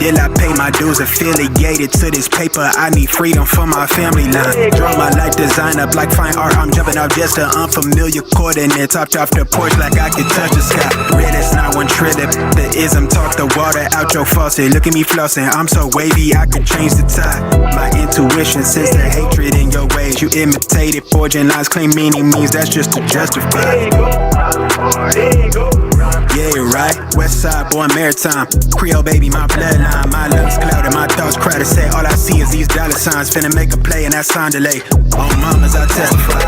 Still I pay my dues, affiliated to this paper. I need freedom for my family line. Draw my life design up like fine art. I'm jumping off just an unfamiliar coordinates. Hopped off the porch like I could touch the sky. Red is not one trillion. The ism talk the water out your faucet. Look at me flossing, I'm so wavy I could change the tide. My intuition sense the hatred in your ways. You imitated, forging lines, claim meaning means that's just to justify. Yeah, you're right. West side, born maritime. Creole baby, my bloodline. My lungs clouded, my thoughts crowded. Say all I see is these dollar signs. Finna make a play and that sound delay. On mamas, I testify.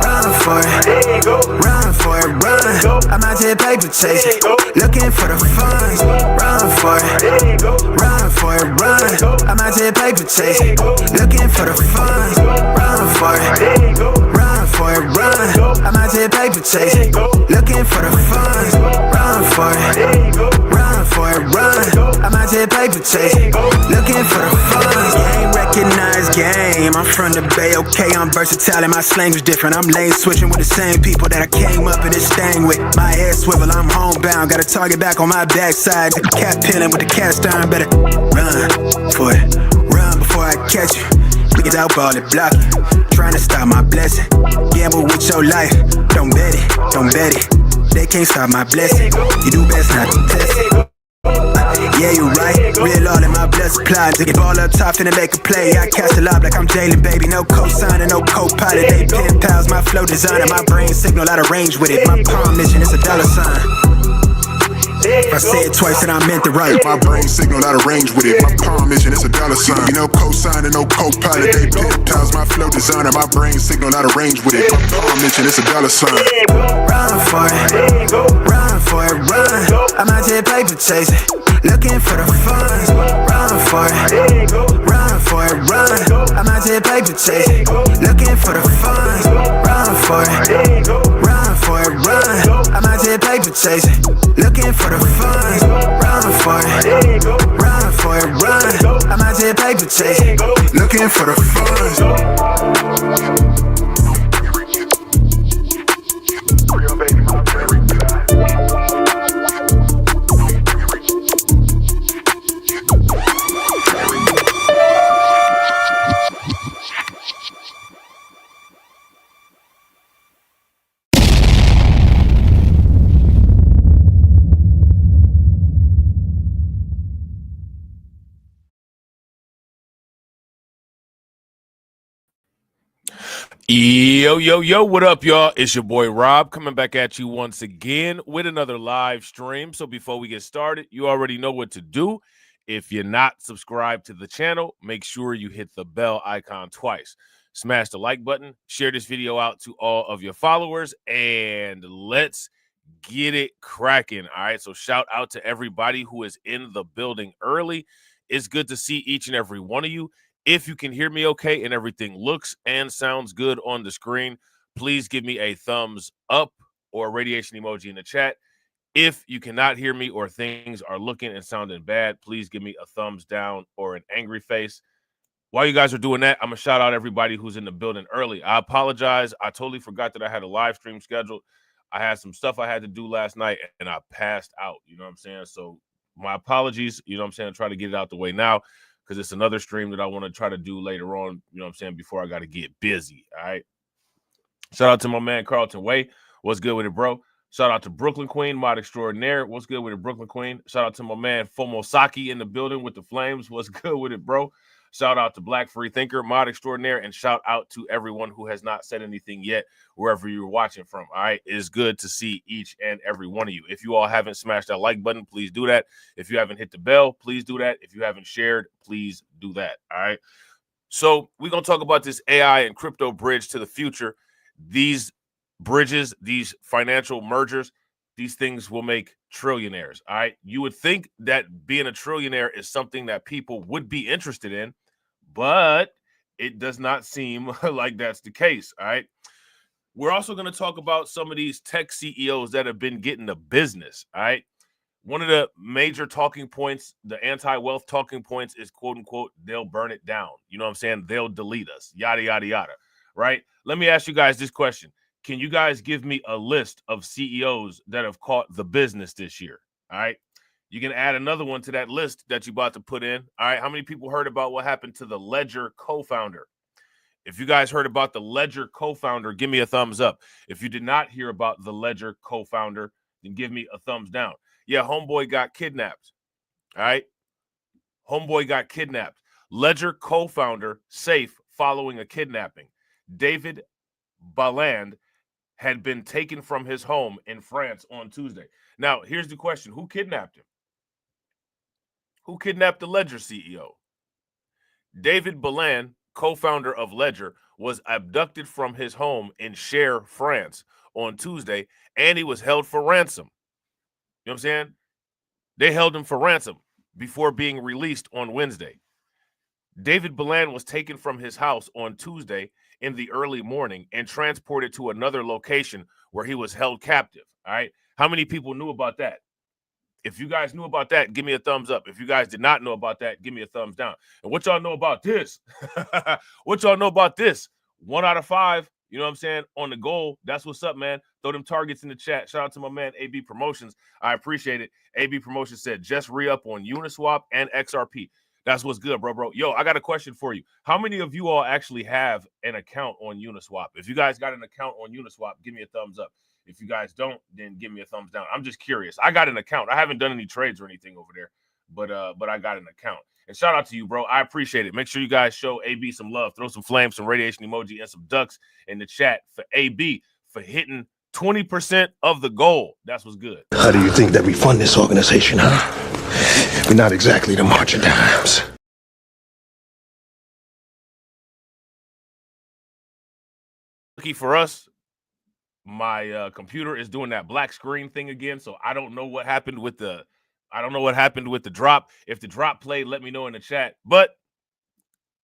Run for it, run for it, run. I'm out here paper chasing, looking for the funds. Run for it, run for it, run. I'm out here paper chasing, looking for the funds. Run for it, run for it, run. I'm out here paper chasing, looking for the funds. Run for it, run for it, run. I'm out here paper chasing, looking for the funds. Game recognized game. I'm from the Bay, okay, I'm versatile and my slang is different. I'm lane switching with the same people that I came up in this thing with. My head swivel, I'm homebound, got a target back on my backside. The cat peeling with the cast iron, better run for it, run before I catch you. Niggas out ball it, block it, trying to stop my blessing. Gamble with your life, don't bet it, don't bet it. They can't stop my blessing, you do best not to test it. Yeah, you right, real all in my blood supply. Dig it ball up top, finna make a play. I cast a lob like I'm Jalen, baby. No co-signer, no co-pilot. They pen pals, my flow designer. My brain signal out of range with it. My palm mission, it's a dollar sign. If I say it twice, then I meant it right. My brain signal out of range with it. My palm mission, it's a dollar sign. You know, co-signer, no co-pilot. They pen pals, my flow designer. My brain signal out of range with it. My palm mission, it's a dollar sign. Run for it, run for it, run. I'm out here paper chasing, looking for the funds. Run for it, run for it, run. I'm out here paper chasing, looking for the funds. Run for it, run for it, run. I'm out here paper chasing, looking for the funds. Run for it, run for it, run. I'm out here paper chasing, looking for the funds. Yo, what up, y'all? It's your boy Rob coming back at you once again with another live stream. So before we get started, you already know what to do. If you're not subscribed to the channel, make sure you hit the bell icon twice. Smash the like button, share this video out to all of your followers, and let's get it cracking. All right, so shout out to everybody who is in the building early. It's good to see each and every one of you. If you can hear me okay and everything looks and sounds good on the screen, please give me a thumbs up or a radiation emoji in the chat. If you cannot hear me or things are looking and sounding bad, please give me a thumbs down or an angry face. While you guys are doing that, I'm going to shout out everybody who's in the building early. I apologize. I totally forgot that I had a live stream scheduled. I had some stuff I had to do last night, and I passed out. You know what I'm saying? So my apologies. You know what I'm saying? Try to get it out the way now, because it's another stream that I want to try to do later on, you know what I'm saying, before I got to get busy, all right? Shout out to my man, Carlton Way. What's good with it, bro? Shout out to Brooklyn Queen, mod extraordinaire. What's good with it, Brooklyn Queen? Shout out to my man, Fomosaki in the building with the flames. What's good with it, bro? Shout out to Black Free Thinker, mod extraordinaire, and shout out to everyone who has not said anything yet, wherever you're watching from, all right? It is good to see each and every one of you. If you all haven't smashed that like button, please do that. If you haven't hit the bell, please do that. If you haven't shared, please do that, all right? So we're going to talk about this AI and crypto bridge to the future. These bridges, these financial mergers, these things will make trillionaires, all right? You would think that being a trillionaire is something that people would be interested in, but it does not seem like that's the case, all right? We're also going to talk about some of these tech CEOs that have been getting the business, all right? One of the major talking points, the anti-wealth talking points is, quote unquote, they'll burn it down. You know what I'm saying? They'll delete us, yada, yada, yada, right? Let me ask you guys this question. Can you guys give me a list of CEOs that have caught the business this year, all right? You can add another one to that list that you about to put in. All right. How many people heard about what happened to the Ledger co-founder? If you guys heard about the Ledger co-founder, give me a thumbs up. If you did not hear about the Ledger co-founder, then give me a thumbs down. Yeah, homeboy got kidnapped. All right. Homeboy got kidnapped. Ledger co-founder safe following a kidnapping. David Balland had been taken from his home in France on Tuesday. Now, here's the question. Who kidnapped him? Who kidnapped the Ledger CEO? David Balland, co-founder of Ledger, was abducted from his home in Cher, France on Tuesday, and he was held for ransom. You know what I'm saying? They held him for ransom before being released on Wednesday. David Balland was taken from his house on Tuesday in the early morning and transported to another location where he was held captive. All right. How many people knew about that? If you guys knew about that, give me a thumbs up. If you guys did not know about that, give me a thumbs down. And what y'all know about this? What y'all know about this? 1 out of 5, you know what I'm saying, on the goal. That's what's up, man. Throw them targets in the chat. Shout out to my man, AB Promotions. I appreciate it. AB Promotions said, just re-up on Uniswap and XRP. That's what's good, bro. Yo, I got a question for you. How many of you all actually have an account on Uniswap? If you guys got an account on Uniswap, give me a thumbs up. If you guys don't, then give me a thumbs down. I'm just curious. I got an account. I haven't done any trades or anything over there, but I got an account. And shout out to you, bro. I appreciate it. Make sure you guys show AB some love. Throw some flames, some radiation emoji, and some ducks in the chat for AB for hitting 20% of the goal. That's what's good. How do you think that we fund this organization, huh? We're not exactly the March of Dimes. Lucky for us, my computer is doing that black screen thing again, so I don't know what happened with the drop. If the drop played, let me know in the chat. But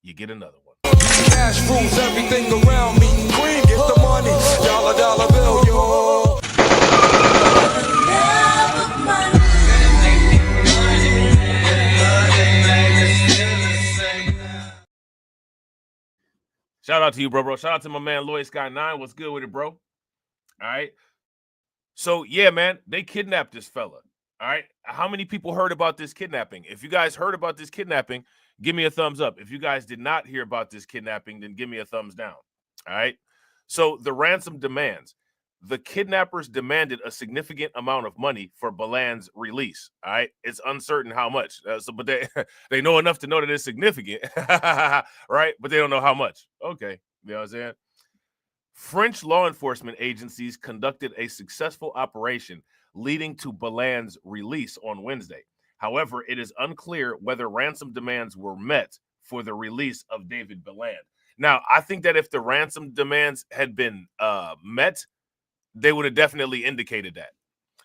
you get another one. Cash rules everything around me. Queen, get the money. Dollar bill, yo. Shout out to you, bro. Shout out to my man, Lloyd Sky 9. What's good with it, bro? All right. So, yeah, man, they kidnapped this fella. All right. How many people heard about this kidnapping? If you guys heard about this kidnapping, give me a thumbs up. If you guys did not hear about this kidnapping, then give me a thumbs down. All right. So the ransom demands. The kidnappers demanded a significant amount of money for Baland's release. All right. It's uncertain how much. But they know enough to know that it's significant. Right. But they don't know how much. Okay. You know what I'm saying? French law enforcement agencies conducted a successful operation leading to Baland's release on Wednesday. However, it is unclear whether ransom demands were met for the release of David Baland. Now, I think that if the ransom demands had been met, they would have definitely indicated that,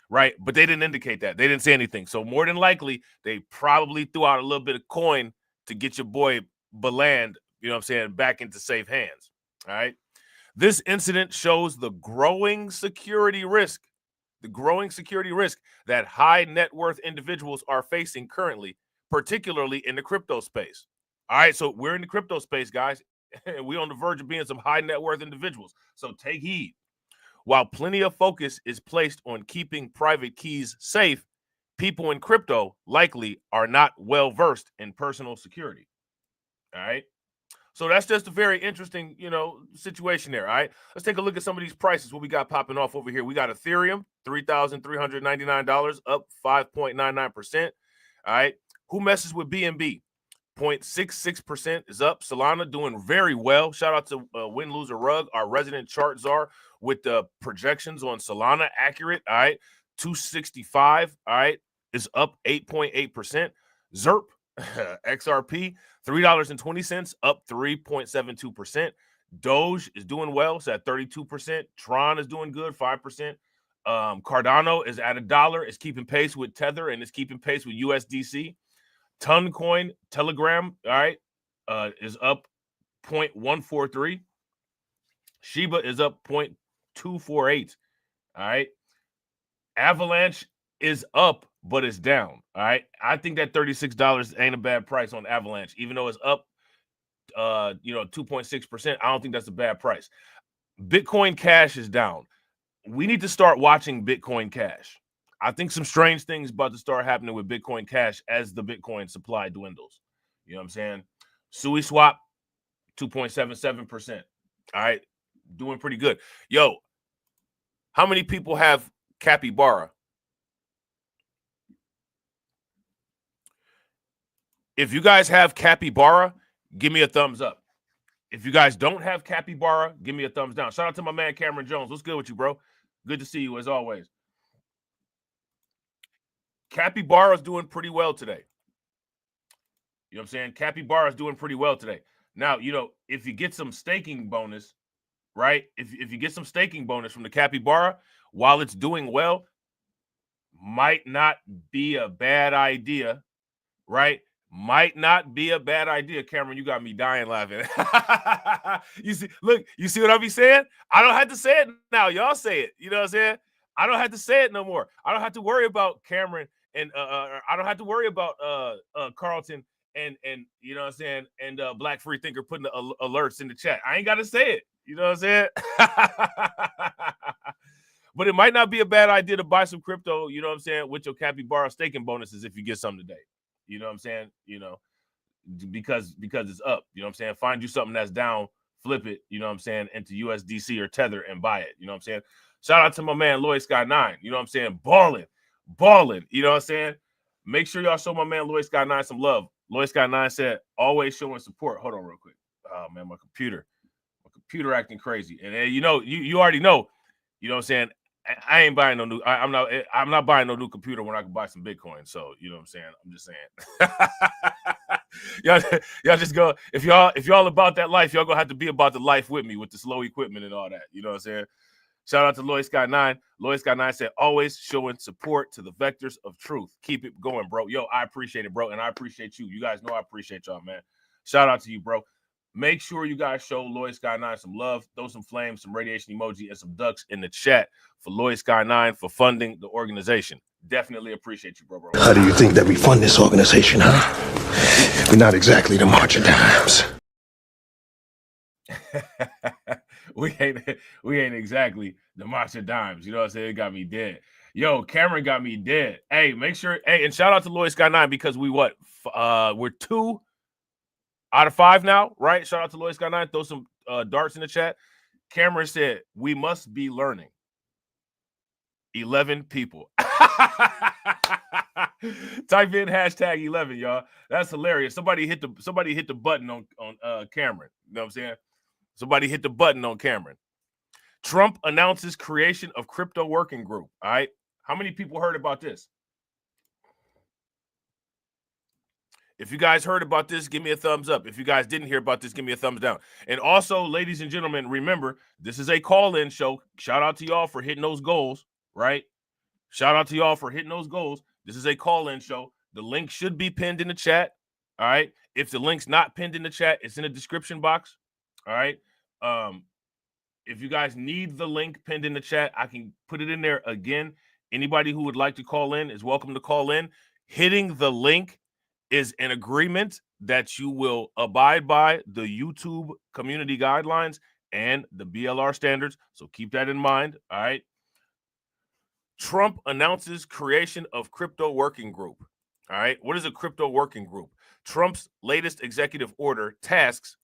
right? But they didn't indicate that. They didn't say anything. So more than likely, they probably threw out a little bit of coin to get your boy Baland, you know what I'm saying, back into safe hands, all right? This incident shows the growing security risk that high net worth individuals are facing currently, particularly in the crypto space. All right, so we're in the crypto space, guys, and we're on the verge of being some high net worth individuals. So take heed. While plenty of focus is placed on keeping private keys safe, people in crypto likely are not well versed in personal security. All right. So that's just a very interesting, situation there. All right. Let's take a look at some of these prices. What we got popping off over here. We got Ethereum, $3,399, up 5.99%. All right. Who messes with BNB? 0.66% is up. Solana doing very well. Shout out to Win Loser Rug, our resident chart czar, with the projections on Solana accurate. All right. 265. All right. Is up 8.8%. ZERP. XRP, $3.20, up 3.72%. Doge is doing well. It's at 32%. Tron is doing good, 5%. Cardano is at $1. It's keeping pace with Tether and it's keeping pace with USDC. Toncoin, Telegram, all right, is up 0.143. Shiba is up 0.248. All right. Avalanche is up, but it's down. All right. I think that $36 ain't a bad price on Avalanche, even though it's up 2.6%. I don't think that's a bad price. Bitcoin Cash is down. We need to start watching Bitcoin Cash. I think some strange things about to start happening with Bitcoin Cash as the Bitcoin supply dwindles. You know what I'm saying? Sui swap, 2.77%. All right, doing pretty good. Yo, how many people have Capybara? If you guys have Capybara, give me a thumbs up. If you guys don't have Capybara, give me a thumbs down. Shout out to my man Cameron Jones. What's good with you, bro? Good to see you as always. Capybara is doing pretty well today. You know what I'm saying? Capybara is doing pretty well today. Now, you know, if you get some staking bonus, right? If you get some staking bonus from the Capybara while it's doing well, might not be a bad idea, right? Might not be a bad idea. Cameron, you got me dying laughing. You see, look, you see what I be saying? I don't have to say it now. Y'all say it. You know what I'm saying? I don't have to say it no more. I don't have to worry about Cameron and I don't have to worry about Carlton and you know what I'm saying, and Black Free Thinker putting the alerts in the chat. I ain't got to say it. You know what I'm saying? But it might not be a bad idea to buy some crypto, you know what I'm saying, with your Capybara staking bonuses if you get some today. You know what I'm saying? You know, because it's up. You know what I'm saying? Find you something that's down, flip it, you know what I'm saying, into USDC or Tether and buy it. You know what I'm saying? Shout out to my man Lloyd Sky 9. You know what I'm saying? Balling. You know what I'm saying? Make sure y'all show my man Lloyd Sky 9 some love. Lloyd Sky 9 said, always showing support. Hold on real quick. Oh man, my computer acting crazy. And you know, you already know, you know what I'm saying? I ain't buying no new. I'm not buying no new computer when I can buy some Bitcoin. So you know what I'm saying. I'm just saying. y'all just go. If y'all about that life, y'all gonna have to be about the life with me with the slow equipment and all that. You know what I'm saying. Shout out to Lloyd Sky 9. Lloyd Sky 9 said, always showing support to the vectors of truth. Keep it going, bro. Yo, I appreciate it, bro, and I appreciate you. You guys know I appreciate y'all, man. Shout out to you, bro. Make sure you guys show Lloyd Sky 9 some love, throw some flames, some radiation emoji, and some ducks in the chat for Lloyd Sky 9 for funding the organization. Definitely appreciate you, bro. How do you think that we fund this organization, huh? We're not exactly the March of Dimes. we ain't exactly the March of Dimes. You know what I'm saying? It got me dead. Yo, Cameron got me dead. Hey, make sure. Hey, and shout out to Lloyd Sky 9 because we're 2 out of 5 now, right? Shout out to Lloyd Sky 9. Throw some darts in the chat. Cameron said, we must be learning. 11 people. Type in hashtag 11, y'all. That's hilarious. Somebody hit the button on Cameron. You know what I'm saying? Somebody hit the button on Cameron. Trump announces creation of crypto working group. All right. How many people heard about this? If you guys heard about this, give me a thumbs up. If you guys didn't hear about this, give me a thumbs down. And also, ladies and gentlemen, remember, this is a call-in show. Shout out to y'all for hitting those goals, right? Shout out to y'all for hitting those goals. This is a call-in show. The link should be pinned in the chat, all right? If the link's not pinned in the chat, it's in the description box, all right? If you guys need the link pinned in the chat, I can put it in there again. Anybody who would like to call in is welcome to call in. Hitting the link is an agreement that you will abide by the YouTube community guidelines and the BLR standards. So keep that in mind. All right. Trump announces creation of crypto working group. All right. What is a crypto working group? Trump's latest executive order tasks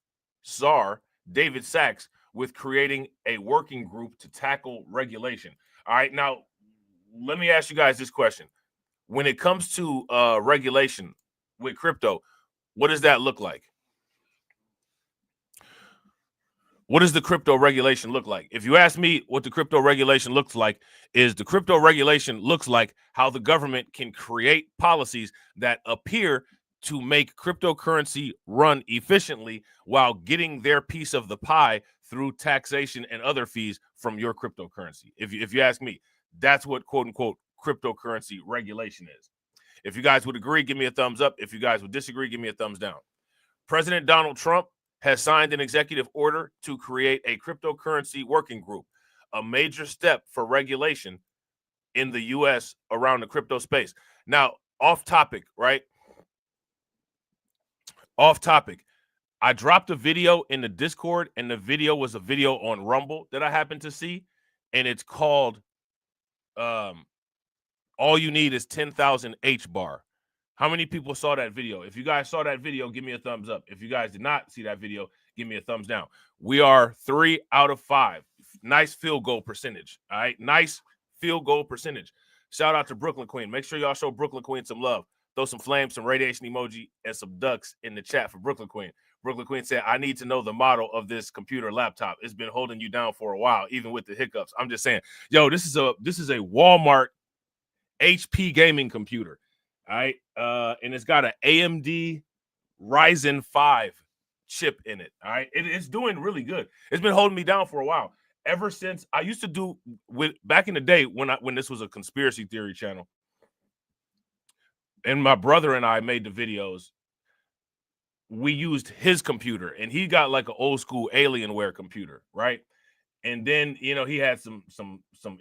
Czar David Sachs with creating a working group to tackle regulation. All right. Now, let me ask you guys this question. When it comes to regulation with crypto, what does that look like? What does the crypto regulation look like? If you ask me what the crypto regulation looks like, is the crypto regulation looks like how the government can create policies that appear to make cryptocurrency run efficiently while getting their piece of the pie through taxation and other fees from your cryptocurrency. If you ask me, that's what quote unquote cryptocurrency regulation is. If you guys would agree, give me a thumbs up. If you guys would disagree, give me a thumbs down. President Donald Trump has signed an executive order to create a cryptocurrency working group, a major step for regulation in the U.S. around the crypto space. Now, off topic, right? Off topic. I dropped a video in the Discord, and the video was a video on Rumble that I happened to see, and it's called all All you need is 10,000 H-bar. How many people saw that video? If you guys saw that video, give me a thumbs up. If you guys did not see that video, give me a thumbs down. We are 3 out of 5. Nice field goal percentage. All right. Nice field goal percentage. Shout out to Brooklyn Queen. Make sure y'all show Brooklyn Queen some love. Throw some flames, some radiation emoji, and some ducks in the chat for Brooklyn Queen. Brooklyn Queen said, I need to know the model of this computer laptop. It's been holding you down for a while, even with the hiccups. I'm just saying, yo, this is a Walmart HP gaming computer. All right. And it's got an AMD Ryzen 5 chip in it. All right. It's doing really good. It's been holding me down for a while. Ever since I used to do back in the day when this was a conspiracy theory channel, and my brother and I made the videos, we used his computer, and he got like an old school Alienware computer, right? And then, you know, he had some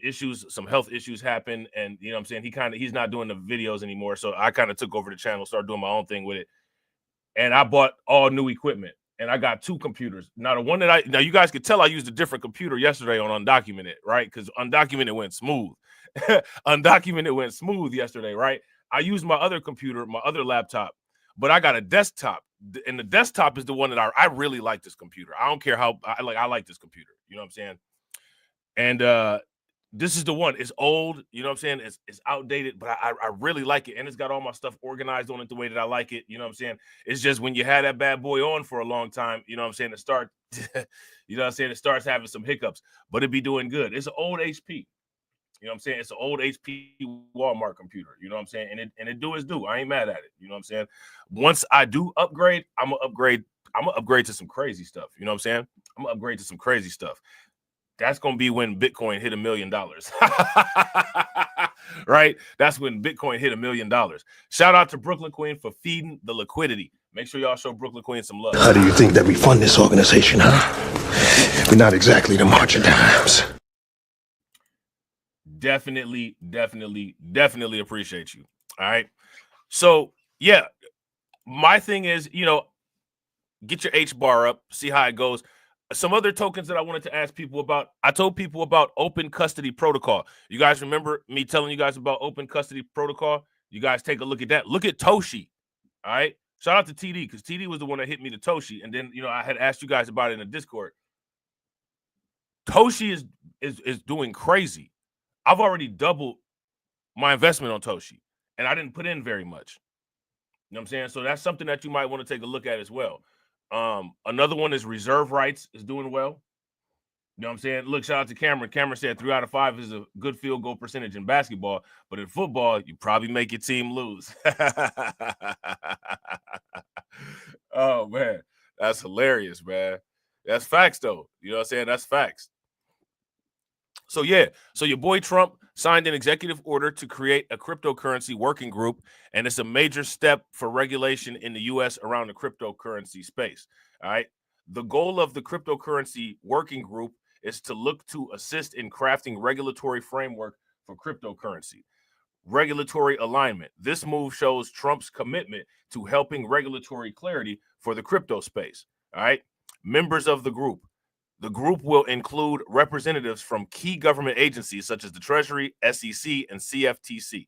issues, some health issues happen, and you know what I'm saying, he's not doing the videos anymore. So I kind of took over the channel, started doing my own thing with it. And I bought all new equipment, and I got 2 computers. Now the one that now you guys could tell I used a different computer yesterday on Undocumented, right? Because Undocumented went smooth. Undocumented went smooth yesterday, right? I used my other computer, my other laptop, but I got a desktop, and the desktop is the one that I really like this computer. I don't care how I like this computer. You know what I'm saying? And this is the one. It's old, you know what I'm saying? It's outdated, but I really like it, and it's got all my stuff organized on it the way that I like it. You know what I'm saying? It's just when you had that bad boy on for a long time, you know what I'm saying, you know what I'm saying, it starts having some hiccups, but it be doing good. It's an old HP. You know what I'm saying? It's an old HP Walmart computer. You know what I'm saying? And it do its due. I ain't mad at it. You know what I'm saying? Once I do upgrade, I'm gonna upgrade to some crazy stuff. You know what I'm saying? I'm gonna upgrade to some crazy stuff. That's gonna be when Bitcoin hit $1 million. Right? That's when Bitcoin hit $1 million. Shout out to Brooklyn Queen for feeding the liquidity. Make sure y'all show Brooklyn Queen some love. How do you think that we fund this organization, huh? We're not exactly the marching times. Definitely appreciate you. All right. So yeah, my thing is, you know, get your H-bar up, see how it goes. Some other tokens that I wanted to ask people about. I told people about open custody protocol. You guys remember me telling you guys about open custody protocol? You guys take a look at that. Look at Toshi. All right. Shout out to TD, because TD was the one that hit me to Toshi. And then, you know, I had asked you guys about it in the Discord. Toshi is doing crazy. I've already doubled my investment on Toshi, and I didn't put in very much. You know what I'm saying? So that's something that you might want to take a look at as well. Another one is reserve rights is doing well. You know what I'm saying? Look, shout out to Cameron. Cameron said 3 out of 5 is a good field goal percentage in basketball, but in football, you probably make your team lose. Oh, man. That's hilarious, man. That's facts, though. You know what I'm saying? That's facts. So, yeah. So your boy Trump signed an executive order to create a cryptocurrency working group, and it's a major step for regulation in the U.S. around the cryptocurrency space. All right. The goal of the cryptocurrency working group is to look to assist in crafting regulatory framework for cryptocurrency. Regulatory alignment. This move shows Trump's commitment to helping regulatory clarity for the crypto space. All right. Members of the group. The group will include representatives from key government agencies such as the Treasury, SEC, and CFTC.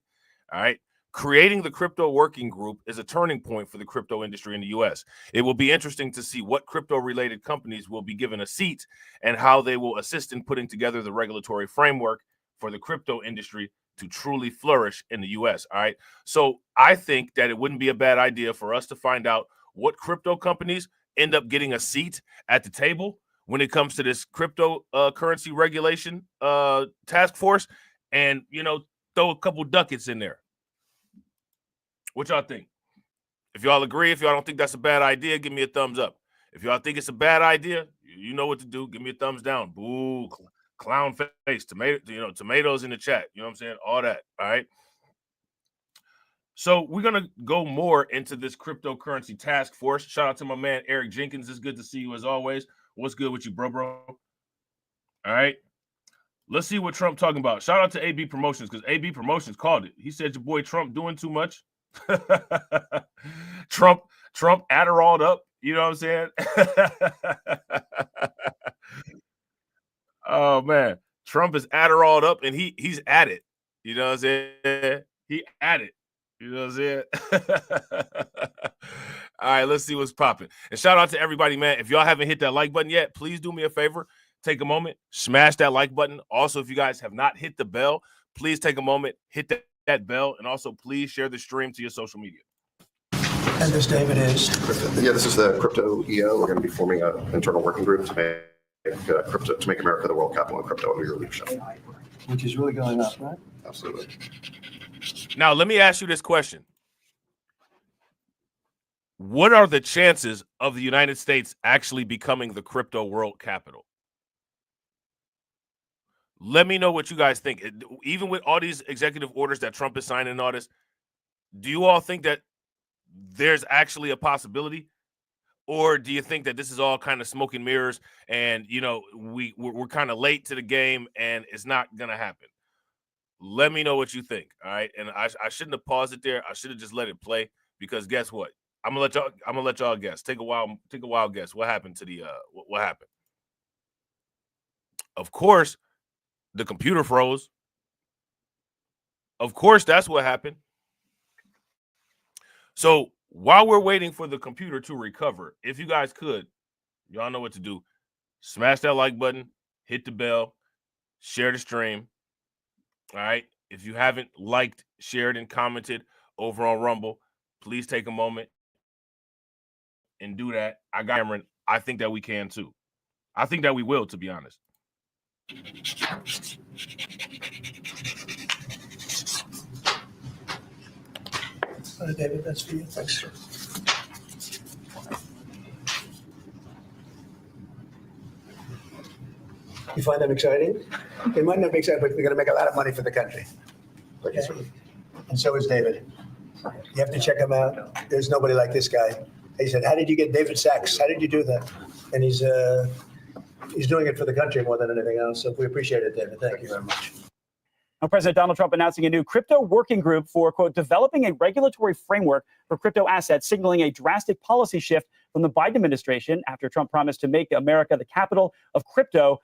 All right. Creating the crypto working group is a turning point for the crypto industry in the U.S. It will be interesting to see what crypto-related companies will be given a seat and how they will assist in putting together the regulatory framework for the crypto industry to truly flourish in the U.S. All right. So I think that it wouldn't be a bad idea for us to find out what crypto companies end up getting a seat at the table when it comes to this crypto currency regulation task force, and, you know, throw a couple ducats in there. What y'all think? If y'all agree, if y'all don't think that's a bad idea, give me a thumbs up. If y'all think it's a bad idea, you know what to do. Give me a thumbs down. Boo, clown face, tomatoes in the chat. You know what I'm saying? All that. All right. So we're going to go more into this cryptocurrency task force. Shout out to my man, Eric Jenkins. It's good to see you as always. What's good with you, bro? All right. Let's see what Trump talking about. Shout out to AB Promotions, because AB Promotions called it. He said your boy Trump doing too much. Trump Adderalled up. You know what I'm saying? Oh, man. Trump is Adderalled up, and he's at it. You know what I'm saying? He at it. You know what I'm saying? All right, let's see what's popping. And shout out to everybody, man. If y'all haven't hit that like button yet, please do me a favor. Take a moment, smash that like button. Also, if you guys have not hit the bell, please take a moment, hit that bell, and also please share the stream to your social media. And this, David, is? Yeah, this is the crypto EO. We're going to be forming an internal working group to make America the world capital in crypto under your leadership. Which is really going up, right? Absolutely. Now, let me ask you this question. What are the chances of the United States actually becoming the crypto world capital? Let me know what you guys think. Even with all these executive orders that Trump is signing and all this, do you all think that there's actually a possibility? Or do you think that this is all kind of smoke and mirrors and, you know, we're kind of late to the game and it's not going to happen? Let me know what you think, all right? And I shouldn't have paused it there. I should have just let it play because guess what? I'm gonna let y'all guess. Take a wild guess. What happened to the what happened? Of course, the computer froze. Of course, that's what happened. So while we're waiting for the computer to recover, if you guys could, y'all know what to do. Smash that like button, hit the bell, share the stream. All right. If you haven't liked, shared, and commented over on Rumble, please take a moment and do that. I got Cameron. I think that we can too. I think that we will, to be honest. David, that's for you. Thanks, sir. You find them exciting? They might not be exciting, but they're going to make a lot of money for the country. Okay. And so is David. You have to check him out. There's nobody like this guy. He said, "How did you get David Sachs? How did you do that?" And he's doing it for the country more than anything else. So we appreciate it, David. Thank you very much. Now, President Donald Trump announcing a new crypto working group for, quote, developing a regulatory framework for crypto assets, signaling a drastic policy shift from the Biden administration after Trump promised to make America the capital of crypto.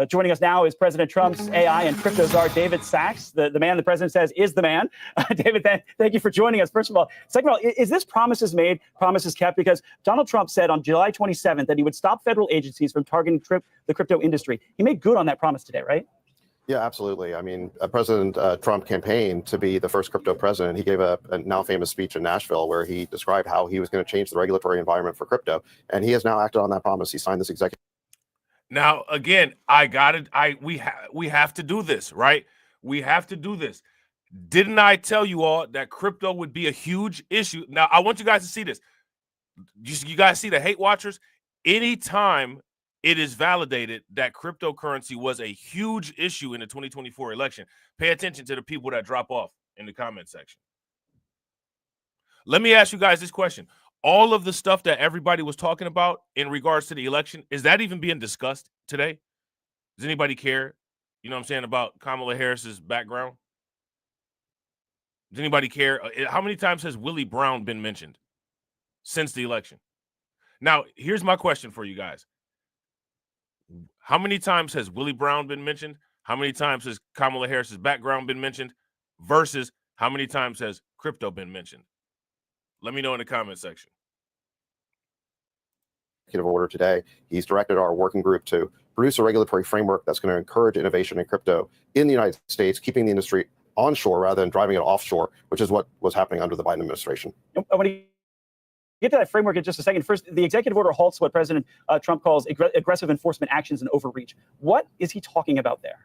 Joining us now is President Trump's AI and crypto czar, David Sachs, the man the president says is the man. David, thank you for joining us. First of all, second of all, is this promises made, promises kept? Because Donald Trump said on July 27th that he would stop federal agencies from targeting the crypto industry. He made good on that promise today, right? Yeah, absolutely. I mean, President Trump campaigned to be the first crypto president. He gave a now famous speech in Nashville where he described how he was going to change the regulatory environment for crypto. And he has now acted on that promise. He signed this executive. Now, again, we have to do this, right? We have to do this. Didn't I tell you all that crypto would be a huge issue? Now, I want you guys to see this. You guys see the hate watchers? Anytime it is validated that cryptocurrency was a huge issue in the 2024 election, pay attention to the people that drop off in the comment section. Let me ask you guys this question. All of the stuff that everybody was talking about in regards to the election, is that even being discussed today? Does anybody care, you know what I'm saying, about Kamala Harris's background? Does anybody care? How many times has Willie Brown been mentioned since the election? Now, here's my question for you guys. How many times has Willie Brown been mentioned? How many times has Kamala Harris's background been mentioned? Versus how many times has crypto been mentioned? Let me know in the comment section. Executive order today. He's directed our working group to produce a regulatory framework that's going to encourage innovation in crypto in the United States, keeping the industry onshore rather than driving it offshore, which is what was happening under the Biden administration. I want to get to that framework in just a second. First, the executive order halts what President Trump calls aggressive enforcement actions and overreach. What is he talking about there?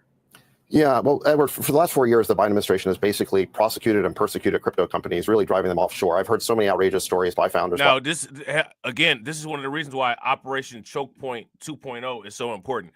Yeah, well, Edward, for the last 4 years, the Biden administration has basically prosecuted and persecuted crypto companies, really driving them offshore. I've heard so many outrageous stories by founders. Now, this is one of the reasons why Operation Choke Point 2.0 is so important.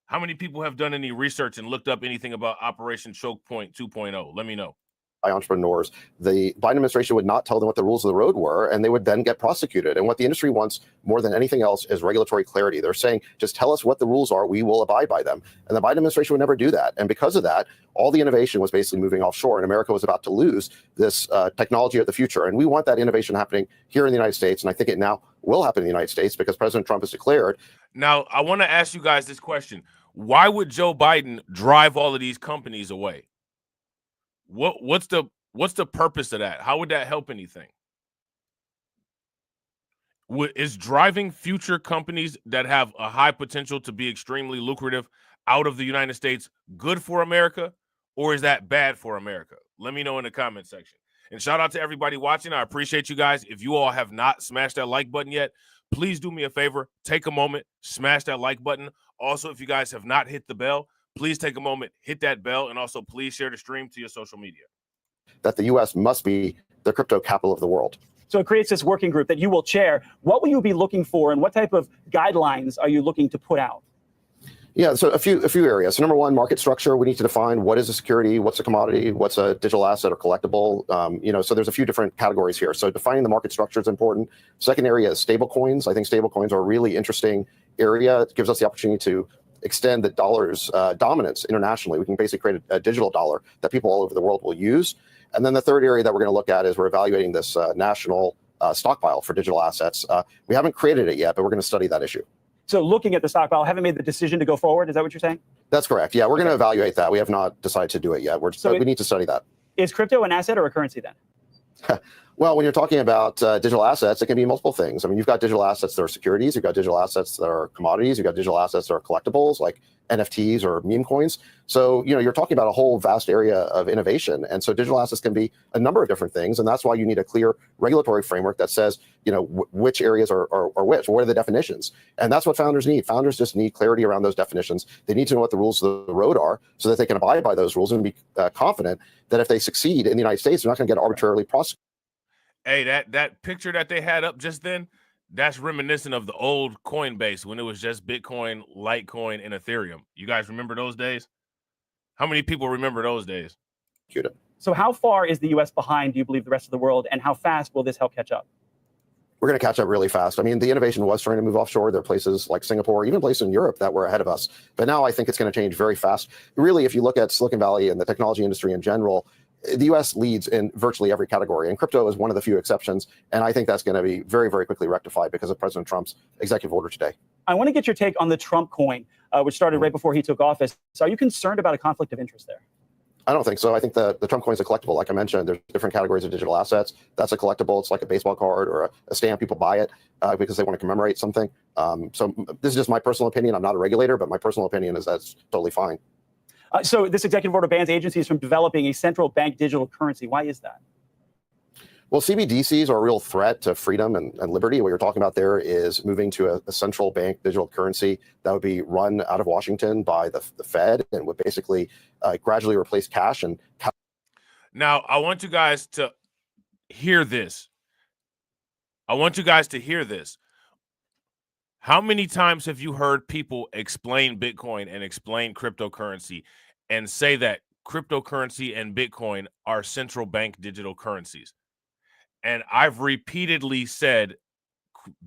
How many people have done any research and looked up anything about Operation Choke Point 2.0? Let me know. By entrepreneurs, the Biden administration would not tell them what the rules of the road were, and they would then get prosecuted. And what the industry wants more than anything else is regulatory clarity. They're saying, just tell us what the rules are, we will abide by them. And the Biden administration would never do that. And because of that, all the innovation was basically moving offshore, and America was about to lose this technology of the future. And we want that innovation happening here in the United States. And I think it now will happen in the United States because President Trump has declared. Now, I want to ask you guys this question. Why would Joe Biden drive all of these companies away? What's the purpose of that? How would that help anything? Is driving future companies that have a high potential to be extremely lucrative out of the United States good for America, or is that bad for America? Let me know in the comment section. And shout out to everybody watching. I appreciate you guys. If you all have not smashed that like button yet, please do me a favor. Take a moment, smash that like button. Also, if you guys have not hit the bell, please take a moment, hit that bell, and also please share the stream to your social media. That the U.S. must be the crypto capital of the world. So it creates this working group that you will chair. What will you be looking for, and what type of guidelines are you looking to put out? Yeah, so a few areas. So number one, market structure. We need to define what is a security, what's a commodity, what's a digital asset or collectible. So there's a few different categories here. So defining the market structure is important. Second area is stable coins. I think stable coins are a really interesting area. It gives us the opportunity to extend the dollar's dominance internationally. We can basically create a digital dollar that people all over the world will use. And then the third area that we're going to look at is we're evaluating this national stockpile for digital assets. We haven't created it yet, but we're going to study that issue. So looking at the stockpile, haven't made the decision to go forward. Is that what you're saying? That's correct. Yeah, we're going to evaluate that. We have not decided to do it yet. We need to study that. Is crypto an asset or a currency then? Well, when you're talking about digital assets, it can be multiple things. I mean, you've got digital assets that are securities. You've got digital assets that are commodities. You've got digital assets that are collectibles, like NFTs or meme coins. So, you're talking about a whole vast area of innovation. And so digital assets can be a number of different things. And that's why you need a clear regulatory framework that says, which areas are which, what are the definitions? And that's what founders need. Founders just need clarity around those definitions. They need to know what the rules of the road are so that they can abide by those rules and be confident that if they succeed in the United States, they're not going to get arbitrarily prosecuted. Hey, that picture that they had up just then, that's reminiscent of the old Coinbase when it was just Bitcoin, Litecoin, and Ethereum. You guys remember those days? How many people remember those days? So how far is the U.S. behind, do you believe, the rest of the world, and how fast will this help catch up? We're going to catch up really fast. I mean, the innovation was trying to move offshore. There are places like Singapore, even places in Europe that were ahead of us. But now I think it's going to change very fast. Really, if you look at Silicon Valley and the technology industry in general, the U.S. leads in virtually every category, and crypto is one of the few exceptions. And I think that's going to be very, very quickly rectified because of President Trump's executive order today. I want to get your take on the Trump coin, which started right before he took office. So are you concerned about a conflict of interest there? I don't think so. I think the Trump coin is a collectible. Like I mentioned, there's different categories of digital assets. That's a collectible. It's like a baseball card or a stamp. People buy it because they want to commemorate something. So this is just my personal opinion. I'm not a regulator, but my personal opinion is that's totally fine. So this executive order bans agencies from developing a central bank digital currency. Why is that? Well, CBDCs are a real threat to freedom and liberty. What you're talking about there is moving to a central bank digital currency that would be run out of Washington by the Fed and would basically gradually replace cash. And now I want you guys to hear this. How many times have you heard people explain Bitcoin and explain cryptocurrency and say that cryptocurrency and Bitcoin are central bank digital currencies? And I've repeatedly said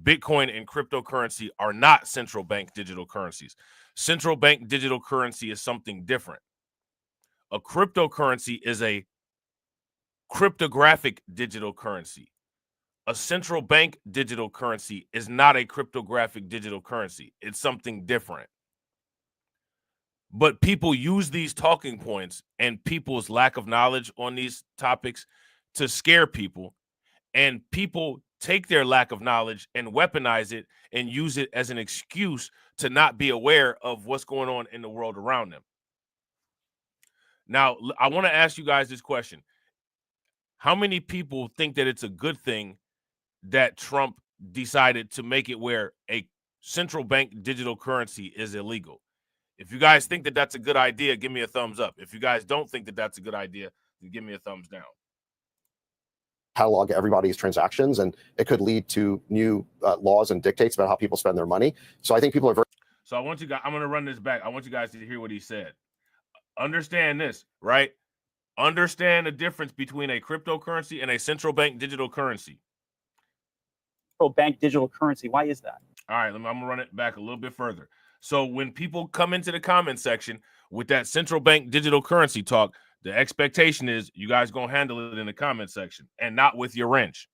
Bitcoin and cryptocurrency are not central bank digital currencies. Central bank digital currency is something different. A cryptocurrency is a cryptographic digital currency. A central bank digital currency is not a cryptographic digital currency. It's something different. But people use these talking points and people's lack of knowledge on these topics to scare people. And people take their lack of knowledge and weaponize it and use it as an excuse to not be aware of what's going on in the world around them. Now, I want to ask you guys this question. How many people think that it's a good thing that Trump decided to make it where a central bank digital currency is illegal? If you guys think that that's a good idea, give me a thumbs up. If you guys don't think that that's a good idea, then give me a thumbs down. Catalog everybody's transactions, and it could lead to new laws and dictates about how people spend their money. So I think people are very. So I want you guys, I'm going to run this back. I want you guys to hear what he said. Understand this, right? Understand the difference between a cryptocurrency and a central bank digital currency. Central bank digital currency. Why is that? All right, I'm going to run it back a little bit further. So when people come into the comment section with that central bank digital currency talk, the expectation is you guys going to handle it in the comment section and not with your wrench.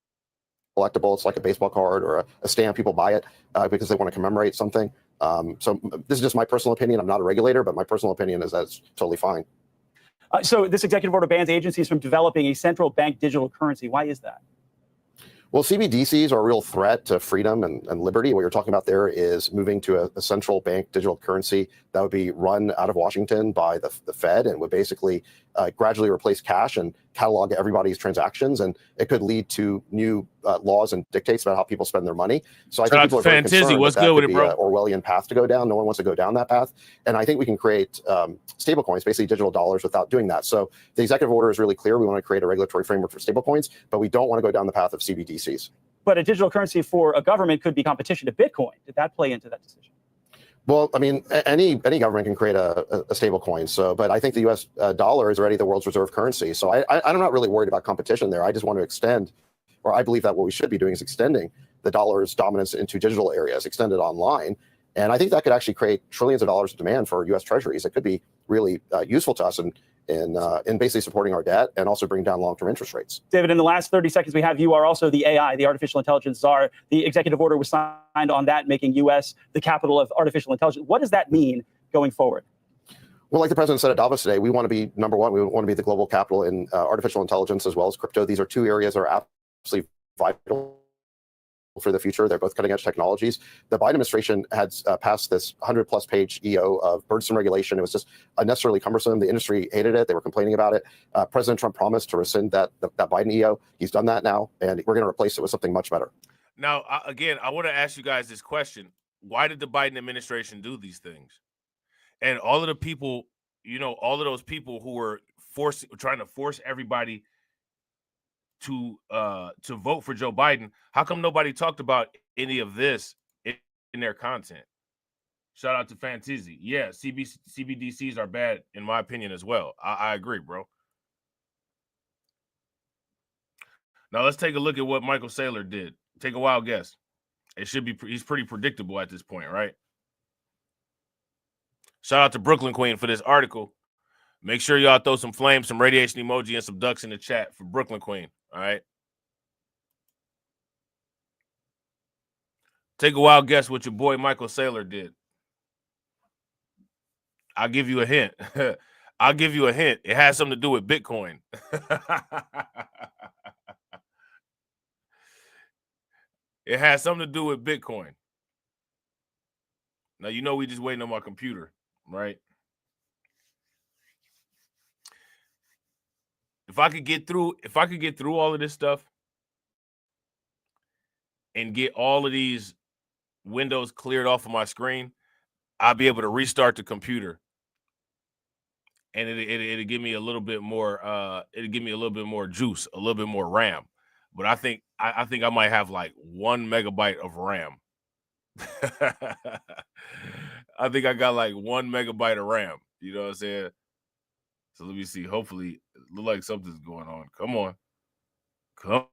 Collectible. It's like a baseball card or a stamp. People buy it because they want to commemorate something. So this is just my personal opinion. I'm not a regulator, but my personal opinion is that's totally fine. So this executive order bans agencies from developing a central bank digital currency. Why is that? Well, CBDCs are a real threat to freedom and liberty. What you're talking about there is moving to a central bank digital currency that would be run out of Washington by the Fed and would basically gradually replace cash and catalog everybody's transactions. And it could lead to new laws and dictates about how people spend their money. So I think people are very concerned What's that good could with it, be bro? an Orwellian path to go down. No one wants to go down that path. And I think we can create stable coins, basically digital dollars, without doing that. So the executive order is really clear. We want to create a regulatory framework for stable coins, but we don't want to go down the path of CBDCs. But a digital currency for a government could be competition to Bitcoin. Did that play into that decision? Well, I mean, any government can create a stable coin. So, but I think the U.S. Dollar is already the world's reserve currency. So I'm not really worried about competition there. I just want to extend, or I believe that what we should be doing is extending the dollar's dominance into digital areas, extend it online. And I think that could actually create trillions of dollars of demand for U.S. treasuries. It could be really useful to us in basically supporting our debt and also bring down long-term interest rates. David, in the last 30 seconds we have, you are also the AI, the artificial intelligence czar. The executive order was signed on that, making U.S. the capital of artificial intelligence. What does that mean going forward? Well, like the president said at Davos today, we want to be number one. We want to be the global capital in artificial intelligence as well as crypto. These are two areas that are absolutely vital for the future. They're both cutting edge technologies. The Biden administration had passed this 100+ page EO of burdensome regulation. It was just unnecessarily cumbersome. The industry hated it. They were complaining about it. President Trump promised to rescind that Biden EO. He's done that now, and we're going to replace it with something much better. Now, again, I want to ask you guys this question. Why did the Biden administration do these things? And all of the people, all of those people who were trying to force everybody to vote for Joe Biden, how come nobody talked about any of this in their content? Shout out to T.F.T.C.C.I.S. Yeah, CBDCs are bad in my opinion as well. I agree, bro. Now let's take a look at what Michael Saylor did. Take a wild guess. It should be he's pretty predictable at this point, right? Shout out to Brooklyn Queen for this article. Make sure y'all throw some flames, some radiation emoji, and some ducks in the chat for Brooklyn Queen. All right. Take a wild guess what your boy Michael Saylor did. I'll give you a hint. I'll give you a hint. It has something to do with Bitcoin. It has something to do with Bitcoin. Now, we just waiting on my computer, right? If I could get through all of this stuff and get all of these windows cleared off of my screen, I'll be able to restart the computer. And it'll give me a little bit more, it'll give me a little bit more juice, a little bit more RAM. But I think I might have like 1 megabyte of RAM. I think I got like 1 megabyte of RAM. You know what I'm saying? So let me see. Hopefully, it look like something's going on. Come on. Come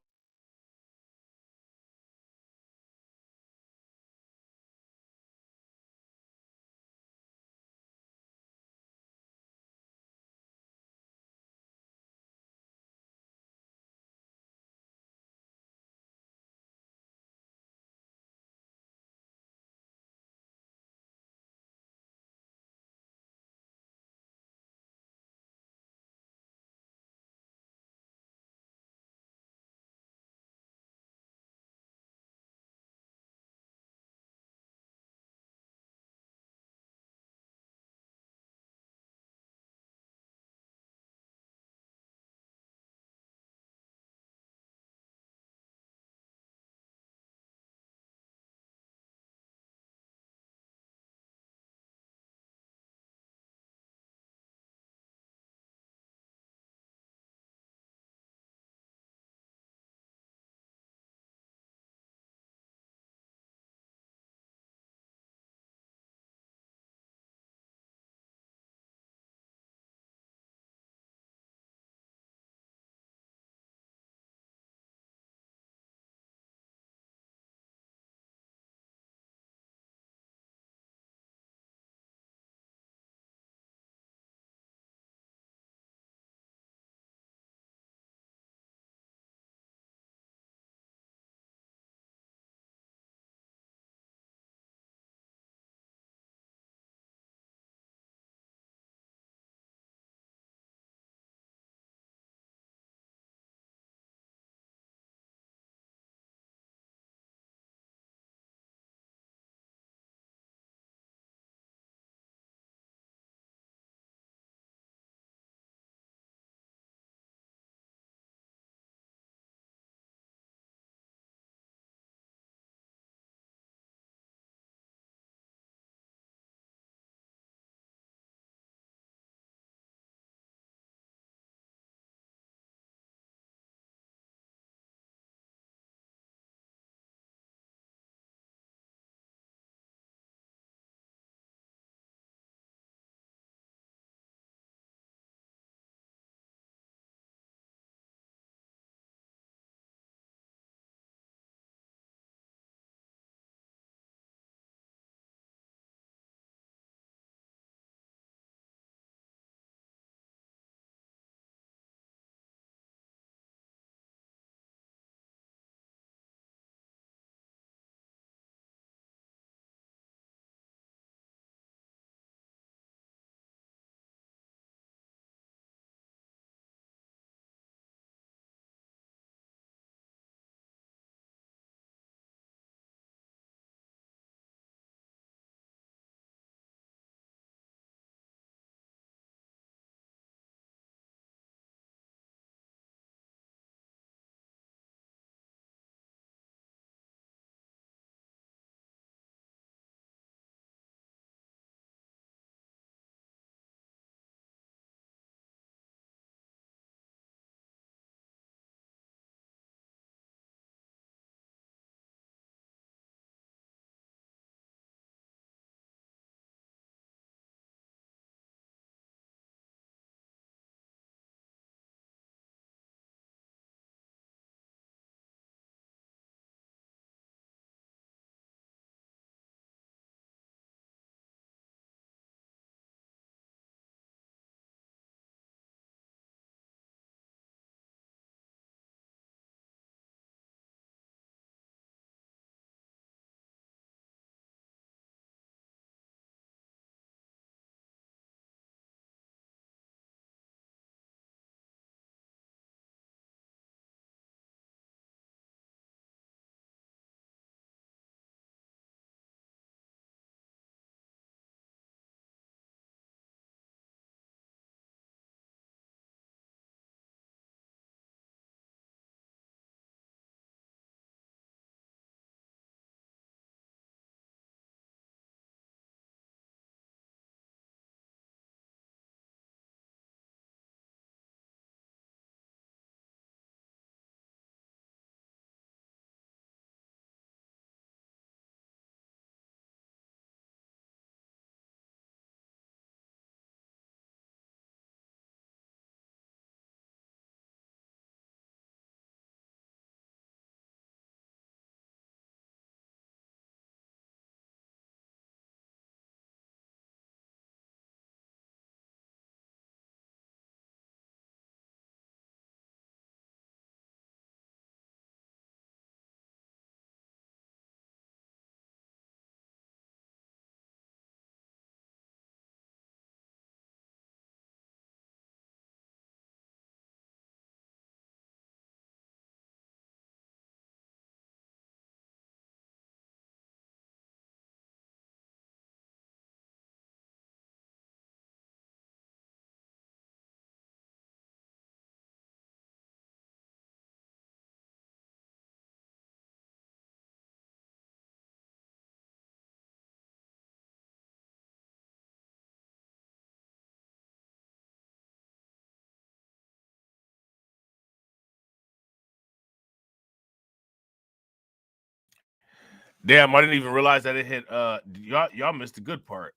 Damn, I didn't even realize that it hit. Y'all missed the good part.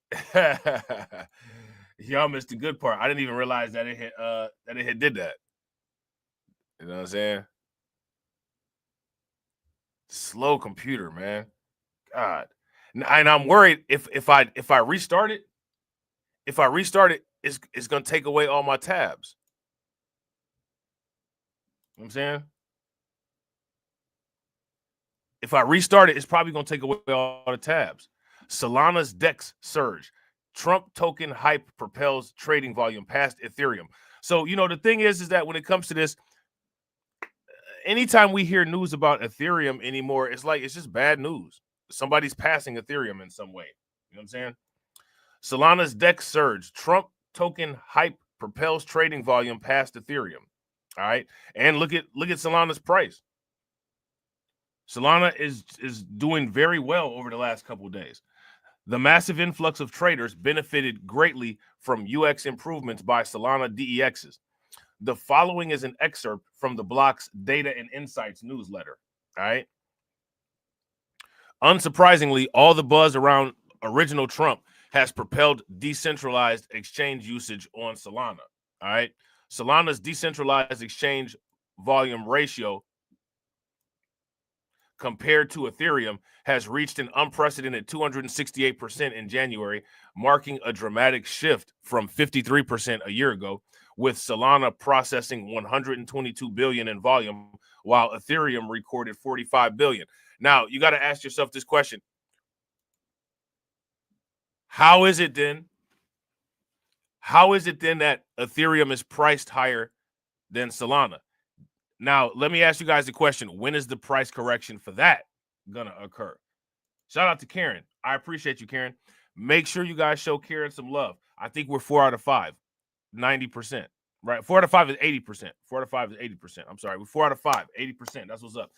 Y'all missed the good part. I didn't even realize that it hit. Did that. You know what I'm saying? Slow computer, man. God, and I'm worried if I restart it, it's gonna take away all my tabs. You know what I'm saying? If I restart it, it's probably gonna take away all the tabs. Solana's DEX surge. Trump token hype propels trading volume past Ethereum. So, you know, the thing is that when it comes to this, anytime we hear news about Ethereum anymore, it's like it's just bad news. Somebody's passing Ethereum in some way. You know what I'm saying? Solana's DEX surge. Trump token hype propels trading volume past Ethereum. All right. And look at Solana's price. Solana is doing very well over the last couple of days. The massive influx of traders benefited greatly from UX improvements by Solana DEXs. The following is an excerpt from the block's Data and Insights newsletter. All right. Unsurprisingly, all the buzz around original Trump has propelled decentralized exchange usage on Solana. All right. Solana's decentralized exchange volume ratio compared to Ethereum has reached an unprecedented 268% in January, marking a dramatic shift from 53% a year ago, with Solana processing 122 billion in volume, while Ethereum recorded 45 billion. Now, you got to ask yourself this question. How is it then that Ethereum is priced higher than Solana? Now, let me ask you guys a question. When is the price correction for that going to occur? Shout out to Karen. I appreciate you, Karen. Make sure you guys show Karen some love. I think we're 4 out of 5, 90%. Right? 4 out of 5 is 80%. 4 out of 5 is 80%. I'm sorry. We're 4 out of 5, 80%. That's what's up.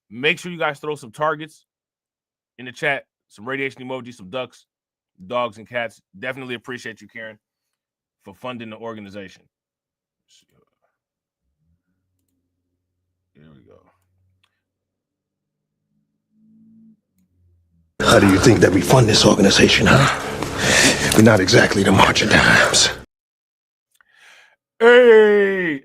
Make sure you guys throw some targets in the chat, some radiation emojis, some ducks, dogs, and cats. Definitely appreciate you, Karen, for funding the organization. Here we go. How do you think that we fund this organization, huh? We're not exactly the March of Dimes. Hey.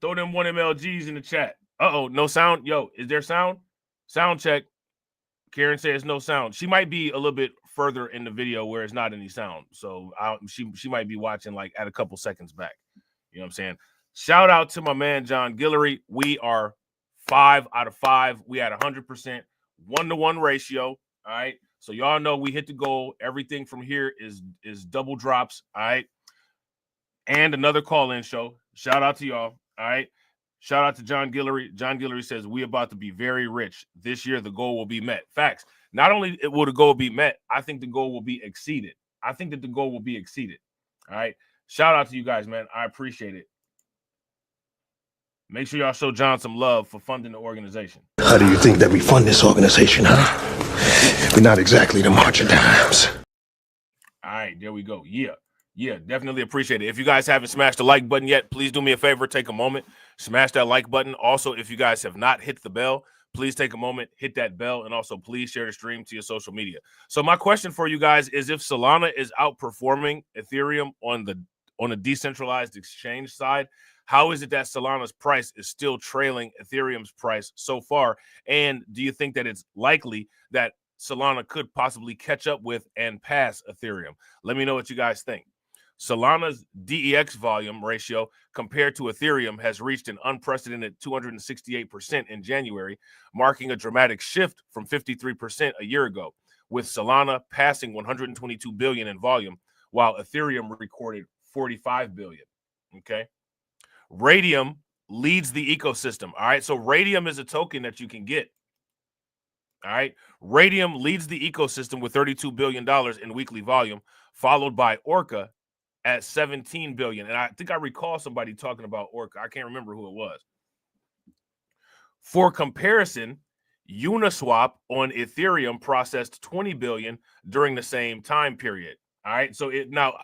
Throw them 1MLGs in the chat. Uh-oh, no sound. Yo, is there sound? Sound check. Karen says no sound. She might be a little bit further in the video where it's not any sound. So she might be watching like at a couple seconds back. You know what I'm saying? Shout out to my man, John Guillory. We are 5 out of 5. We had 100%, 1-to-1 ratio. All right. So y'all know we hit the goal. Everything from here is double drops. All right. And another call-in show. Shout out to y'all. All right. Shout out to John Guillory. John Guillory says, we about to be very rich. This year, the goal will be met. Facts. Not only will the goal be met, I think the goal will be exceeded. I think that the goal will be exceeded. All right. Shout out to you guys, man. I appreciate it. Make sure y'all show John some love for funding the organization. How do you think that we fund this organization, huh? We're not exactly the March of Dimes. All right, there we go. Yeah, definitely appreciate it. If you guys haven't smashed the like button yet, please do me a favor, take a moment, smash that like button. Also, if you guys have not hit the bell, please take a moment, hit that bell, and also please share the stream to your social media. So my question for you guys is, if Solana is outperforming Ethereum on the decentralized exchange side, how is it that Solana's price is still trailing Ethereum's price so far? And do you think that it's likely that Solana could possibly catch up with and pass Ethereum? Let me know what you guys think. Solana's DEX volume ratio compared to Ethereum has reached an unprecedented 268% in January, marking a dramatic shift from 53% a year ago, with Solana passing 122 billion in volume, while Ethereum recorded 45 billion. Okay. Radium leads the ecosystem. All right. So Radium is a token that you can get. All right. Radium leads the ecosystem with $32 billion in weekly volume, followed by Orca at 17 billion. And I think I recall somebody talking about Orca. I can't remember who it was. For comparison, Uniswap on Ethereum processed 20 billion during the same time period. All right. So now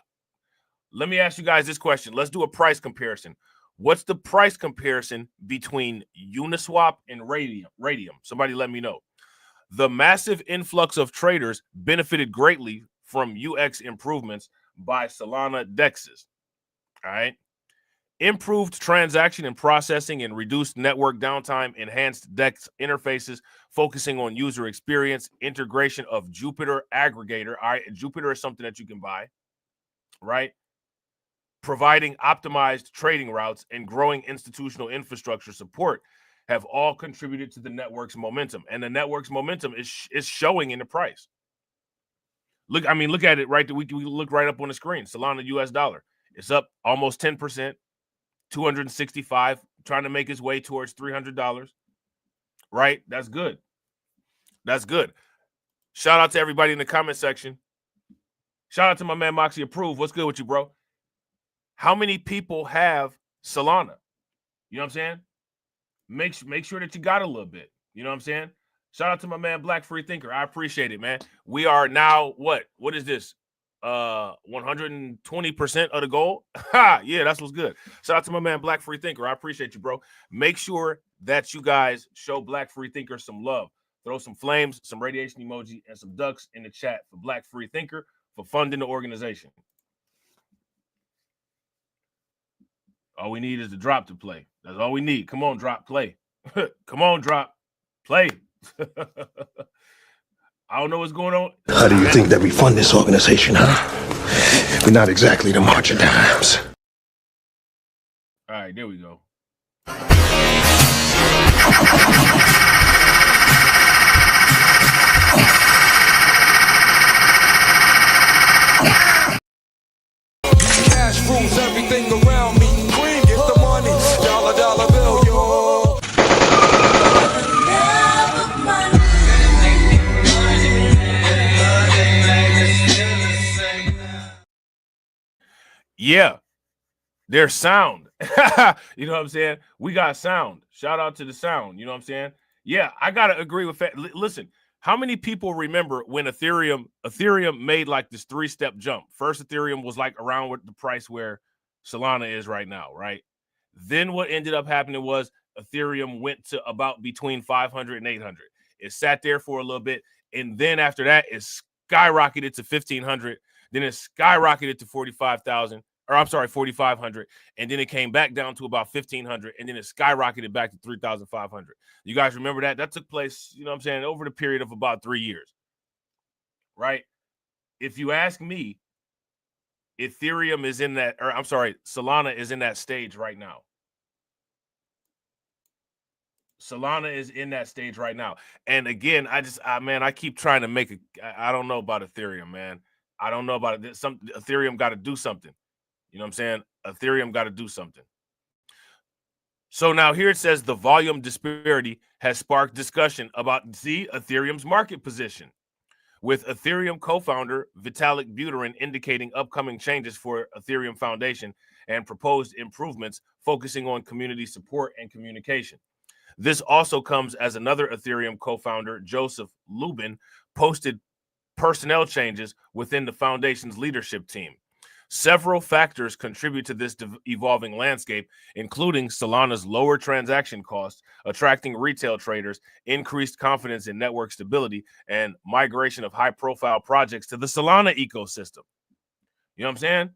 let me ask you guys this question. Let's do a price comparison. What's the price comparison between Uniswap and Radium? Somebody let me know. The massive influx of traders benefited greatly from UX improvements by Solana DEXs. All right. Improved transaction and processing and reduced network downtime, enhanced DEX interfaces, focusing on user experience, integration of Jupiter aggregator. All right, Jupiter is something that you can buy, right? Providing optimized trading routes and growing institutional infrastructure support have all contributed to the network's momentum. And the network's momentum is showing in the price. Look, I mean, look at it right there. We look right up on the screen. Solana US dollar. It's up almost 10%. 265, trying to make his way towards $300, right? That's good. That's good. Shout out to everybody in the comment section. Shout out to my man Moxie Approve. What's good with you, bro? How many people have Solana? You know what I'm saying? Make sure that you got a little bit. You know what I'm saying? Shout out to my man Black Free Thinker. I appreciate it, man. We are now what? What is this? 120% of the goal. Ha, yeah, that's what's good. Shout out to my man Black Free Thinker. I appreciate you, bro. Make sure that you guys show Black Free Thinker some love. Throw some flames, some radiation emoji, and some ducks in the chat for Black Free Thinker for funding the organization. All we need is the drop to play. That's all we need. Come on, drop, play. Come on, drop, play. I don't know what's going on. How do you think that we fund this organization, huh? We're not exactly the March of Dimes. All right, there we go. Cash rules everything around me. Queen, get the money. Dollar bill, yo. Yeah, there's sound. You know what I'm saying? We got sound. Shout out to the sound. You know what I'm saying? Yeah, I gotta agree with that. Listen, how many people remember when Ethereum made like this 3-step jump? First, Ethereum was like around with the price where Solana is right now, right? Then what ended up happening was Ethereum went to about between 500 and 800. It sat there for a little bit, and then after that, it skyrocketed to 1,500. Then it skyrocketed to 45,000, or I'm sorry, 4,500, and then it came back down to about 1,500, and then it skyrocketed back to 3,500. You guys remember that? That took place, you know what I'm saying, over the period of about 3 years, right? If you ask me, Ethereum is in that, or I'm sorry, Solana is in that stage right now. Solana is in that stage right now. And again, I keep trying to make I don't know about Ethereum, man. I don't know about it. Ethereum got to do something. You know what I'm saying? Ethereum got to do something. So now here it says the volume disparity has sparked discussion about Ethereum's market position, with Ethereum co-founder Vitalik Buterin indicating upcoming changes for Ethereum Foundation and proposed improvements focusing on community support and communication. This also comes as another Ethereum co-founder, Joseph Lubin, posted personnel changes within the foundation's leadership team. Several factors contribute to this evolving landscape, including Solana's lower transaction costs, attracting retail traders, increased confidence in network stability, and migration of high-profile projects to the Solana ecosystem. You know what I'm saying?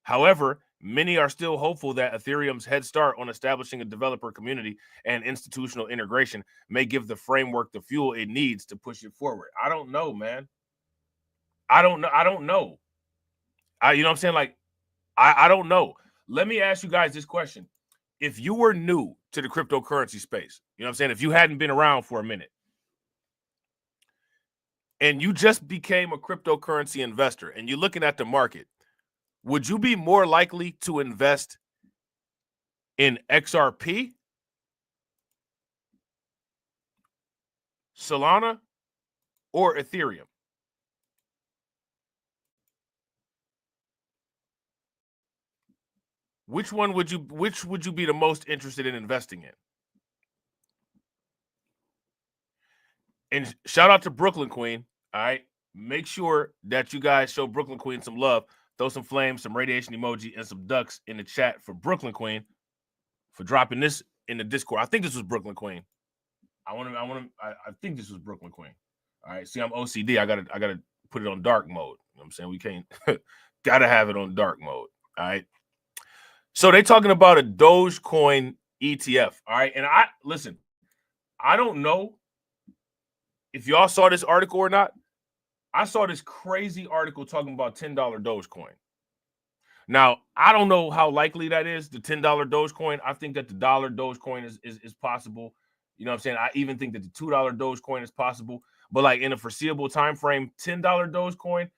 However, many are still hopeful that Ethereum's head start on establishing a developer community and institutional integration may give the framework the fuel it needs to push it forward. I don't know, man. I don't know. You know what I'm saying? Like, I don't know. Let me ask you guys this question. If you were new to the cryptocurrency space, you know what I'm saying? If you hadn't been around for a minute and you just became a cryptocurrency investor and you're looking at the market, would you be more likely to invest in XRP, Solana, or Ethereum? Which would you be the most interested in investing in? And shout out to Brooklyn Queen. All right. Make sure that you guys show Brooklyn Queen some love. Throw some flames, some radiation emoji, and some ducks in the chat for Brooklyn Queen for dropping this in the Discord. I think this was Brooklyn Queen. I think this was Brooklyn Queen. All right. See, I'm OCD. I gotta put it on dark mode. You know what I'm saying? We can't gotta have it on dark mode. All right. So they talking about a Dogecoin ETF. All right. And listen, I don't know if y'all saw this article or not. I saw this crazy article talking about $10 Dogecoin. Now, I don't know how likely that is, the $10 Dogecoin. I think that the dollar Dogecoin is possible. You know what I'm saying? I even think that the $2 Dogecoin is possible. But like in a foreseeable time frame, $10 Dogecoin,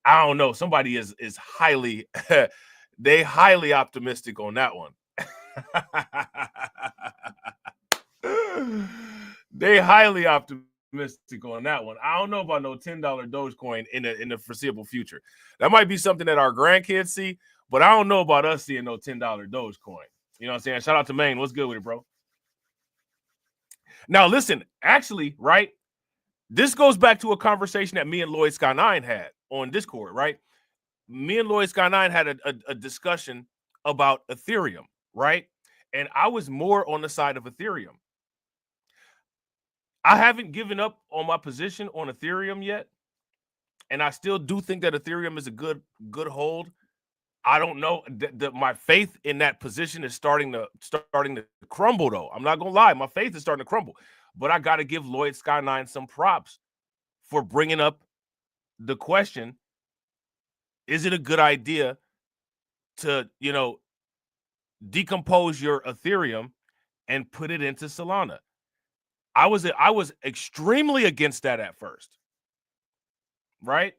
I don't know. Somebody is highly they highly optimistic on that one. They highly optimistic on that one. I don't know about no $10 Dogecoin in the foreseeable future. That might be something that our grandkids see, but I don't know about us seeing no $10 Dogecoin. You know what I'm saying? Shout out to Maine. What's good with it, bro? Now, listen, actually, right? This goes back to a conversation that me and Lloyd Sky 9 had on Discord, right? Me and Lloyd Sky 9 had a discussion about Ethereum, right? And I was more on the side of Ethereum. I haven't given up on my position on Ethereum yet. And I still do think that Ethereum is a good hold. I don't know. My faith in that position is starting to crumble, though. I'm not going to lie. My faith is starting to crumble. But I got to give Lloyd Sky 9 some props for bringing up the question, is it a good idea to, decompose your Ethereum and put it into Solana? I was extremely against that at first, right?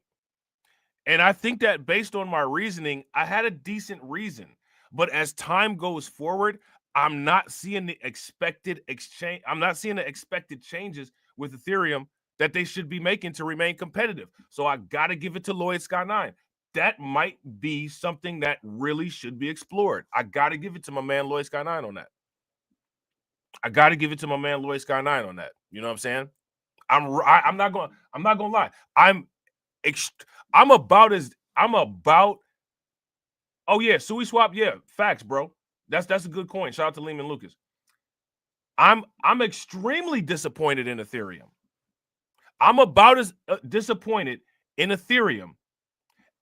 And I think that based on my reasoning, I had a decent reason. But as time goes forward, I'm not seeing the expected exchange. I'm not seeing the expected changes with Ethereum that they should be making to remain competitive. So I got to give it to Lloyd Sky 9. That might be something that really should be explored. I got to give it to my man Lloyd Sky 9 on that. I got to give it to my man Lloyd Sky 9 on that. You know what I'm saying? I'm not going to lie. Oh yeah, Sui Swap, yeah, facts, bro. That's a good coin. Shout out to Lehman Lucas. I'm extremely disappointed in Ethereum. I'm about as disappointed in Ethereum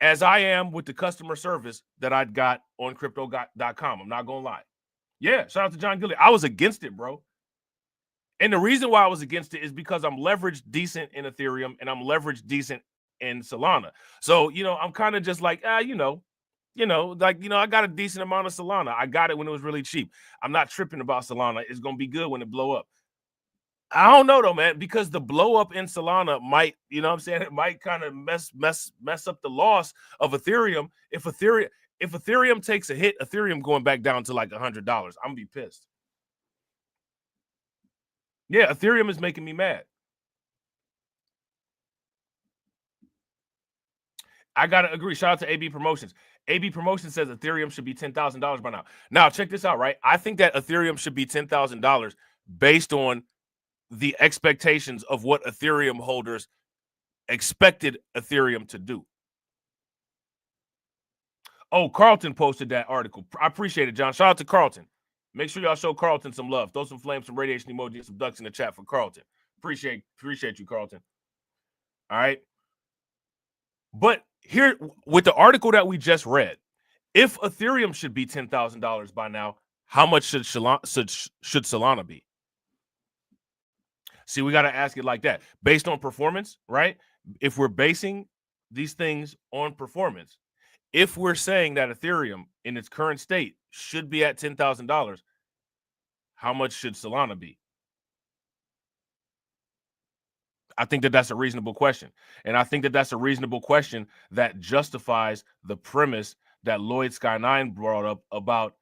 as I am with the customer service that I got on crypto.com. I'm not gonna lie. Yeah, shout out to John Gilly. I was against it, bro. And the reason why I was against it is because I'm leveraged decent in Ethereum and I'm leveraged decent in Solana. So, I'm kind of just like, I got a decent amount of Solana. I got it when it was really cheap. I'm not tripping about Solana. It's going to be good when it blow up. I don't know though, man, because the blow up in Solana might, it might kind of mess up the loss of Ethereum. If Ethereum takes a hit, Ethereum going back down to like $100, I'm gonna be pissed. Yeah, Ethereum is making me mad. I gotta agree. Shout out to AB Promotions. AB Promotions says Ethereum should be $10,000 by now. Now, check this out, right? I think that Ethereum should be $10,000 based on the expectations of what Ethereum holders expected Ethereum to do. Oh, Carlton posted that article. I appreciate it, John. Shout out to Carlton. Make sure y'all show Carlton some love. Throw some flames, some radiation emoji, and some ducks in the chat for Carlton. Appreciate you, Carlton. All right. But here, with the article that we just read, if Ethereum should be $10,000 by now, how much should Solana be? See, we got to ask it like that. Based on performance, right? If we're basing these things on performance, if we're saying that Ethereum in its current state should be at $10,000, how much should Solana be? I think that that's a reasonable question. And I think that that's a reasonable question that justifies the premise that Lloyd Sky 9 brought up about,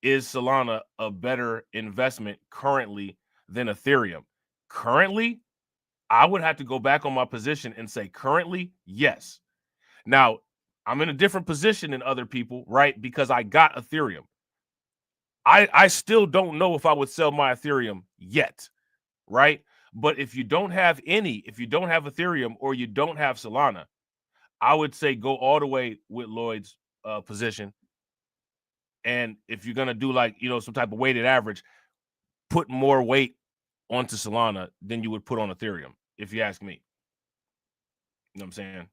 is Solana a better investment currently than Ethereum? Currently, I would have to go back on my position and say currently, yes. Now, I'm in a different position than other people, right? Because I got Ethereum. I still don't know if I would sell my Ethereum yet, right? But if you don't have Ethereum or you don't have Solana, I would say go all the way with Lloyd's position. And if you're going to do like, some type of weighted average, put more weight onto Solana than you would put on Ethereum. if you ask me. You know what I'm saying?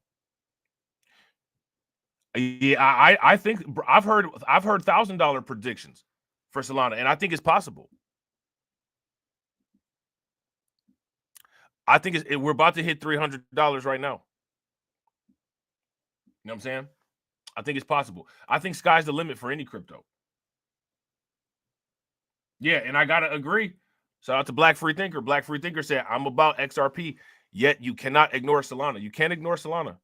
Yeah, I think I've heard $1,000 predictions for Solana, and I think it's possible. I think we're about to hit $300 right now. You know what I'm saying? I think it's possible. I think sky's the limit for any crypto. Yeah, and I gotta agree. Shout out to Black Free Thinker. Black Free Thinker said, I'm about XRP, yet you cannot ignore Solana. You can't ignore Solana.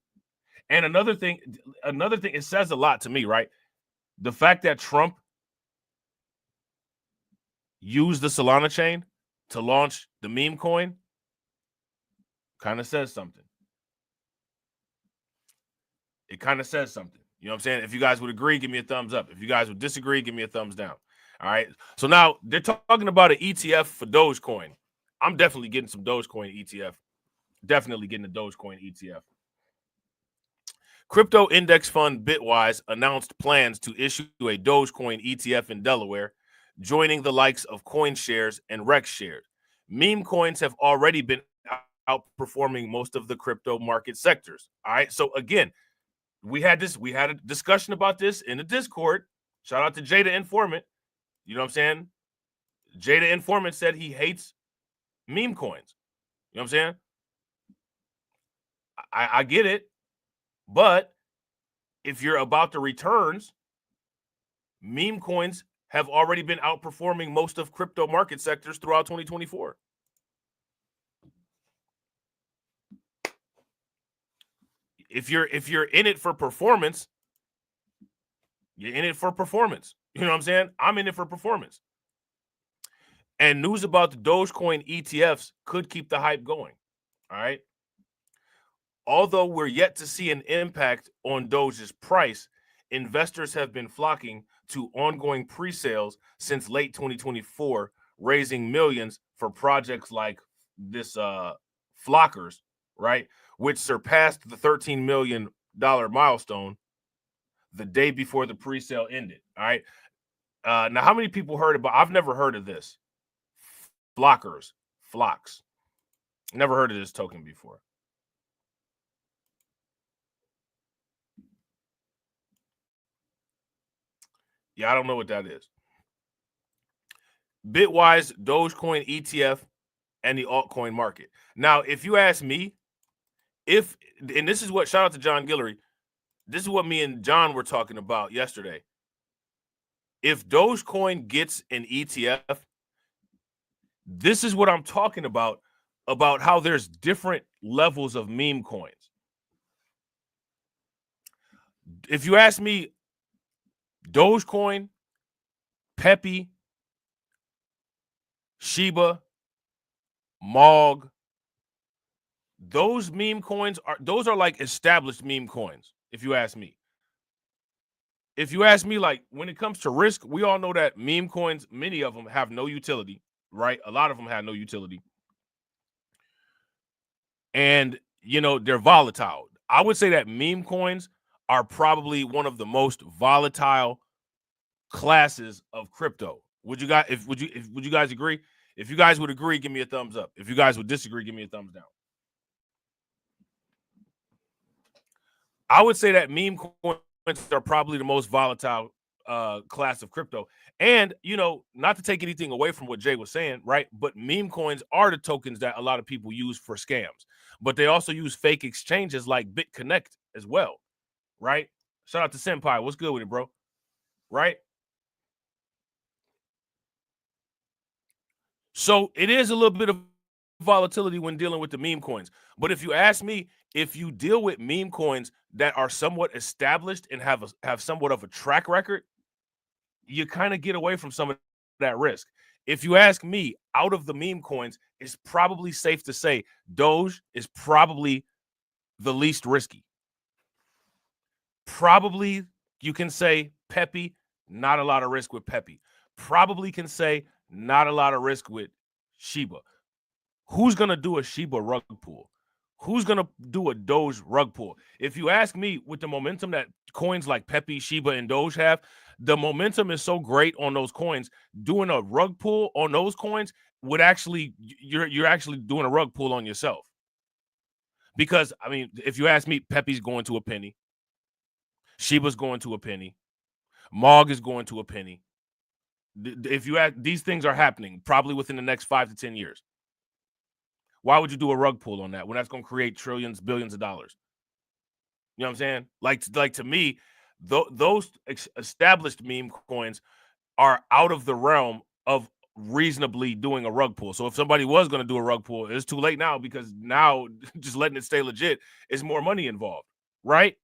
And another thing, it says a lot to me, right? The fact that Trump used the Solana chain to launch the meme coin kind of says something. It kind of says something. You know what I'm saying? If you guys would agree, give me a thumbs up. If you guys would disagree, give me a thumbs down. All right. So now they're talking about an ETF for Dogecoin. I'm definitely getting some Dogecoin ETF. Definitely getting a Dogecoin ETF. Crypto index fund Bitwise announced plans to issue a Dogecoin ETF in Delaware, joining the likes of CoinShares and RexShares. Meme coins have already been outperforming most of the crypto market sectors. All right. So again, we had a discussion about this in the Discord. Shout out to Jada Informant. You know what I'm saying? Jada Informant said he hates meme coins. You know what I'm saying? I get it. But if you're about the returns, meme coins have already been outperforming most of crypto market sectors throughout 2024. If you're in it for performance, you're in it for performance. You know what I'm saying? I'm in it for performance. And news about the Dogecoin ETFs could keep the hype going. All right. Although we're yet to see an impact on Doge's price, investors have been flocking to ongoing pre-sales since late 2024, raising millions for projects like this Flockers, right? Which surpassed the $13 million milestone the day before the pre-sale ended. All right. Now, how many people heard about? I've never heard of this. Flocks. Never heard of this token before. Yeah, I don't know what that is. Bitwise, Dogecoin ETF, and the altcoin market. Now, if you ask me, and this is what, shout out to John Guillory, this is what me and John were talking about yesterday. If Dogecoin gets an ETF, this is what I'm talking about how there's different levels of meme coins. If you ask me, Dogecoin, Peppy, Shiba, Mog, those meme coins are like established meme coins, if you ask me. If you ask me, like, when it comes to risk, we all know that meme coins, many of them have no utility, right? A lot of them have no utility. And, you know, they're volatile. I would say that meme coins are probably one of the most volatile classes of crypto. Would you guys agree? If you guys would agree, give me a thumbs up. If you guys would disagree, give me a thumbs down. I would say that meme coins are probably the most volatile class of crypto. And, you know, not to take anything away from what Jay was saying, right? But meme coins are the tokens that a lot of people use for scams. But they also use fake exchanges like BitConnect as well, right? Shout out to Senpai. What's good with it, bro? Right? So it is a little bit of volatility when dealing with the meme coins. But if you ask me, if you deal with meme coins that are somewhat established and have somewhat of a track record, you kind of get away from some of that risk. If you ask me, out of the meme coins, it's probably safe to say Doge is probably the least risky. Probably you can say Peppy, not a lot of risk with Peppy. Probably can say not a lot of risk with Shiba. Who's going to do a Shiba rug pull? Who's going to do a Doge rug pull? If you ask me, with the momentum that coins like Peppy, Shiba, and Doge have, the momentum is so great on those coins. Doing a rug pull on those coins would actually, you're actually doing a rug pull on yourself. Because, I mean, if you ask me, Pepe's going to a penny. Sheba's going to a penny. Mog is going to a penny. If you ask, these things are happening probably within the next 5 to 10 years. Why would you do a rug pull on that when that's going to create trillions, billions of dollars? You know what I'm saying? Like to me, those established meme coins are out of the realm of reasonably doing a rug pull. So if somebody was going to do a rug pull, it's too late now, because now just letting it stay legit is more money involved, right?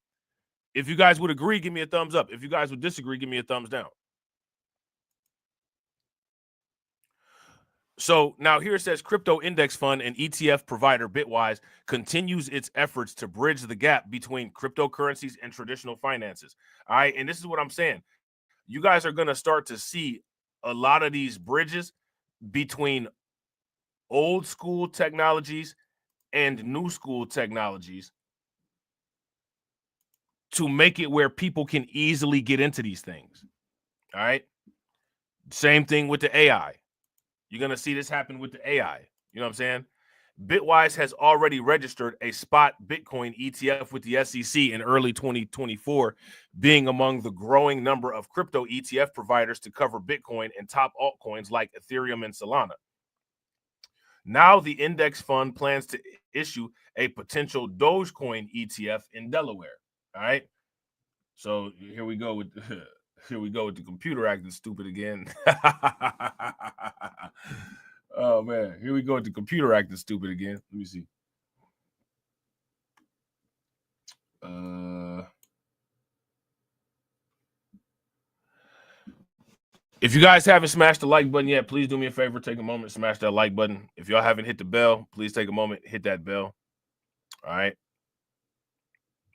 If you guys would agree, give me a thumbs up. If you guys would disagree, give me a thumbs down. So now here it says crypto index fund and ETF provider Bitwise continues its efforts to bridge the gap between cryptocurrencies and traditional finances. All right. And this is what I'm saying. You guys are going to start to see a lot of these bridges between old school technologies and new school technologies to make it where people can easily get into these things. All right. Same thing with the AI. You're going to see this happen with the AI. You know what I'm saying? Bitwise has already registered a spot Bitcoin ETF with the SEC in early 2024, being among the growing number of crypto ETF providers to cover Bitcoin and top altcoins like Ethereum and Solana. Now the index fund plans to issue a potential Dogecoin ETF in Delaware. All right. So here we go with the computer acting stupid again. Oh man, here we go with the computer acting stupid again. Let me see. If you guys haven't smashed the like button yet, please do me a favor, take a moment, smash that like button. If y'all haven't hit the bell, please take a moment, hit that bell. All right.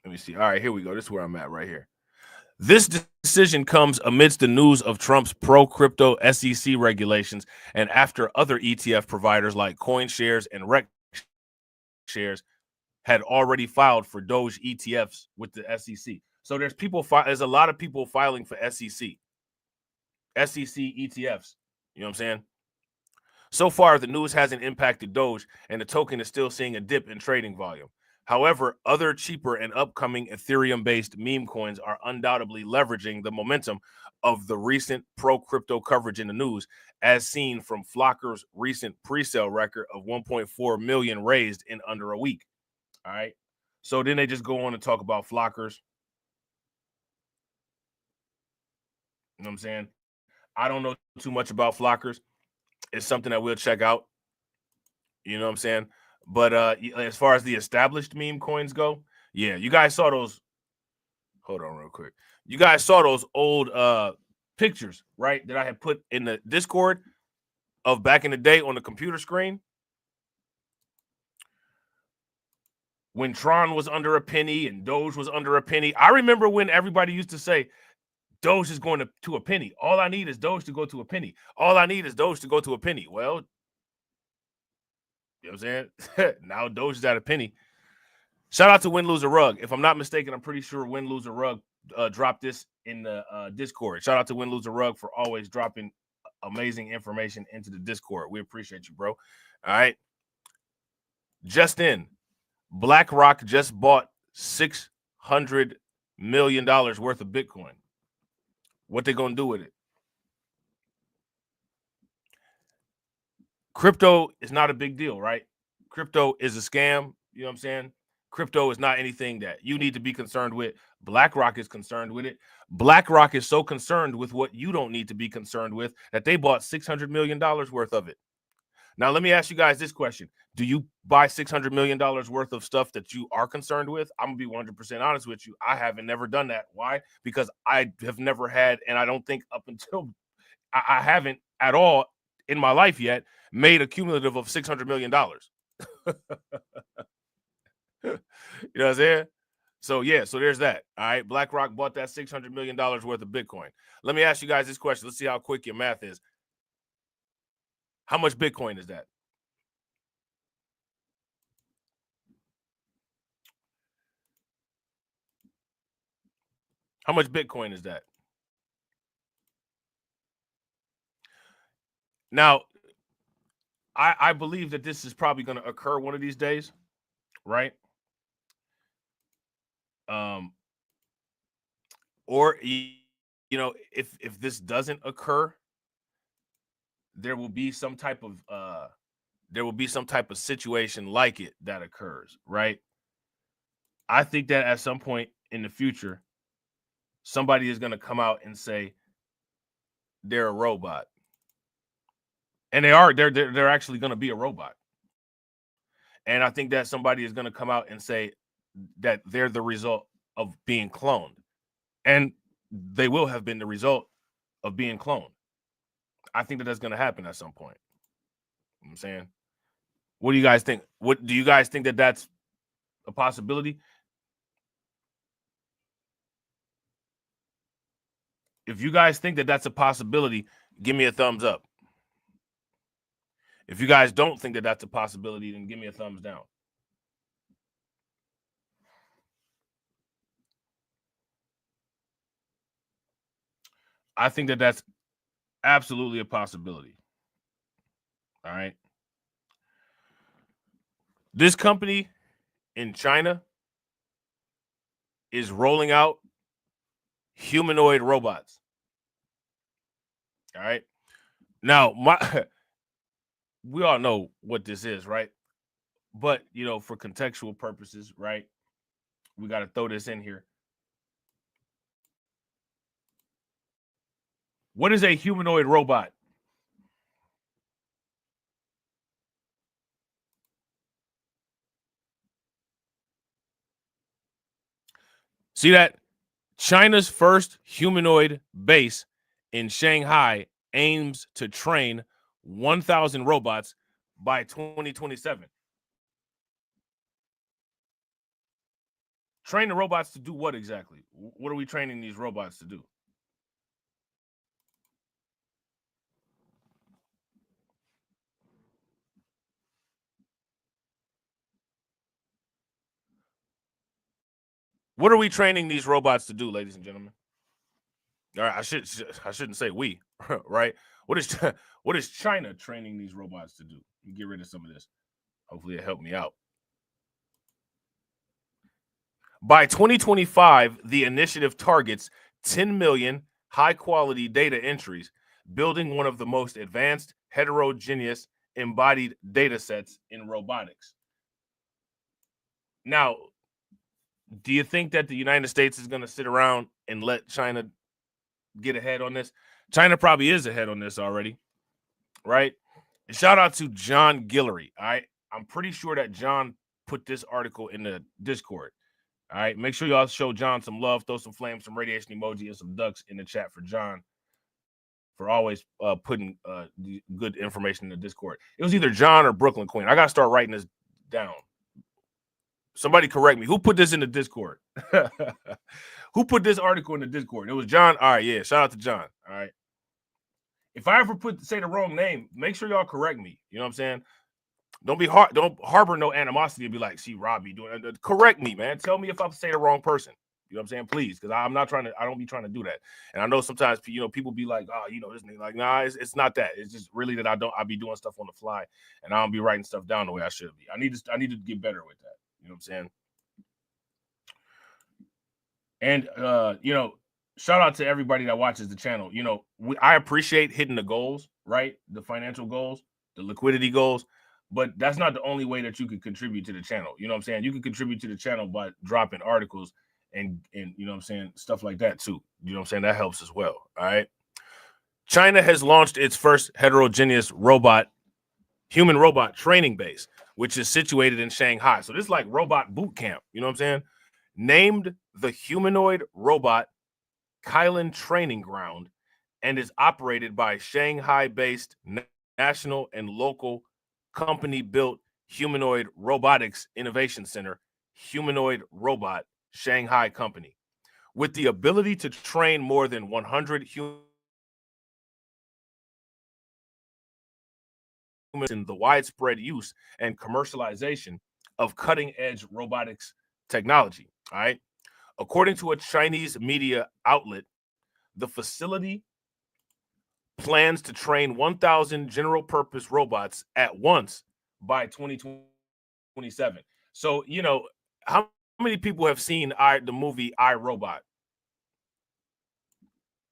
Let me see. All right, here we go. This is where I'm at right here. This decision comes amidst the news of Trump's pro-crypto SEC regulations and after other ETF providers like CoinShares and RecShares had already filed for Doge ETFs with the SEC. So there's a lot of people filing for SEC ETFs. You know what I'm saying? So far, the news hasn't impacted Doge, and the token is still seeing a dip in trading volume. However, other cheaper and upcoming Ethereum-based meme coins are undoubtedly leveraging the momentum of the recent pro-crypto coverage in the news, as seen from Flocker's recent pre-sale record of 1.4 million raised in under a week. All right. So then they just go on to talk about Flockers. You know what I'm saying? I don't know too much about Flockers. It's something that we'll check out. You know what I'm saying? But as far as the established meme coins go, yeah, you guys saw those. Hold on real quick. You guys saw those old pictures, right, that I had put in the Discord of back in the day on the computer screen. When Tron was under a penny and Doge was under a penny. I remember when everybody used to say, Doge is going to a penny. All I need is Doge to go to a penny. All I need is Doge to go to a penny. Well, you know what I'm saying? Now Doge is at a penny. Shout out to Win Lose a Rug. If I'm not mistaken, I'm pretty sure Win Lose a Rug dropped this in the Discord. Shout out to Win Lose a Rug for always dropping amazing information into the Discord. We appreciate you, bro. All right. Just in, BlackRock just bought $600 million worth of Bitcoin. What they going to do with it? Crypto is not a big deal, right? Crypto is a scam. You know what I'm saying? Crypto is not anything that you need to be concerned with. BlackRock is concerned with it. BlackRock is so concerned with what you don't need to be concerned with that they bought $600 million worth of it. Now, let me ask you guys this question. Do you buy $600 million worth of stuff that you are concerned with? I'm going to be 100% honest with you. I haven't never done that. Why? Because I have never had, and I don't think up until I haven't at all in my life yet made a cumulative of $600 million. You know what I'm saying? So, yeah, so there's that. All right. BlackRock bought that $600 million worth of Bitcoin. Let me ask you guys this question. Let's see how quick your math is. How much Bitcoin is that? How much Bitcoin is that? Now, I believe that this is probably going to occur one of these days, right? Or if this doesn't occur, there will be some type of situation like it that occurs, right? I think that at some point in the future, somebody is going to come out and say they're a robot, and they're actually going to be a robot. And I think that somebody is going to come out and say that they're the result of being cloned, and they will have been the result of being cloned. I think that that's going to happen at some point. You know what I'm saying, what do you guys think? What do you guys think that that's a possibility? If you guys think that that's a possibility, give me a thumbs up. If you guys don't think that that's a possibility, then give me a thumbs down. I think that that's absolutely a possibility. All right. This company in China is rolling out humanoid robots. All right. Now, we all know what this is, right? But, for contextual purposes, right, we got to throw this in here. What is a humanoid robot? See that? China's first humanoid base in Shanghai aims to train 1,000 robots by 2027. Train the robots to do what exactly? What are we training these robots to do? What are we training these robots to do, ladies and gentlemen? All right, I shouldn't say we, right? What is China training these robots to do? Let me get rid of some of this. Hopefully it helped me out. By 2025, the initiative targets 10 million high-quality data entries, building one of the most advanced heterogeneous embodied data sets in robotics. Now, do you think that the United States is going to sit around and let China get ahead on this? China probably is ahead on this already, right? And shout out to John Guillory. All right. I'm pretty sure that John put this article in the Discord. All right. Make sure y'all show John some love, throw some flames, some radiation emoji, and some ducks in the chat for John for always putting the good information in the Discord. It was either John or Brooklyn Queen. I got to start writing this down. Somebody correct me. Who put this in the Discord? Who put this article in the Discord? It was John. All right, yeah. Shout out to John. All right. If I ever say the wrong name, make sure y'all correct me. You know what I'm saying? Don't harbor no animosity and be like, see, Robbie doing it. Correct me, man. Tell me if I say the wrong person. You know what I'm saying? Please, because I don't be trying to do that. And I know sometimes people be like, oh, this nigga, like, nah, it's not that. It's just really that I be doing stuff on the fly and I don't be writing stuff down the way I should be. I need to get better with that. You know what I'm saying? And shout out to everybody that watches the channel. I appreciate hitting the goals, right? The financial goals, the liquidity goals, but that's not the only way that you can contribute to the channel. You know what I'm saying? You can contribute to the channel by dropping articles and you know what I'm saying, stuff like that too. You know what I'm saying? That helps as well. All right. China has launched its first heterogeneous human robot training base, which is situated in Shanghai. So this is like robot boot camp. You know what I'm saying? Named the Humanoid Robot Kylan Training Ground and is operated by Shanghai-based national and local company-built Humanoid Robotics Innovation Center, Humanoid Robot Shanghai Company, with the ability to train more than 100 humans in the widespread use and commercialization of cutting-edge robotics technology. All right. According to a Chinese media outlet, the facility plans to train 1,000 general-purpose robots at once by 2027. So, how many people have seen the movie I, Robot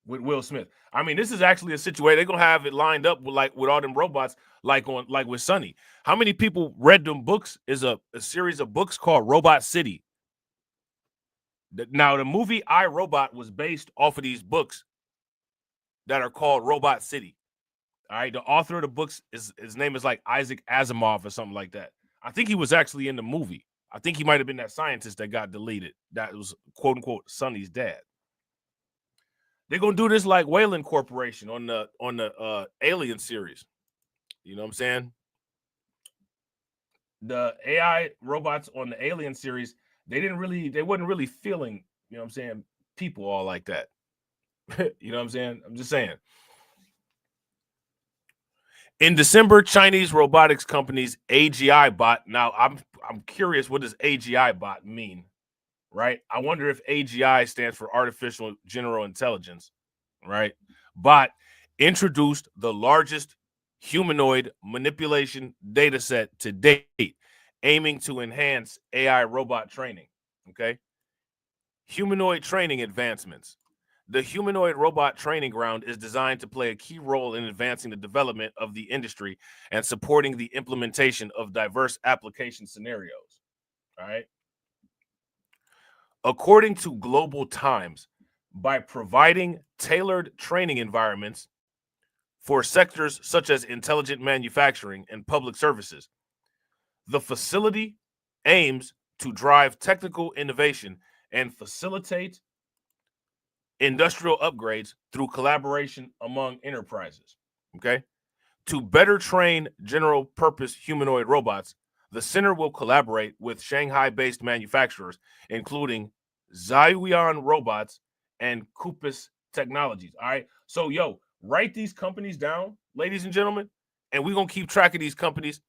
with Will Smith? I mean, this is actually a situation. They're gonna have it lined up with all them robots, like with Sonny. How many people read them books? Is a series of books called Robot City. Now, the movie I, Robot was based off of these books that are called Robot City. All right, the author of the books his name is like Isaac Asimov or something like that. I think he was actually in the movie. I think he might have been that scientist that got deleted. That was quote unquote Sonny's dad. They're gonna do this like Wayland Corporation on the Alien series. You know what I'm saying? The AI robots on the Alien series, they wasn't really feeling, you know what I'm saying, people all like that. You know what I'm saying? I'm just saying. In December, Chinese robotics company's AGI bot. Now, I'm curious, what does AGI bot mean? Right? I wonder if AGI stands for artificial general intelligence, right? Bot introduced the largest humanoid manipulation data set to date, aiming to enhance AI robot training. Okay. Humanoid training advancements. The humanoid robot training ground is designed to play a key role in advancing the development of the industry and supporting the implementation of diverse application scenarios. All right. According to Global Times, by providing tailored training environments for sectors such as intelligent manufacturing and public services, the facility aims to drive technical innovation and facilitate industrial upgrades through collaboration among enterprises. Okay. To better train general purpose humanoid robots, the center will collaborate with Shanghai-based manufacturers, including Zhuiyan Robots and Kupus Technologies. All right. So, write these companies down, ladies and gentlemen, and we're going to keep track of these companies.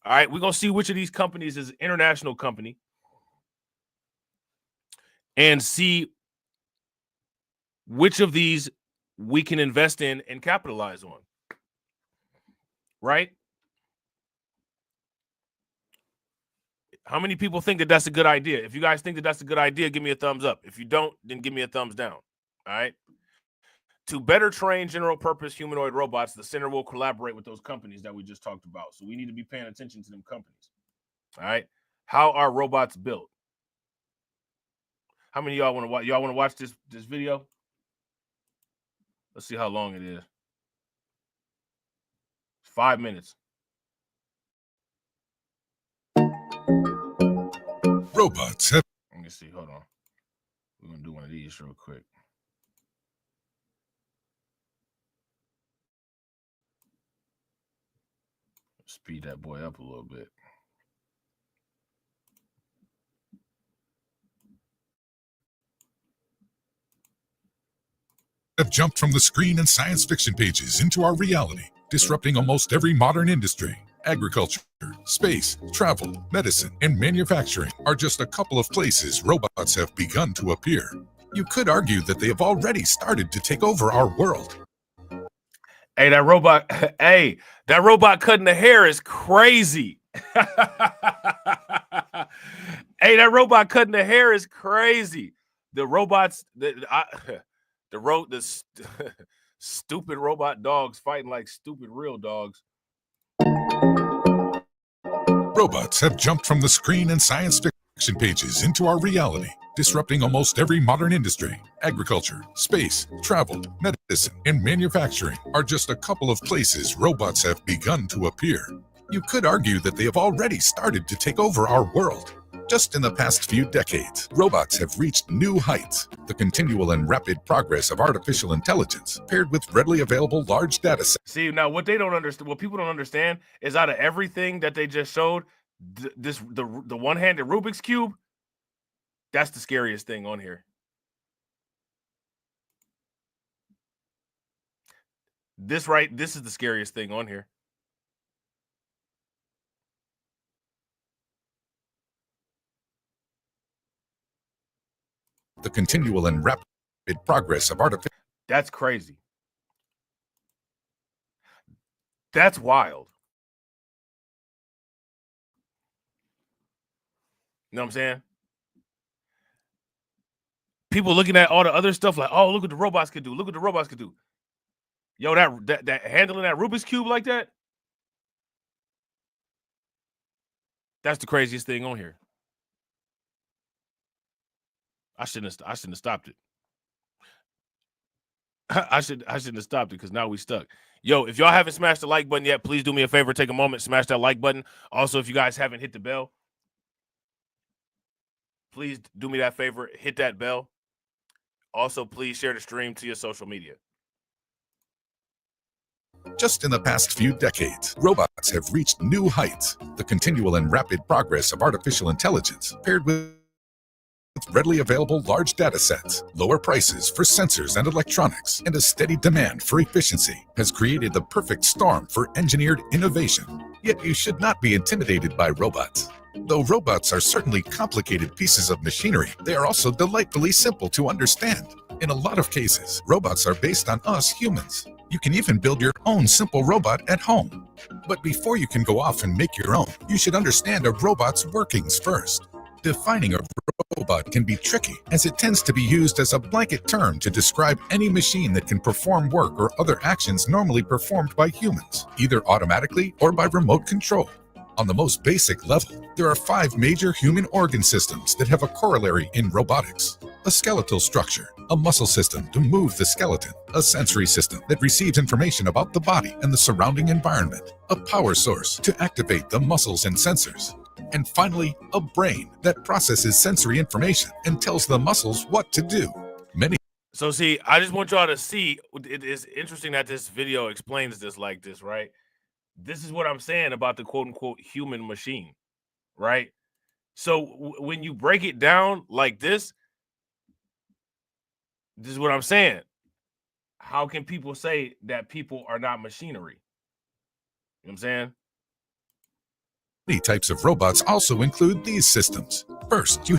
All right. We're going to see which of these companies is an international company and see which of these we can invest in and capitalize on. Right? How many people think that that's a good idea? If you guys think that that's a good idea, give me a thumbs up. If you don't, then give me a thumbs down. All right. To better train general purpose humanoid robots, the center will collaborate with those companies that we just talked about. So we need to be paying attention to them companies. All right. How are robots built? How many of y'all want to watch? Y'all want to watch this video? Let's see how long it is. 5 minutes. Robots have. Let me see. Hold on. We're gonna do one of these real quick. Speed that boy up a little bit. Have jumped from the screen and science fiction pages into our reality, disrupting almost every modern industry. Agriculture, space, travel, medicine, and manufacturing are just a couple of places robots have begun to appear. You could argue that they have already started to take over our world. Hey, that robot cutting the hair is crazy. Hey, that robot cutting the hair is crazy. The robots, the stupid robot dogs fighting like stupid real dogs. Robots have jumped from the screen and science fiction pages into our reality, disrupting almost every modern industry. Agriculture, space, travel, medicine, and manufacturing are just a couple of places robots have begun to appear. You could argue that they have already started to take over our world. Just in the past few decades, robots have reached new heights. The continual and rapid progress of artificial intelligence, paired with readily available large data sets. See, now what people don't understand is out of everything that they just showed, the one-handed Rubik's Cube, that's the scariest thing on here. This is the scariest thing on here. The continual and rapid progress of artificial. That's crazy. That's wild. You know what I'm saying? people looking at all the other stuff like, oh, look what the robots can do. Look what the robots can do. Yo, that handling that Rubik's Cube like that, that's the craziest thing on here. I shouldn't have stopped it. I shouldn't have stopped it because now we stuck. Yo, if y'all haven't smashed the like button yet, please do me a favor, take a moment, smash that like button. Also, if you guys haven't hit the bell, please do me that favor, hit that bell. Also, please share the stream to your social media. Just in the past few decades, robots have reached new heights. The continual and rapid progress of artificial intelligence, paired with readily available large data sets, lower prices for sensors and electronics, and a steady demand for efficiency, has created the perfect storm for engineered innovation. Yet you should not be intimidated by robots. Though robots are certainly complicated pieces of machinery, they are also delightfully simple to understand. In a lot of cases, robots are based on us humans. You can even build your own simple robot at home. But before you can go off and make your own, you should understand a robot's workings first. Defining a robot can be tricky, as it tends to be used as a blanket term to describe any machine that can perform work or other actions normally performed by humans, either automatically or by remote control. On the most basic level, there are 5 major human organ systems that have a corollary in robotics. A skeletal structure, a muscle system to move the skeleton, a sensory system that receives information about the body and the surrounding environment, a power source to activate the muscles and sensors, and finally, a brain that processes sensory information and tells the muscles what to do. So see, I just want y'all to see, it is interesting that this video explains this like this, right? This is what I'm saying about the quote-unquote human machine, right? So when you break it down like this is what I'm saying. How can people say that people are not machinery? You know what I'm saying? Many types of robots also include these systems. First, you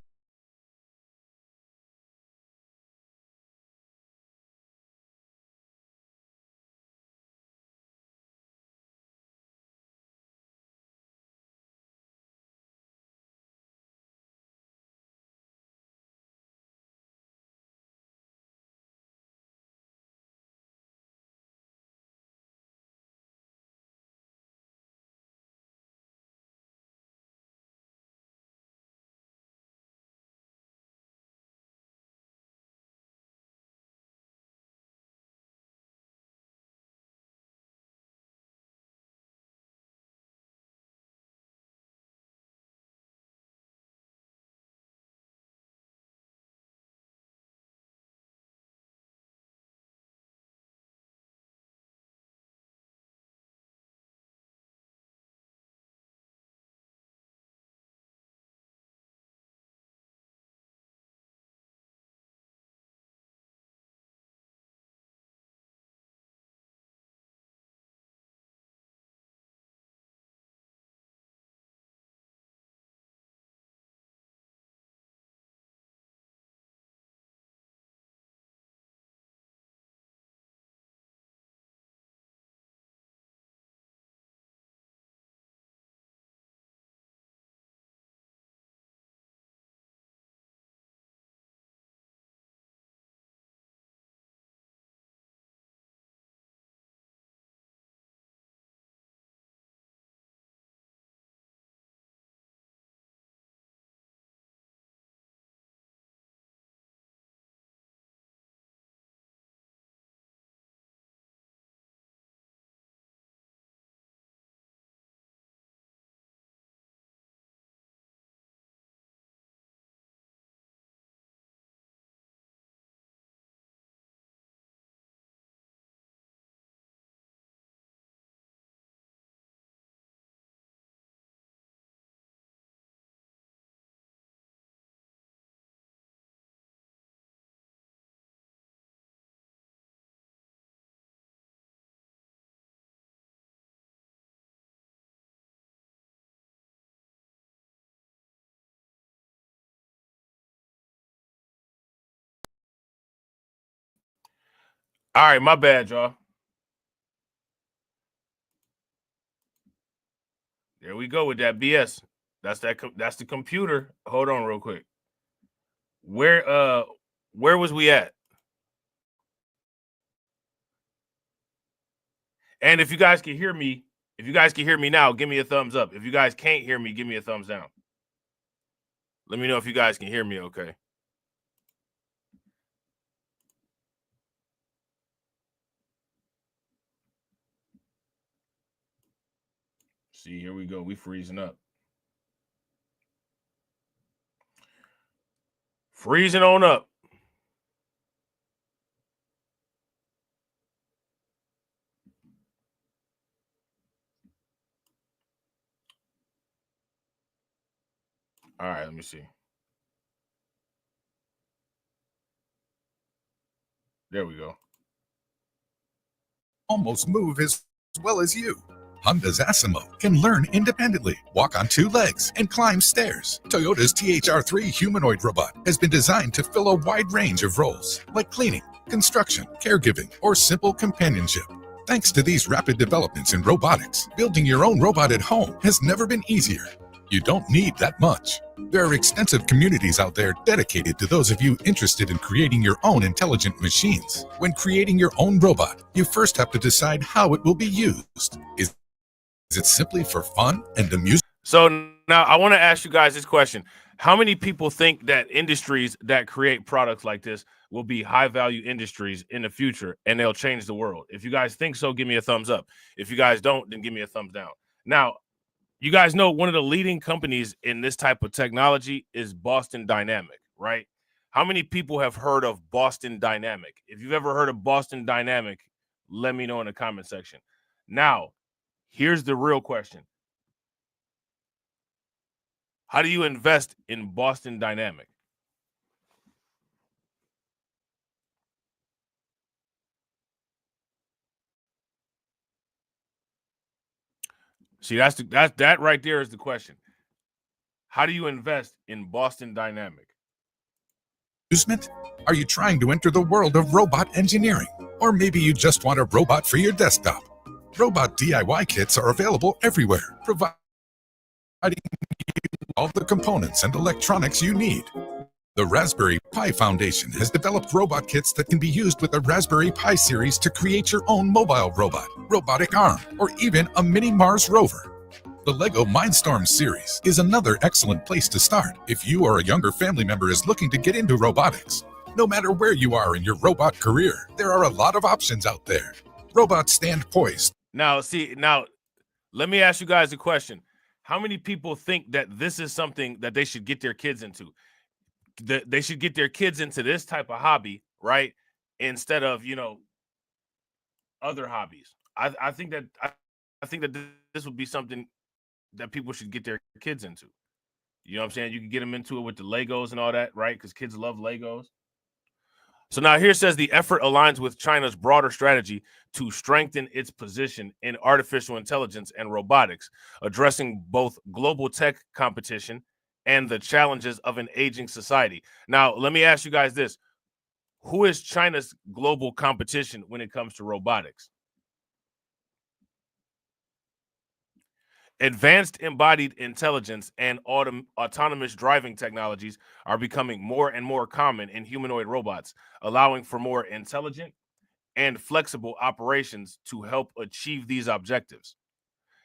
All right, my bad, y'all. There we go with that BS. That's the computer. Hold on real quick. Where Where was we at? And if you guys can hear me, now, give me a thumbs up. If you guys can't hear me, give me a thumbs down. Let me know if you guys can hear me okay. See, here we go. We freezing up. Freezing on up. All right, let me see. There we go. Almost move as well as you. Honda's Asimo can learn independently, walk on 2 legs, and climb stairs. Toyota's THR3 humanoid robot has been designed to fill a wide range of roles, like cleaning, construction, caregiving, or simple companionship. Thanks to these rapid developments in robotics, building your own robot at home has never been easier. You don't need that much. There are extensive communities out there dedicated to those of you interested in creating your own intelligent machines. When creating your own robot, you first have to decide how it will be used. Is it simply for fun and amusement? So now I want to ask you guys this question. How many people think that industries that create products like this will be high value industries in the future and they'll change the world? If you guys think so, give me a thumbs up. If you guys don't, then give me a thumbs down. Now, you guys know one of the leading companies in this type of technology is Boston Dynamic, right? How many people have heard of Boston Dynamic? If you've ever heard of Boston Dynamic, let me know in the comment section. Now, here's the real question. How do you invest in Boston Dynamic? See, that right there is the question. How do you invest in Boston Dynamic? Are you trying to enter the world of robot engineering? Or maybe you just want a robot for your desktop? Robot DIY kits are available everywhere, providing you all the components and electronics you need. The Raspberry Pi Foundation has developed robot kits that can be used with the Raspberry Pi series to create your own mobile robot, robotic arm, or even a mini Mars rover. The LEGO Mindstorm series is another excellent place to start if you or a younger family member is looking to get into robotics. No matter where you are in your robot career, there are a lot of options out there. Robots stand poised. Now, let me ask you guys a question. How many people think that this is something that they should get their kids into? They should get their kids into this type of hobby, right? Instead of, other hobbies. I think that this would be something that people should get their kids into. You know what I'm saying? You can get them into it with the Legos and all that, right? Because kids love Legos. So now here says the effort aligns with China's broader strategy to strengthen its position in artificial intelligence and robotics, addressing both global tech competition and the challenges of an aging society. Now, let me ask you guys this. Who is China's global competition when it comes to robotics? Advanced embodied intelligence and autonomous driving technologies are becoming more and more common in humanoid robots, allowing for more intelligent and flexible operations to help achieve these objectives.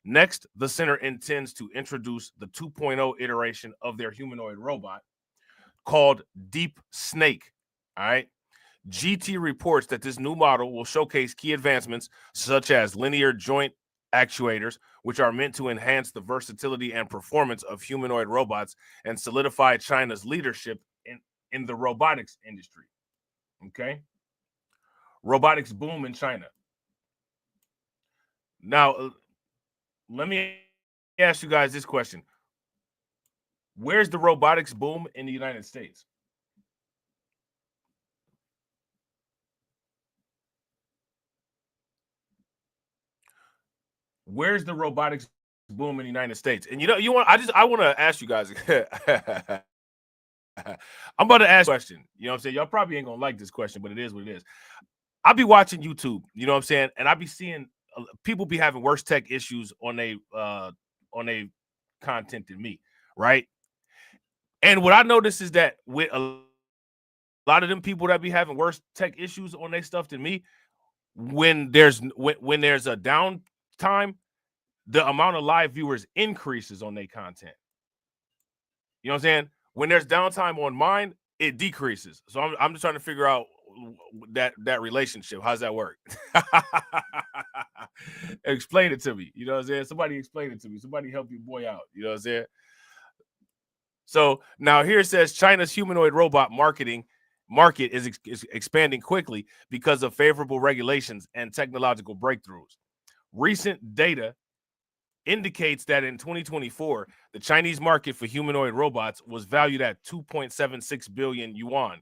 Next, the center intends to introduce the 2.0 iteration of their humanoid robot called Deep Snake. All right. GT reports that this new model will showcase key advancements such as linear joint actuators, which are meant to enhance the versatility and performance of humanoid robots and solidify China's leadership in the robotics industry. Okay. Robotics boom in China. Now, let me ask you guys this question. Where's the robotics boom in the United States? Where's the robotics boom in the United States? And I want to ask you guys. I'm about to ask a question. You know what I'm saying? Y'all probably ain't gonna like this question, but it is what it is. I'll be watching YouTube, you know what I'm saying? And I'll be seeing people be having worse tech issues on a content than me, right? And what I notice is that with a lot of them people that be having worse tech issues on their stuff than me, when there's a downtime, the amount of live viewers increases on their content. You know what I'm saying? When there's downtime on mine, it decreases. So I'm just trying to figure out that relationship. How's that work? Explain it to me. You know what I'm saying? Somebody explain it to me. Somebody help your boy out. You know what I'm saying? So now here it says China's humanoid robot market is expanding quickly because of favorable regulations and technological breakthroughs. Recent data indicates that in 2024, the Chinese market for humanoid robots was valued at 2.76 billion yuan,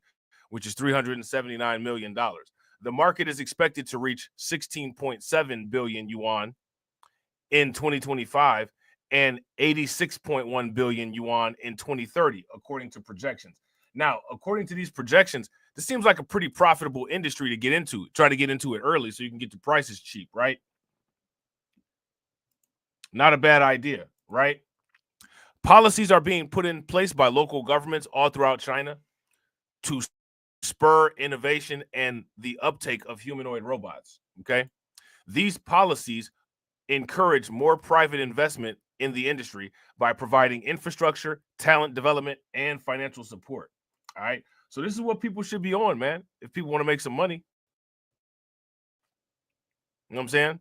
which is $379 million. The market is expected to reach 16.7 billion yuan in 2025 and 86.1 billion yuan in 2030, according to projections. Now, according to these projections, this seems like a pretty profitable industry to get into. Try to get into it early so you can get the prices cheap, right? Not a bad idea, right? Policies are being put in place by local governments all throughout China to spur innovation and the uptake of humanoid robots, okay? These policies encourage more private investment in the industry by providing infrastructure, talent development, and financial support, all right? So this is what people should be on, man, if people want to make some money. You know what I'm saying?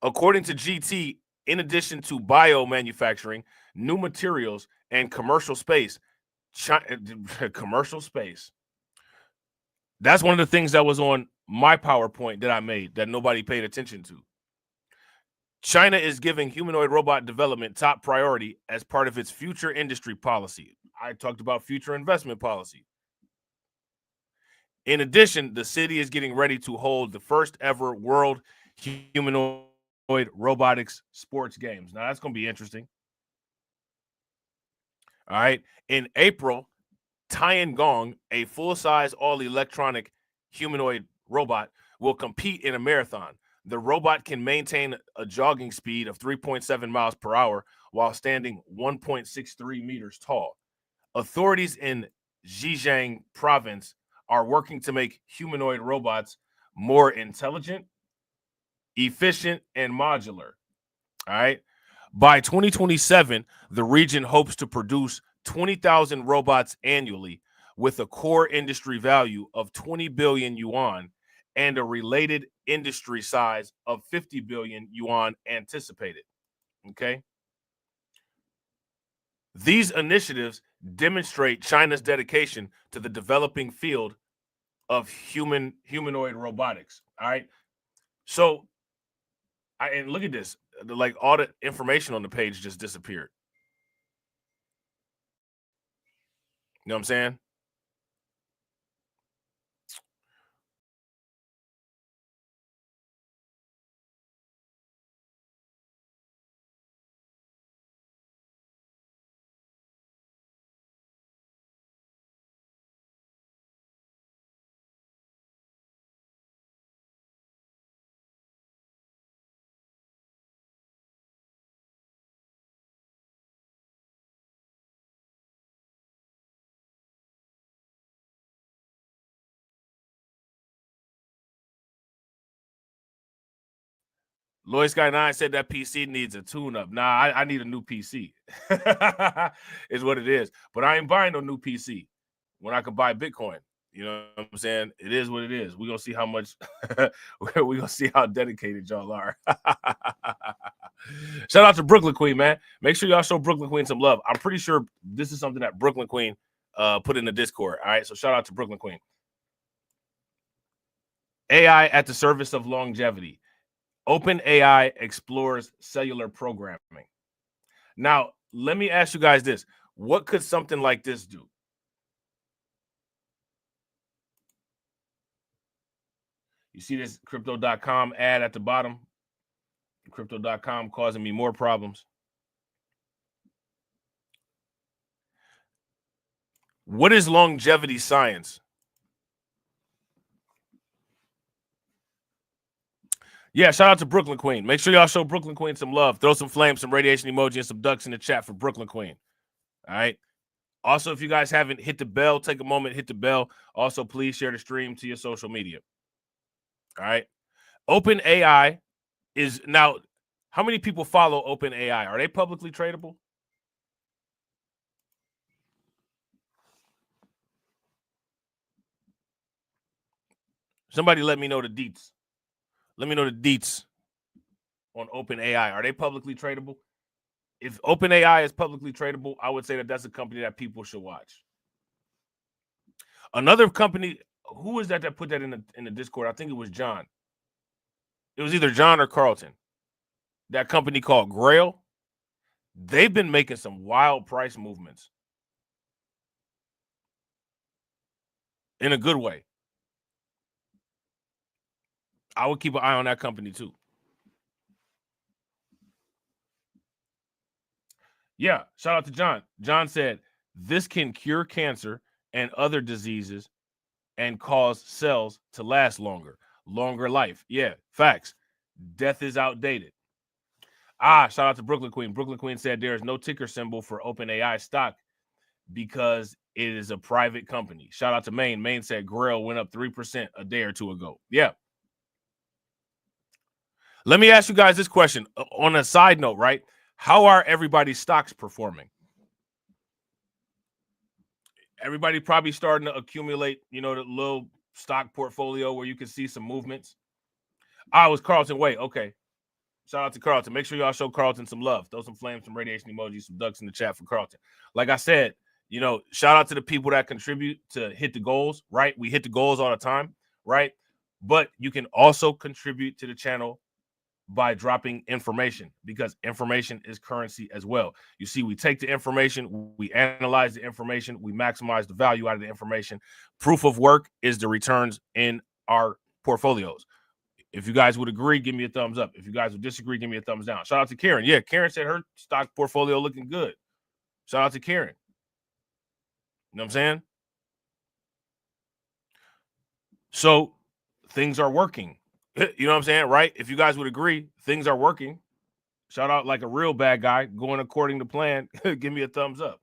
According to GT, in addition to bio-manufacturing, new materials, and commercial space, commercial space. That's one of the things that was on my PowerPoint that I made that nobody paid attention to. China is giving humanoid robot development top priority as part of its future industry policy. I talked about future investment policy. In addition, the city is getting ready to hold the first ever World Humanoid Robotics Sports Games. Now, that's going to be interesting. All right. In April, Tiangong, a full-size all-electronic humanoid robot, will compete in a marathon. The robot can maintain a jogging speed of 3.7 miles per hour while standing 1.63 meters tall. Authorities in Zhejiang province are working to make humanoid robots more intelligent, efficient, and modular. All right. By 2027, the region hopes to produce 20,000 robots annually with a core industry value of 20 billion yuan and a related industry size of 50 billion yuan anticipated. Okay. These initiatives demonstrate China's dedication to the developing field of humanoid robotics. All right. So, and look at this, like all the information on the page just disappeared. You know what I'm saying? Lloyd Sky 9 said that PC needs a tune-up. Nah, I need a new PC. Is what it is. But I ain't buying no new PC when I could buy Bitcoin. You know what I'm saying? It is what it is. We're going to see how much, we're going to see how dedicated y'all are. Shout out to Brooklyn Queen, man. Make sure y'all show Brooklyn Queen some love. I'm pretty sure this is something that Brooklyn Queen put in the Discord. All right, so shout out to Brooklyn Queen. AI at the service of longevity. OpenAI explores cellular programming. Now, let me ask you guys this. What could something like this do? You see this crypto.com ad at the bottom? Crypto.com causing me more problems. What is longevity science? Yeah, shout out to Brooklyn Queen. Make sure y'all show Brooklyn Queen some love. Throw some flames, some radiation emoji, and some ducks in the chat for Brooklyn Queen. All right. Also, if you guys haven't hit the bell, take a moment, hit the bell. Also, please share the stream to your social media. All right. OpenAI is now, how many people follow OpenAI? Are they publicly tradable? Somebody let me know the deets. Let me know the deets on OpenAI. Are they publicly tradable? If OpenAI is publicly tradable, I would say that that's a company that people should watch. Another company, who is that put that in the Discord? I think it was John. It was either John or Carlton. That company called Grail. They've been making some wild price movements in a good way. I would keep an eye on that company too. Yeah, shout out to John. John said, this can cure cancer and other diseases and cause cells to last longer life. Yeah, facts. Death is outdated. Shout out to Brooklyn Queen. Brooklyn Queen said there is no ticker symbol for OpenAI stock because it is a private company. Shout out to Maine. Maine said Grail went up 3% a day or two ago. Yeah. Let me ask you guys this question on a side note, right? How are everybody's stocks performing? Everybody probably starting to accumulate, the little stock portfolio where you can see some movements. It was Carlton Way. Okay. Shout out to Carlton. Make sure y'all show Carlton some love. Throw some flames, some radiation emojis, some ducks in the chat for Carlton. Like I said, shout out to the people that contribute to hit the goals, right? We hit the goals all the time, right? But you can also contribute to the channel by dropping information, because information is currency as well. You see, we take the information, we analyze the information, we maximize the value out of the information. Proof of work is the returns in our portfolios. If you guys would agree, give me a thumbs up. If you guys would disagree, give me a thumbs down. Shout out to Karen. Yeah, Karen said her stock portfolio looking good. Shout out to Karen. You know what I'm saying? So things are working. You know what I'm saying, right? If you guys would agree, things are working. Shout out like a real bad guy going according to plan. Give me a thumbs up.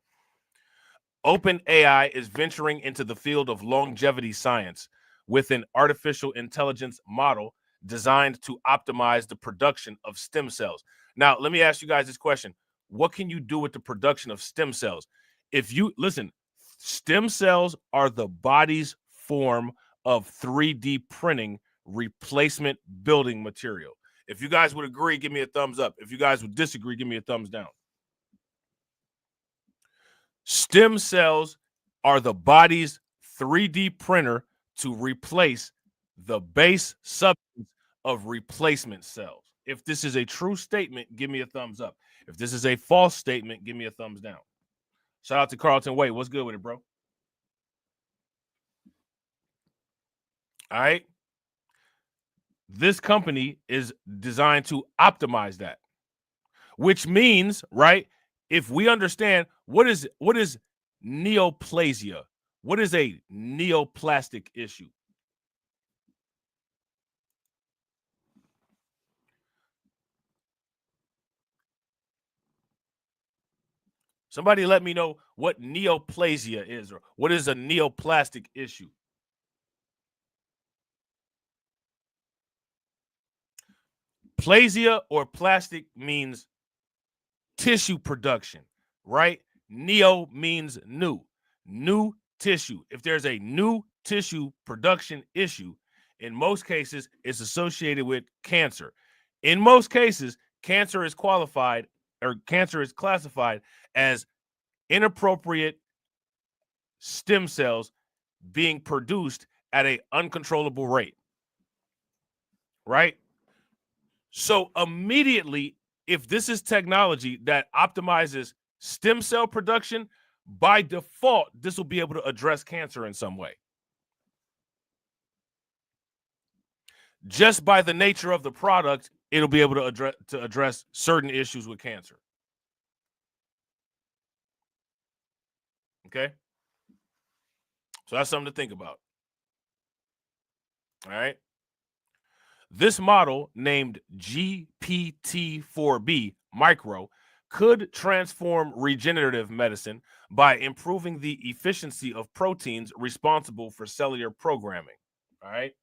OpenAI is venturing into the field of longevity science with an artificial intelligence model designed to optimize the production of stem cells. Now, let me ask you guys this question. What can you do with the production of stem cells? If you listen, stem cells are the body's form of 3D printing replacement building material. If you guys would agree, give me a thumbs up. If you guys would disagree, give me a thumbs down. Stem cells are the body's 3D printer to replace the base substance of replacement cells. If this is a true statement, give me a thumbs up. If this is a false statement, give me a thumbs down. Shout out to Carlton Way. What's good with it, bro? All right. This company is designed to optimize that, which means, right, if we understand what is neoplasia, what is a neoplastic issue? Somebody let me know what neoplasia is, or what is a neoplastic issue. Plasia or plastic means tissue production, right? Neo means new tissue. If there's a new tissue production issue, in most cases, it's associated with cancer. In most cases, cancer is classified as inappropriate stem cells being produced at an uncontrollable rate, right? So immediately, if this is technology that optimizes stem cell production, by default, this will be able to address cancer in some way. Just by the nature of the product, it'll be able to address certain issues with cancer. Okay? So that's something to think about. All right? This model, named GPT-4B Micro, could transform regenerative medicine by improving the efficiency of proteins responsible for cellular programming. All right.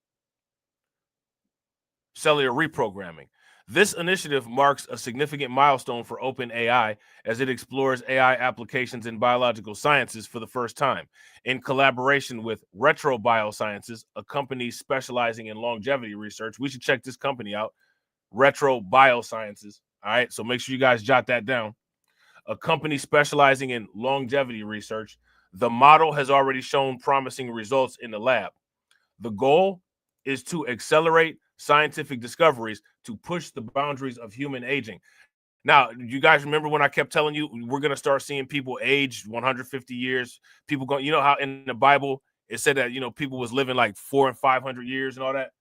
Cellular reprogramming. This initiative marks a significant milestone for OpenAI as it explores AI applications in biological sciences for the first time. In collaboration with Referral Biosciences, a company specializing in longevity research. We should check this company out, Referral Biosciences. All right, so make sure you guys jot that down. A company specializing in longevity research. The model has already shown promising results in the lab. The goal is to accelerate scientific discoveries to push the boundaries of human aging. Now, you guys remember when I kept telling you we're going to start seeing people age 150 years? People go, you know how in the Bible it said that, you know, people was living like 400 and 500 years and all that?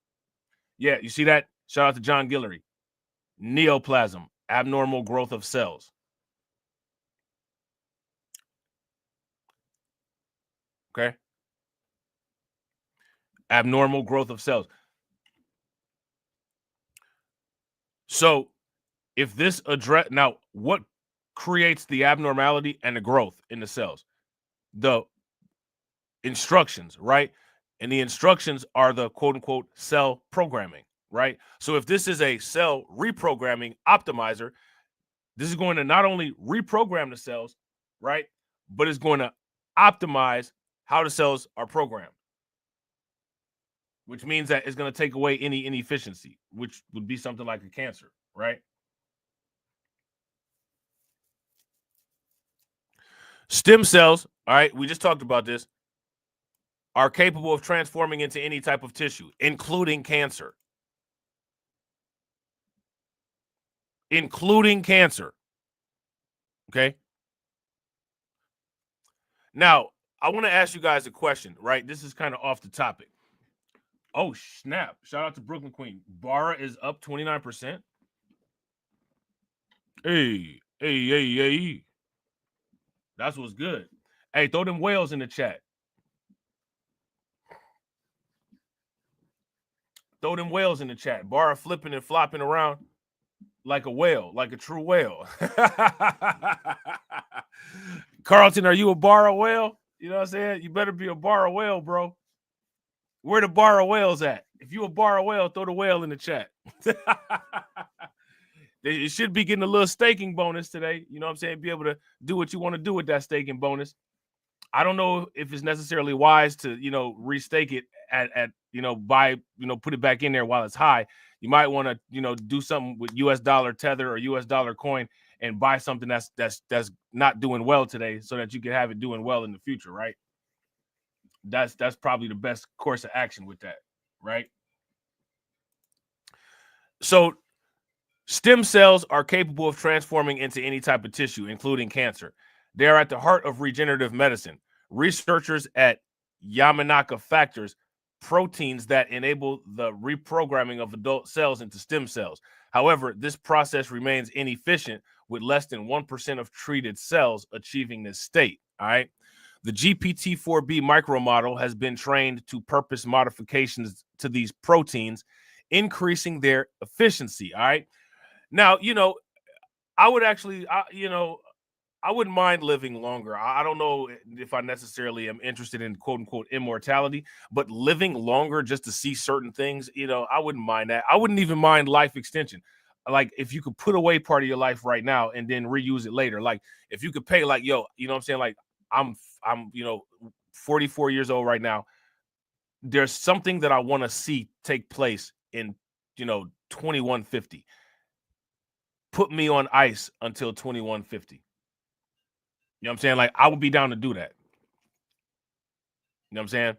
Yeah, you see that? Shout out to John Guillory. Neoplasm, abnormal growth of cells. Okay. Abnormal growth of cells. So if this address, now what creates the abnormality and the growth in the cells? The instructions, right? And the instructions are the quote unquote cell programming, right? So if this is a cell reprogramming optimizer, this is going to not only reprogram the cells, right? But it's going to optimize how the cells are programmed, which means that it's going to take away any inefficiency, which would be something like a cancer, right? Stem cells, all right, we just talked about this, are capable of transforming into any type of tissue, including cancer. Including cancer. Okay? Now, I want to ask you guys a question, right? This is kind of off the topic. Oh, snap. Shout out to Brooklyn Queen. Barra is up 29%. Hey. That's what's good. Hey, throw them whales in the chat. Throw them whales in the chat. Barra flipping and flopping around like a whale, like a true whale. Carlton, are you a Barra whale? You know what I'm saying? You better be a Barra whale, bro. Where the Barra whales at? If you a Barra whale, throw the whale in the chat. It should be getting a little staking bonus today. You know what I'm saying? Be able to do what you want to do with that staking bonus. I don't know if it's necessarily wise to, you know, restake it at you know, buy, you know, put it back in there while it's high. You might want to, you know, do something with US dollar tether or US dollar coin and buy something that's not doing well today so that you can have it doing well in the future, right? That's probably the best course of action with that, right? So stem cells are capable of transforming into any type of tissue, including cancer. They are at the heart of regenerative medicine. Researchers at Yamanaka factors proteins that enable the reprogramming of adult cells into stem cells. However, this process remains inefficient with less than 1% of treated cells achieving this state. All right. The GPT-4B micromodel has been trained to purpose modifications to these proteins, increasing their efficiency. All right. Now, you know, I would actually, I wouldn't mind living longer. I don't know if I necessarily am interested in quote unquote immortality, but living longer just to see certain things, you know, I wouldn't mind that. I wouldn't even mind life extension. Like if you could put away part of your life right now and then reuse it later. Like if you could pay like, yo, you know what I'm saying? Like I'm, you know, 44 years old right now. There's something that I want to see take place in, you know, 2150. Put me on ice until 2150. You know what I'm saying? Like, I would be down to do that. You know what I'm saying?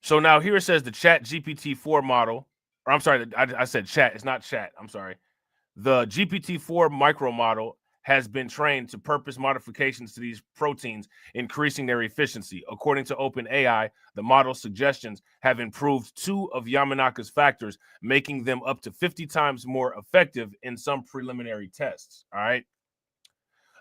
So now here it says the Chat GPT-4 model, or I'm sorry, I said chat. It's not chat. I'm sorry. The GPT-4 micro model has been trained to purpose modifications to these proteins, increasing their efficiency. According to OpenAI, the model's suggestions have improved 2 of Yamanaka's factors, making them up to 50 times more effective in some preliminary tests. All right.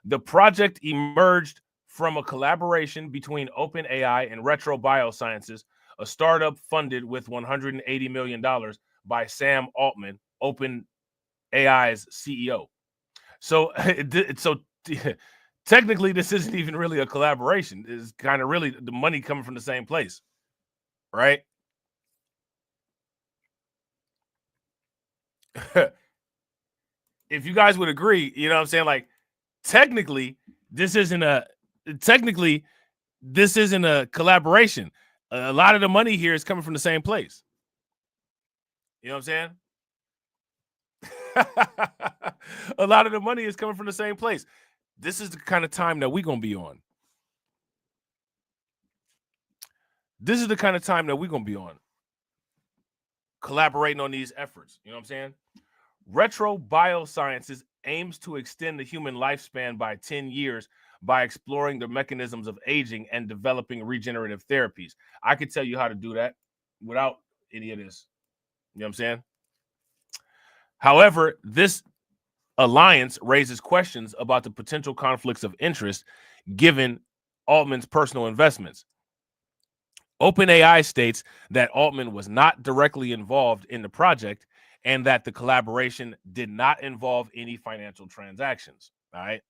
The project emerged from a collaboration between OpenAI and Referral Biosciences, a startup funded with $180 million by Sam Altman, OpenAI's CEO. So, technically, this isn't even really a collaboration. It's kind of really the money coming from the same place, right? If you guys would agree, you know what I'm saying? Like, technically, this isn't a collaboration. A lot of the money here is coming from the same place. You know what I'm saying? A lot of the money is coming from the same place. This is the kind of time that we're going to be on. This is the kind of time that we're going to be on. Collaborating on these efforts. You know what I'm saying? Retro Biosciences aims to extend the human lifespan by 10 years by exploring the mechanisms of aging and developing regenerative therapies. I could tell you how to do that without any of this. You know what I'm saying? However, this alliance raises questions about the potential conflicts of interest given Altman's personal investments. OpenAI states that Altman was not directly involved in the project and that the collaboration did not involve any financial transactions. All right.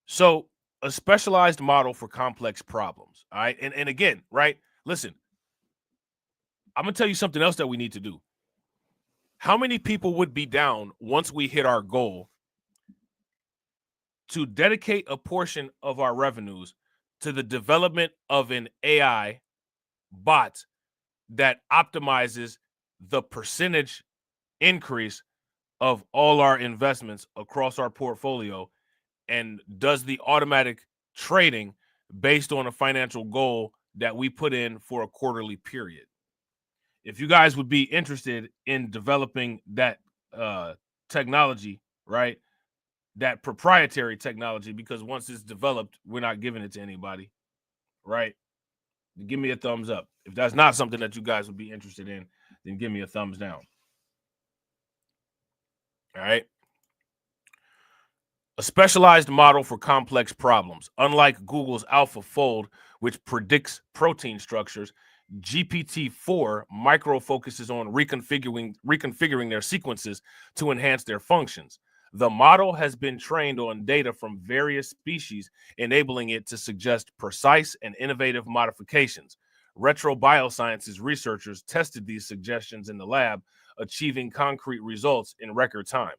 So, a specialized model for complex problems. All right. And again, right? Listen, I'm going to tell you something else that we need to do. How many people would be down once we hit our goal to dedicate a portion of our revenues to the development of an AI bot that optimizes the percentage increase of all our investments across our portfolio and does the automatic trading based on a financial goal that we put in for a quarterly period? If you guys would be interested in developing that technology, right? That proprietary technology, because once it's developed, we're not giving it to anybody, right? Give me a thumbs up. If that's not something that you guys would be interested in, then give me a thumbs down. All right. A specialized model for complex problems. Unlike Google's AlphaFold, which predicts protein structures, GPT-4 micro focuses on reconfiguring their sequences to enhance their functions. The model has been trained on data from various species, enabling it to suggest precise and innovative modifications. Retro Biosciences researchers tested these suggestions in the lab, achieving concrete results in record time.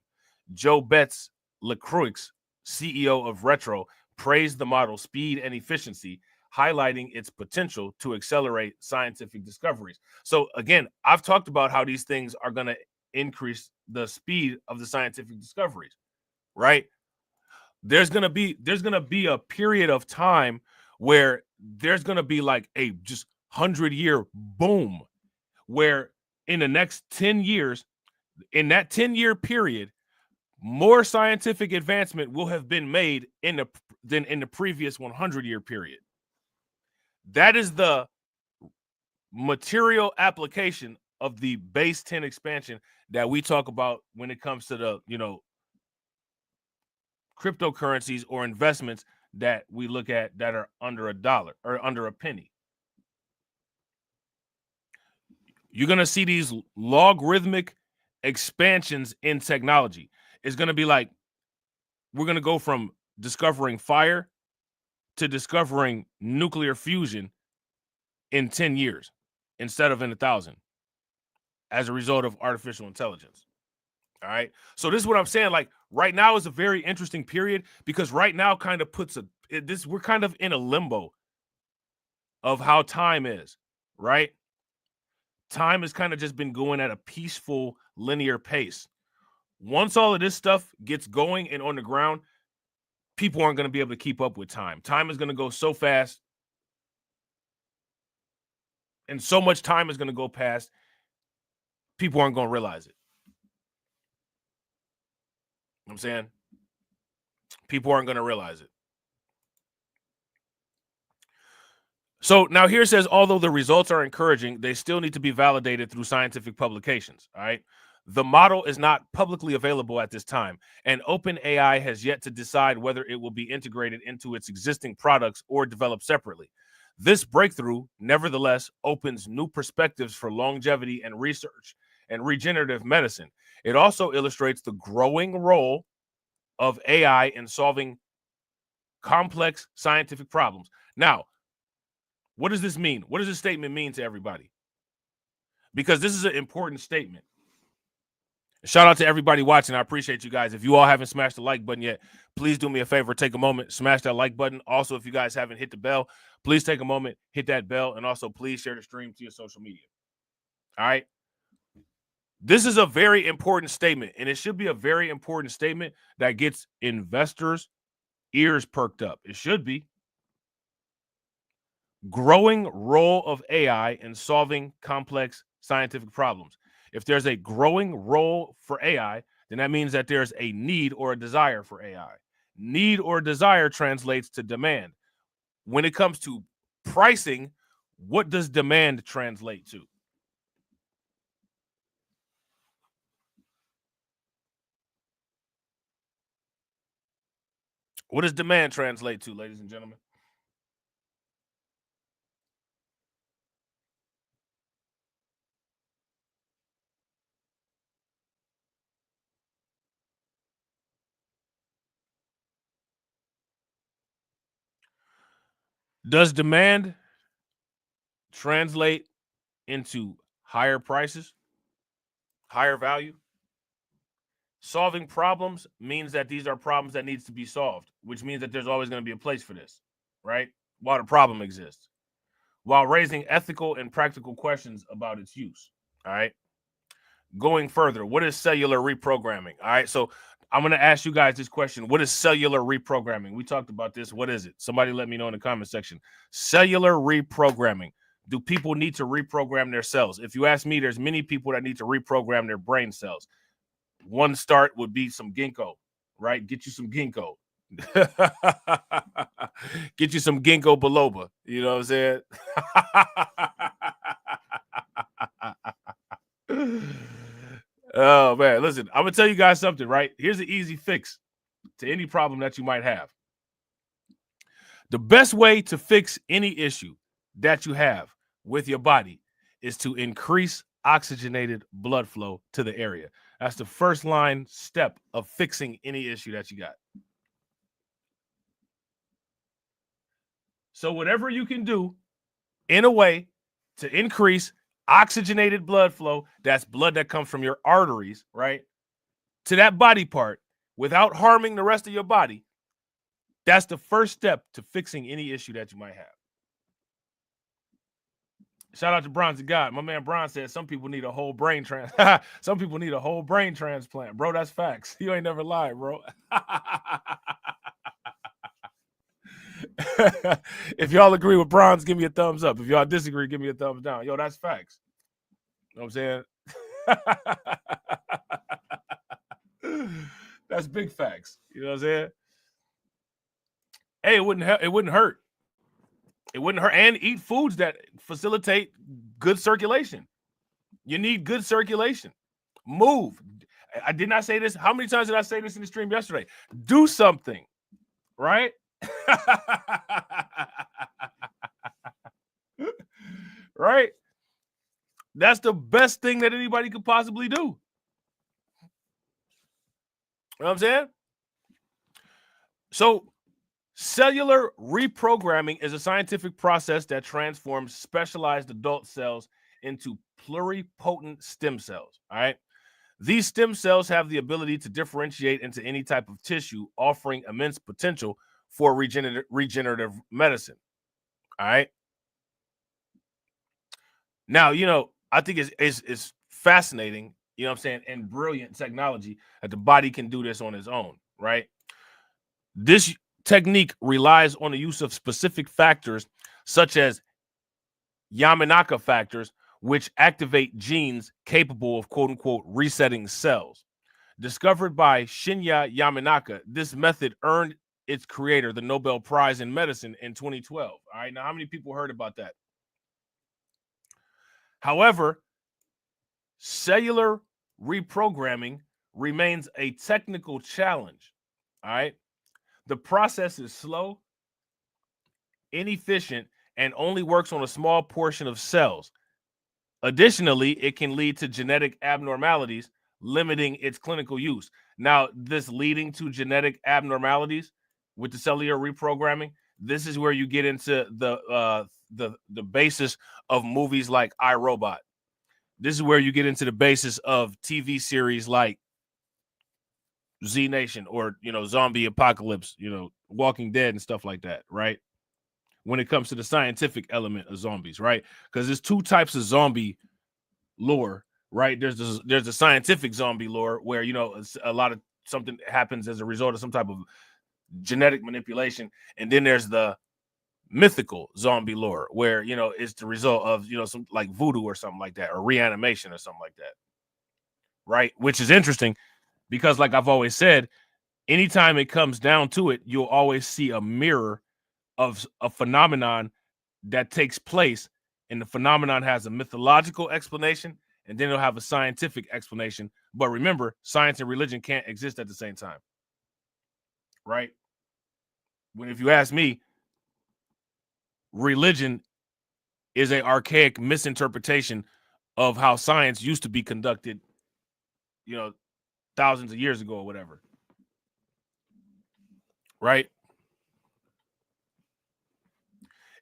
Joe Betts-LeCroix, CEO of Retro, praised the model's speed and efficiency, highlighting its potential to accelerate scientific discoveries. So again, I've talked about how these things are going to increase the speed of the scientific discoveries, right? There's going to be a period of time where there's going to be like a just 100-year boom, where in the next 10 years, in that 10-year period, more scientific advancement will have been made than in the previous 100-year period. That is the material application of the base 10 expansion that we talk about when it comes to the, cryptocurrencies or investments that we look at that are under $1 or under a penny. You're going to see these logarithmic expansions in technology. It's going to be like, we're going to go from discovering fire to discovering nuclear fusion in 10 years instead of in 1,000 as a result of artificial intelligence. All right. So this is what I'm saying. Like, right now is a very interesting period, because right now kind of puts we're kind of in a limbo of how time is, right? Time has kind of just been going at a peaceful, linear pace. Once all of this stuff gets going and on the ground, people aren't going to be able to keep up with time. Time is going to go so fast, and so much time is going to go past, people aren't going to realize it. You know what I'm saying? People aren't going to realize it. So now here it says, although the results are encouraging, they still need to be validated through scientific publications. All right. The model is not publicly available at this time, and OpenAI has yet to decide whether it will be integrated into its existing products or developed separately. This breakthrough, nevertheless, opens new perspectives for longevity and research, and regenerative medicine. It also illustrates the growing role of AI in solving complex scientific problems. Now, what does this mean? What does this statement mean to everybody? Because this is an important statement. Shout out to everybody watching. I appreciate you guys. If you all haven't smashed the like button yet, please do me a favor. Take a moment, smash that like button. Also, if you guys haven't hit the bell, please take a moment, hit that bell, and also please share the stream to your social media. All right? This is a very important statement, and it should be a very important statement that gets investors' ears perked up. It should be. Growing role of AI in solving complex scientific problems. If there's a growing role for AI, then that means that there's a need or a desire for AI. Need or desire translates to demand. When it comes to pricing, what does demand translate to? What does demand translate to, ladies and gentlemen? Does demand translate into higher prices, higher value? Solving problems means that these are problems that needs to be solved, which means that there's always going to be a place for this, right? While the problem exists, while raising ethical and practical questions about its use. All right. Going further, what is cellular reprogramming? All right. So I'm going to ask you guys this question. What is cellular reprogramming? We talked about this. What is it? Somebody let me know in the comment section. Cellular reprogramming. Do people need to reprogram their cells? If you ask me, there's many people that need to reprogram their brain cells. One start would be some ginkgo, right? Get you some ginkgo. Get you some ginkgo biloba. You know what I'm saying? Oh, man. Listen, I'm going to tell you guys something, right? Here's an easy fix to any problem that you might have. The best way to fix any issue that you have with your body is to increase oxygenated blood flow to the area. That's the first line step of fixing any issue that you got. So whatever you can do in a way to increase oxygenated blood flow, that's blood that comes from your arteries, right, to that body part without harming the rest of your body, that's the first step to fixing any issue that you might have. Shout out to Bronze God. My man Bron said some people need a whole brain some people need a whole brain transplant. Bro, that's facts. You ain't never lied, bro. If y'all agree with Bronze, give me a thumbs up. If y'all disagree, give me a thumbs down. Yo, that's facts. You know what I'm saying? That's big facts. You know what I'm saying? Hey, it wouldn't hurt. It wouldn't hurt. And eat foods that facilitate good circulation. You need good circulation. Move. I did not say this. How many times did I say this in the stream yesterday? Do something, right? Right? That's the best thing that anybody could possibly do. You know what I'm saying? So, cellular reprogramming is a scientific process that transforms specialized adult cells into pluripotent stem cells. All right. These stem cells have the ability to differentiate into any type of tissue, offering immense potential for regenerative medicine. All right. Now, you know, I think it's fascinating, you know what I'm saying, and brilliant technology that the body can do this on its own, right? This technique relies on the use of specific factors such as Yamanaka factors, which activate genes capable of quote unquote resetting cells. Discovered by Shinya Yamanaka, this method earned its creator the Nobel Prize in Medicine in 2012. All right, now how many people heard about that? However, cellular reprogramming remains a technical challenge. All right. The process is slow, inefficient, and only works on a small portion of cells. Additionally, it can lead to genetic abnormalities, limiting its clinical use. Now, this leading to genetic abnormalities with the cellular reprogramming, this is where you get into the basis of movies like iRobot. This is where you get into the basis of TV series like Z Nation or, Zombie Apocalypse, Walking Dead and stuff like that, right? When it comes to the scientific element of zombies, right? Because there's two types of zombie lore, right? There's a scientific zombie lore where, a lot of something happens as a result of some type of genetic manipulation. And then there's the mythical zombie lore where, it's the result of, some like voodoo or something like that, or reanimation or something like that, right? Which is interesting because, like I've always said, anytime it comes down to it, you'll always see a mirror of a phenomenon that takes place, and the phenomenon has a mythological explanation, and then it'll have a scientific explanation. But remember, science and religion can't exist at the same time, right? If you ask me, religion is an archaic misinterpretation of how science used to be conducted, thousands of years ago or whatever, right?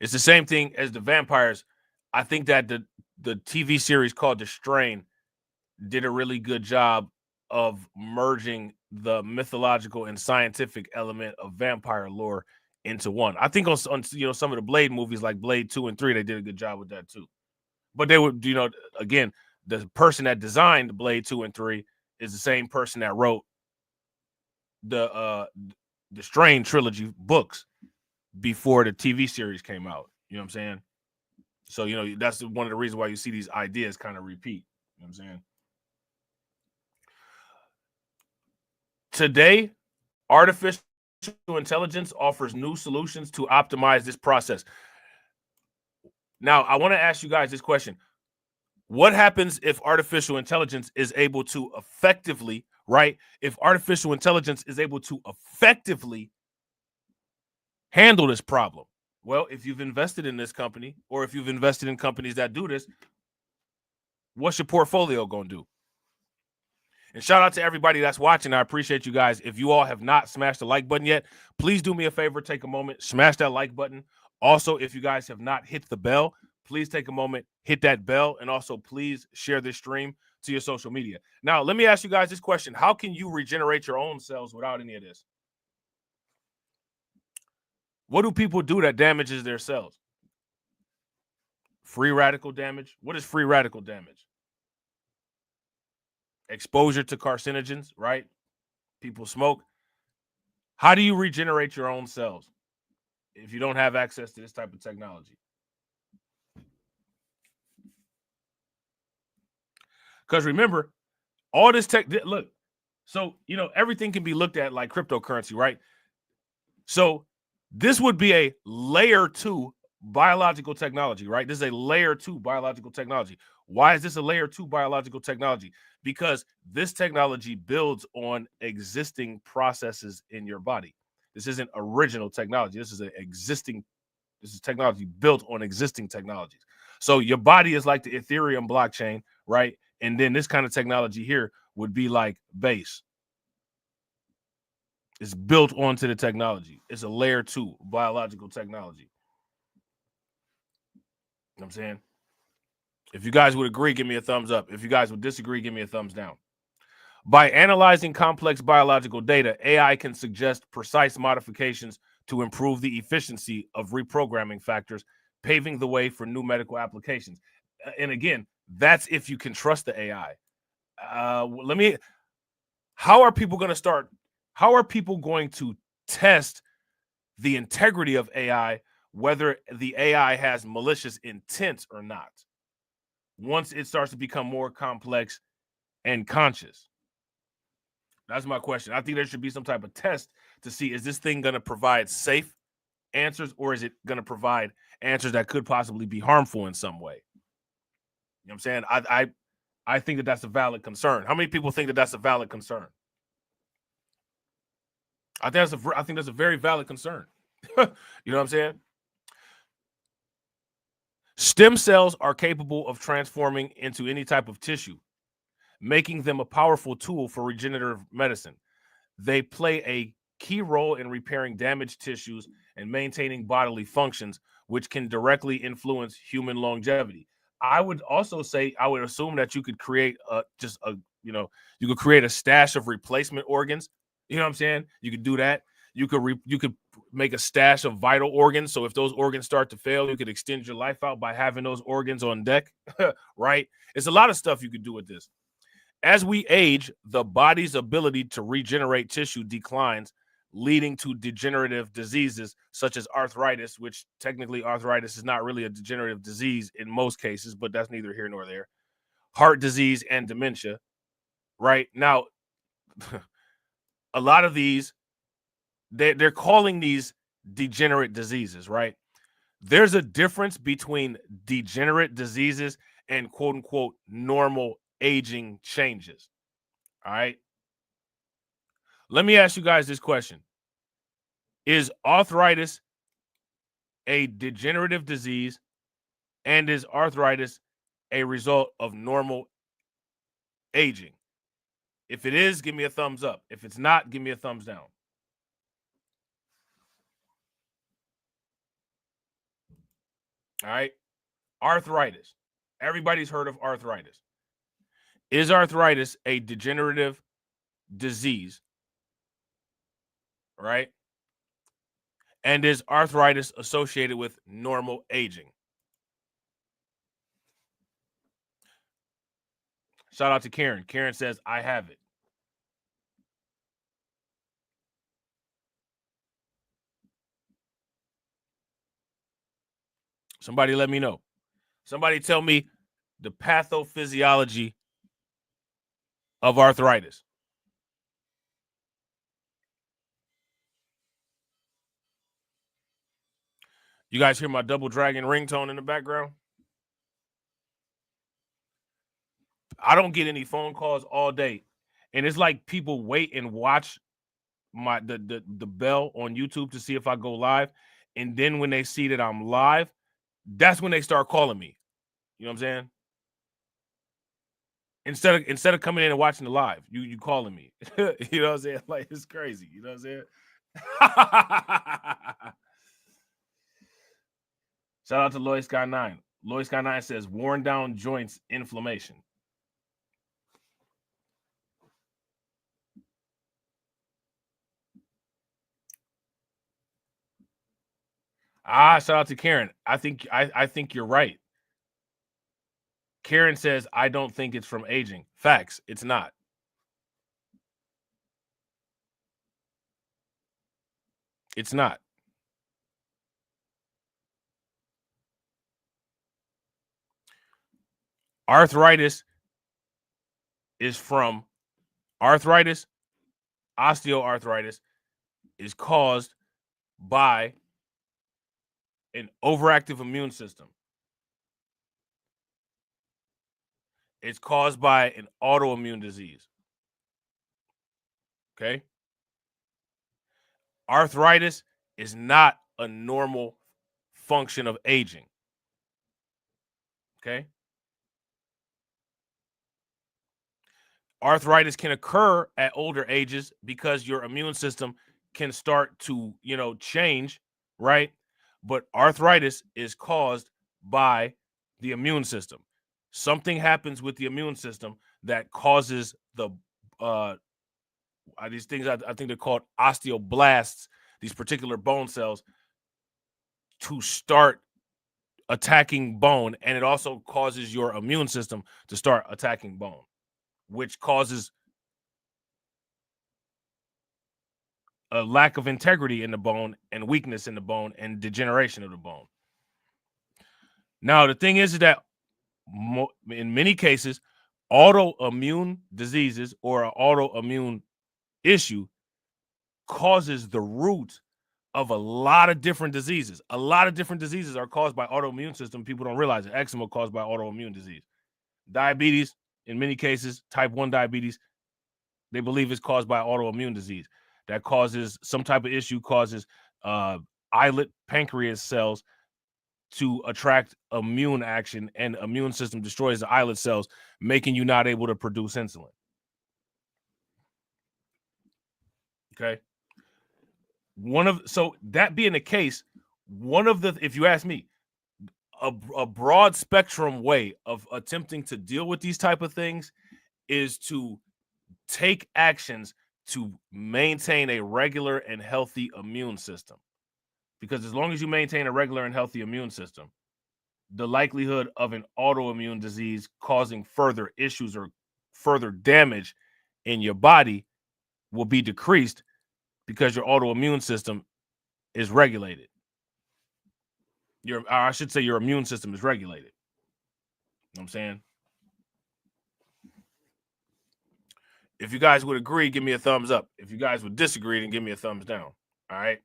It's the same thing as the vampires. I think that the TV series called The Strain did a really good job of merging the mythological and scientific element of vampire lore into one. I think on some of the Blade movies like Blade 2 and 3, they did a good job with that too. But they would, again, the person that designed Blade 2 and 3 is the same person that wrote the Strain trilogy books before the TV series came out. You know what I'm saying? So, that's one of the reasons why you see these ideas kind of repeat. You know what I'm saying? Today, artificial intelligence offers new solutions to optimize this process. Now, I want to ask you guys this question. What happens if artificial intelligence is able to effectively, right? If artificial intelligence is able to effectively handle this problem? Well, if you've invested in this company, or if you've invested in companies that do this, what's your portfolio going to do? And shout out to everybody that's watching. I appreciate you guys. If you all have not smashed the like button yet, please do me a favor, take a moment, smash that like button. Also, if you guys have not hit the bell, please take a moment, hit that bell, and also please share this stream to your social media. Now, let me ask you guys this question. How can you regenerate your own cells without any of this? What do people do that damages their cells? Free radical damage. What is free radical damage? Exposure to carcinogens, right? People smoke. How do you regenerate your own cells if you don't have access to this type of technology? Because remember, all this tech, look, so, everything can be looked at like cryptocurrency, right? So this would be a layer 2 biological technology, right? This is a layer 2 biological technology. Why is this a layer 2 biological technology? Because this technology builds on existing processes in your body. This isn't original technology. This is technology built on existing technologies. So your body is like the Ethereum blockchain, right? And then this kind of technology here would be like base. It's built onto the technology. It's a layer 2 biological technology. You know what I'm saying? If you guys would agree, give me a thumbs up. If you guys would disagree, give me a thumbs down. By analyzing complex biological data, AI can suggest precise modifications to improve the efficiency of reprogramming factors, paving the way for new medical applications. And again, that's if you can trust the AI. How are people going to test the integrity of AI, whether the AI has malicious intent or not, once it starts to become more complex and conscious? That's my question. I think there should be some type of test to see, is this thing going to provide safe answers, or is it going to provide answers that could possibly be harmful in some way? You know what I'm saying? I think that that's a valid concern. How many people think that that's a valid concern? I think that's a very valid concern. You know what I'm saying? Stem cells are capable of transforming into any type of tissue, making them a powerful tool for regenerative medicine. They play a key role in repairing damaged tissues and maintaining bodily functions, which can directly influence human longevity. I would also say, I would assume that you could create you could create a stash of replacement organs. You know what I'm saying? You could do that. You could make a stash of vital organs. So if those organs start to fail, you could extend your life out by having those organs on deck, right? It's a lot of stuff you could do with this. As we age, the body's ability to regenerate tissue declines, leading to degenerative diseases such as arthritis, which technically arthritis is not really a degenerative disease in most cases, but that's neither here nor there. Heart disease and dementia, right? Now, a lot of these, they're calling these degenerate diseases, right? There's a difference between degenerate diseases and quote unquote normal aging changes. All right. Let me ask you guys this question. Is arthritis a degenerative disease, and is arthritis a result of normal aging? If it is, give me a thumbs up. If it's not, give me a thumbs down. All right. Arthritis. Everybody's heard of arthritis. Is arthritis a degenerative disease? Right? And is arthritis associated with normal aging? Shout out to Karen. Karen says, I have it. Somebody let me know. Somebody tell me the pathophysiology of arthritis. You guys hear my Double Dragon ringtone in the background? I don't get any phone calls all day. And it's like people wait and watch the bell on YouTube to see if I go live. And then when they see that I'm live, that's when they start calling me. You know what I'm saying? Instead of coming in and watching the live, you calling me. You know what I'm saying? Like, it's crazy. You know what I'm saying? Shout out to Lloyd Sky 9. Lloyd Sky 9 says worn down joints inflammation. Shout out to Karen. I think you're right. Karen says, I don't think it's from aging. Facts, it's not. It's not. Arthritis is from arthritis. Osteoarthritis is caused by an overactive immune system. It's caused by an autoimmune disease. Okay? Arthritis is not a normal function of aging. Okay? Arthritis can occur at older ages because your immune system can start to, change, right? But arthritis is caused by the immune system. Something happens with the immune system that causes these things, I think they're called osteoblasts, these particular bone cells, to start attacking bone. And it also causes your immune system to start attacking bone, which causes a lack of integrity in the bone and weakness in the bone and degeneration of the bone. Now, the thing is that in many cases, autoimmune diseases or an autoimmune issue causes the root of a lot of different diseases. A lot of different diseases are caused by autoimmune system. People don't realize it. Eczema caused by autoimmune disease. Diabetes, in many cases, type 1 diabetes, they believe is caused by autoimmune disease. That causes some type of issue, causes islet pancreas cells to attract immune action, and immune system destroys the islet cells, making you not able to produce insulin. Okay. So that being the case, if you ask me, a broad spectrum way of attempting to deal with these type of things is to take actions to maintain a regular and healthy immune system. Because as long as you maintain a regular and healthy immune system, the likelihood of an autoimmune disease causing further issues or further damage in your body will be decreased because your autoimmune system is regulated. I should say your immune system is regulated. You know what I'm saying? If you guys would agree, give me a thumbs up. If you guys would disagree, then give me a thumbs down. All right.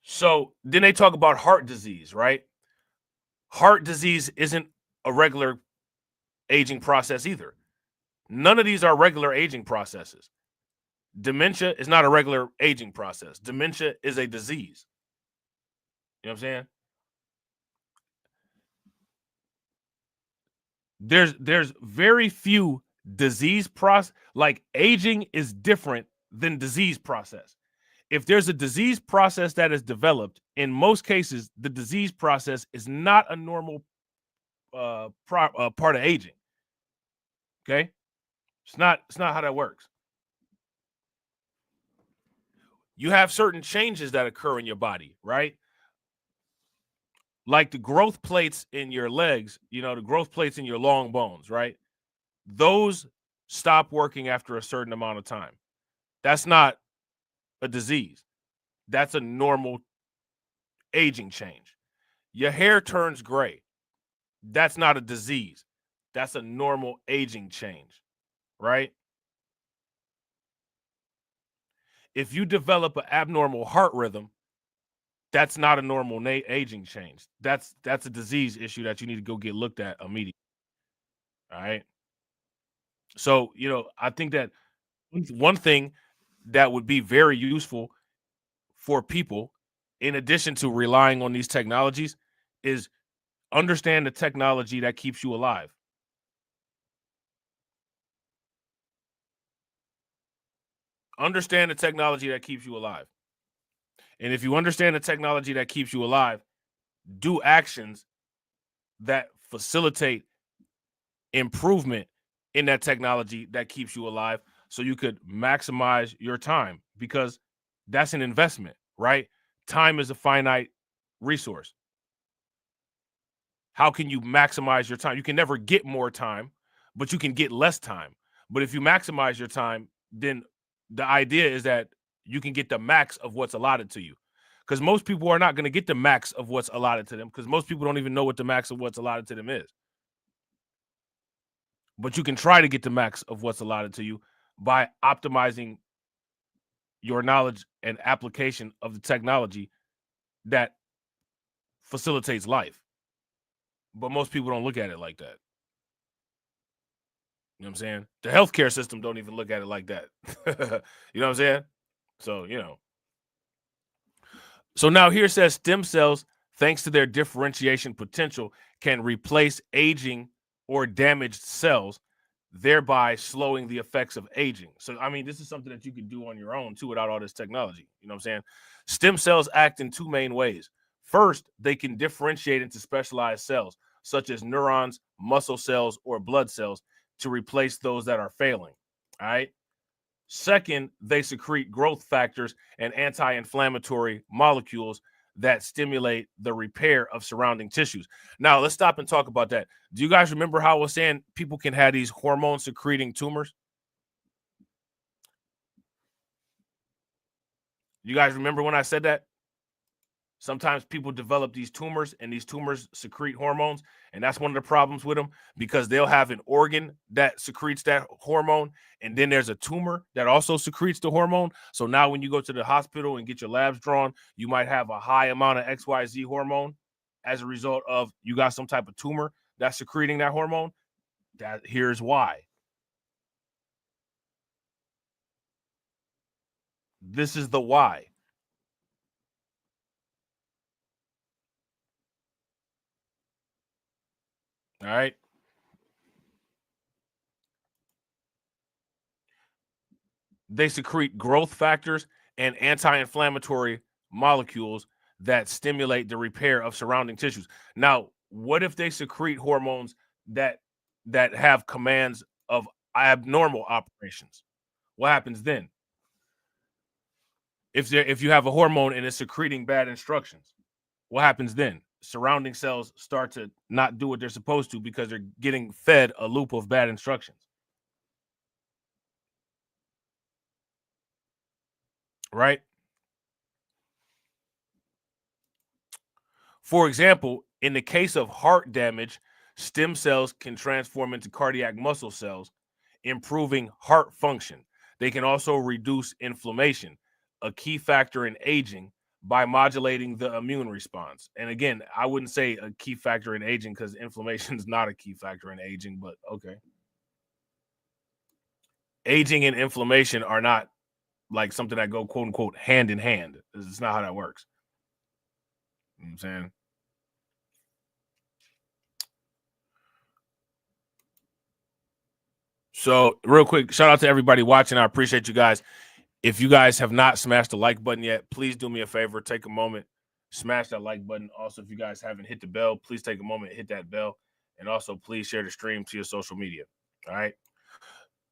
So then they talk about heart disease, right? Heart disease isn't a regular aging process either. None of these are regular aging processes. Dementia is not a regular aging process. Dementia is a disease. You know what I'm saying? There's very few disease process, like aging is different than disease process. If there's a disease process that is developed, in most cases, the disease process is not a normal part of aging. Okay, it's not how that works. You have certain changes that occur in your body, right? Like the growth plates in your legs, the growth plates in your long bones, right? Those stop working after a certain amount of time. That's not a disease. That's a normal aging change. Your hair turns gray. That's not a disease. That's a normal aging change, right? If you develop an abnormal heart rhythm, that's not a normal aging change. That's a disease issue that you need to go get looked at immediately. All right. So, I think that one thing that would be very useful for people, in addition to relying on these technologies, is understand the technology that keeps you alive. Understand the technology that keeps you alive. And if you understand the technology that keeps you alive, do actions that facilitate improvement in that technology that keeps you alive so you could maximize your time, because that's an investment, right? Time is a finite resource. How can you maximize your time? You can never get more time, but you can get less time. But if you maximize your time, then the idea is that you can get the max of what's allotted to you. Because most people are not going to get the max of what's allotted to them, because most people don't even know what the max of what's allotted to them is. But you can try to get the max of what's allotted to you by optimizing your knowledge and application of the technology that facilitates life. But most people don't look at it like that. You know what I'm saying? The healthcare system don't even look at it like that. You know what I'm saying? So, So now here it says stem cells, thanks to their differentiation potential, can replace aging or damaged cells, thereby slowing the effects of aging. So, this is something that you can do on your own too without all this technology. You know what I'm saying? Stem cells act in two main ways. First, they can differentiate into specialized cells, such as neurons, muscle cells, or blood cells, to replace those that are failing. All right. Second, they secrete growth factors and anti-inflammatory molecules that stimulate the repair of surrounding tissues. Now, let's stop and talk about that. Do you guys remember how I was saying people can have these hormone-secreting tumors? You guys remember when I said that? Sometimes people develop these tumors, and these tumors secrete hormones, and that's one of the problems with them, because they'll have an organ that secretes that hormone, and then there's a tumor that also secretes the hormone. So now when you go to the hospital and get your labs drawn, you might have a high amount of XYZ hormone as a result of you got some type of tumor that's secreting that hormone. Here's why. This is the why. All right. They secrete growth factors and anti-inflammatory molecules that stimulate the repair of surrounding tissues. Now, what if they secrete hormones that have commands of abnormal operations? What happens then? If you have a hormone and it's secreting bad instructions, what happens then? Surrounding cells start to not do what they're supposed to because they're getting fed a loop of bad instructions. Right? For example, in the case of heart damage, stem cells can transform into cardiac muscle cells, improving heart function. They can also reduce inflammation, a key factor in aging, by modulating the immune response. And again, I wouldn't say a key factor in aging because inflammation is not a key factor in aging, but okay. Aging and inflammation are not like something that go quote unquote hand in hand. It's not how that works. You know what I'm saying? So real quick, shout out to everybody watching. I appreciate you guys. If you guys have not smashed the like button yet, please do me a favor. Take a moment, smash that like button. Also, if you guys haven't hit the bell, please take a moment, hit that bell. And also, please share the stream to your social media. All right.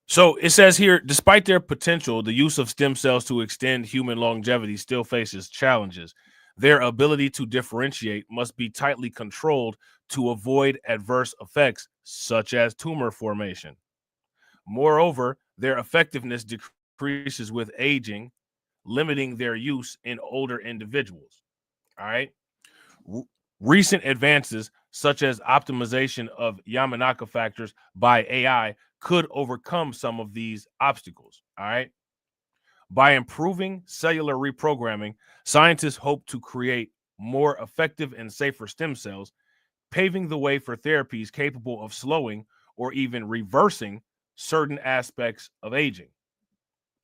So it says here, despite their potential, the use of stem cells to extend human longevity still faces challenges. Their ability to differentiate must be tightly controlled to avoid adverse effects such as tumor formation. Moreover, their effectiveness decreases with aging, limiting their use in older individuals. All right. Recent advances, such as optimization of Yamanaka factors by AI, could overcome some of these obstacles. All right. By improving cellular reprogramming, scientists hope to create more effective and safer stem cells, paving the way for therapies capable of slowing or even reversing certain aspects of aging.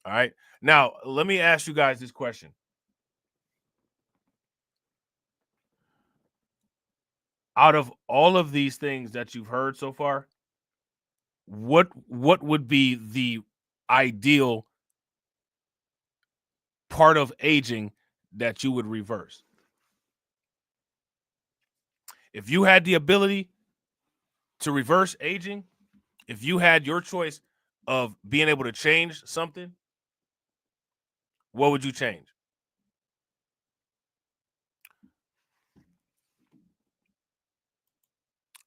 All right. Now, let me ask you guys this question. Out of all of these things that you've heard so far, what would be the ideal part of aging that you would reverse? If you had the ability to reverse aging, if you had your choice of being able to change something, what would you change?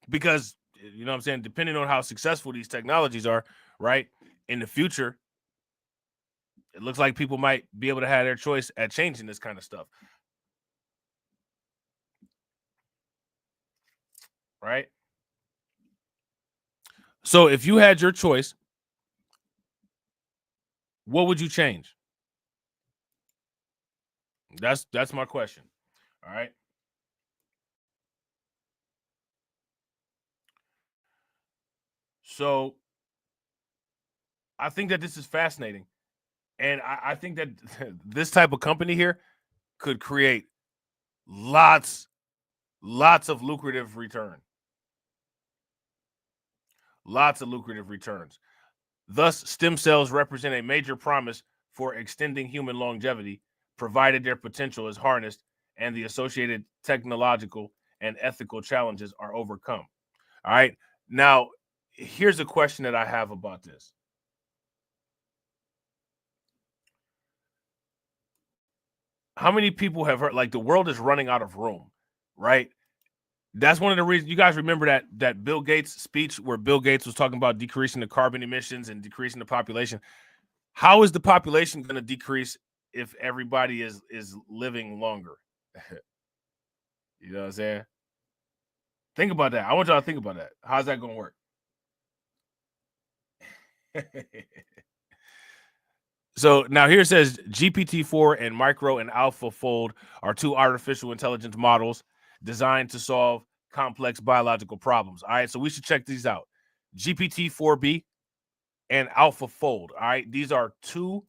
Because, you know what I'm saying, depending on how successful these technologies are, right, in the future, it looks like people might be able to have their choice at changing this kind of stuff. Right? So if you had your choice, what would you change? That's my question. All right. So I think that this is fascinating. And I think that this type of company here could create lots of lucrative return. Lots of lucrative returns. Thus, stem cells represent a major promise for extending human longevity, provided their potential is harnessed and the associated technological and ethical challenges are overcome. All right. Now, here's a question that I have about this. How many people have heard, like, the world is running out of room, right? That's one of the reasons. You guys remember that Bill Gates speech where Bill Gates was talking about decreasing the carbon emissions and decreasing the population. How is the population going to decrease if everybody is living longer? You know what I'm saying? Think about that. I want y'all to think about that. How's that going to work? So now here it says GPT-4 and Micro and AlphaFold are two artificial intelligence models designed to solve complex biological problems. All right, so we should check these out. GPT-4B and AlphaFold. All right, these are two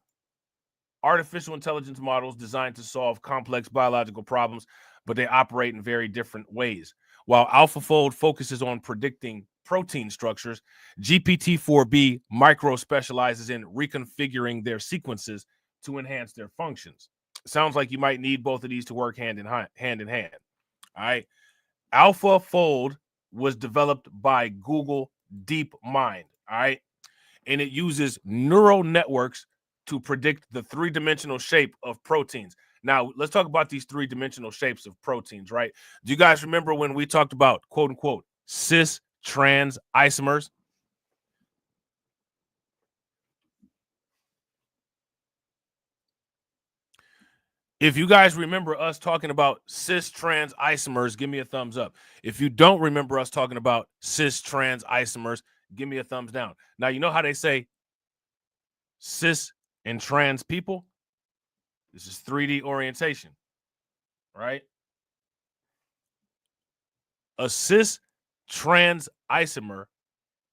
artificial intelligence models designed to solve complex biological problems, but they operate in very different ways. While AlphaFold focuses on predicting protein structures, GPT-4b micro specializes in reconfiguring their sequences to enhance their functions. Sounds like you might need both of these to work hand in hand. All right. AlphaFold was developed by Google DeepMind. All right. And it uses neural networks to predict the three-dimensional shape of proteins. Now, let's talk about these three-dimensional shapes of proteins, right? Do you guys remember when we talked about, quote unquote, cis-trans isomers? If you guys remember us talking about cis-trans isomers, give me a thumbs up. If you don't remember us talking about cis-trans isomers, give me a thumbs down. Now, you know how they say cis and trans people? This is 3D orientation, right? A cis-trans isomer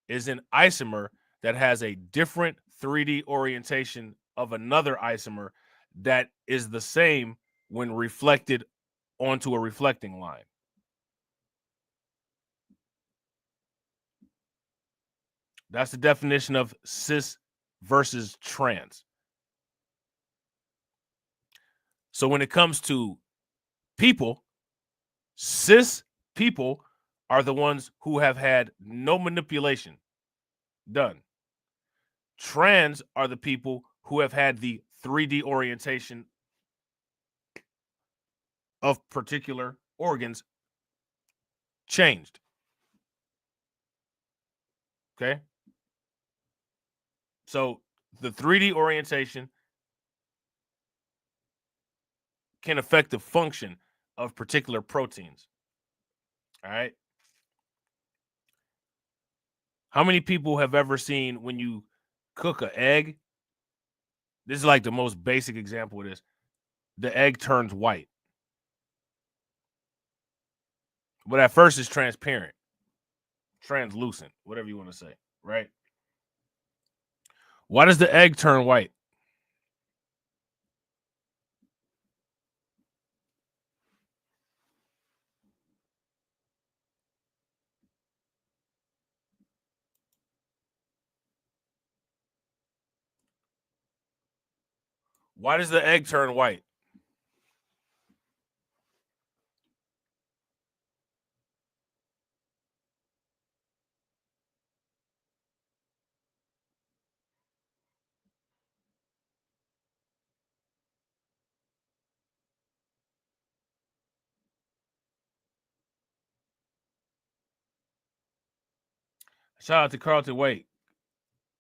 is an isomer that has a different 3D orientation of another isomer that is the same when reflected onto a reflecting line. That's the definition of cis versus trans. So when it comes to people, cis people are the ones who have had no manipulation done. Trans are the people who have had the 3D orientation of particular organs changed. Okay? So the 3D orientation can affect the function of particular proteins. All right? How many people have ever seen when you cook an egg? This is like the most basic example of this. The egg turns white. But at first it's transparent, translucent, whatever you want to say, right? Why does the egg turn white? Why does the egg turn white? Shout out to Carlton Wait.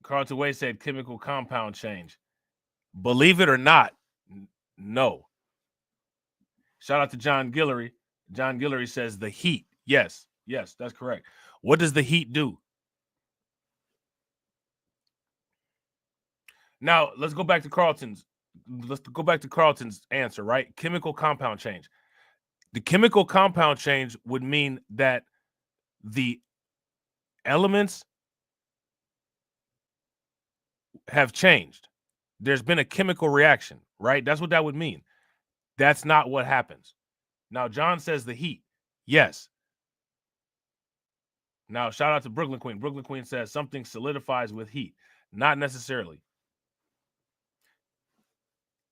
Carlton Wait said chemical compound change. Believe it or not, no. Shout out to John Guillory. John Guillory says the heat. Yes, that's correct. What does the heat do? Now, let's go back to Carlton's answer, right? Chemical compound change. The chemical compound change would mean that the elements have changed. There's been a chemical reaction, right? That's what that would mean. That's not what happens. Now, John says the heat. Yes. Now, shout out to Brooklyn Queen. Brooklyn Queen says something solidifies with heat. Not necessarily.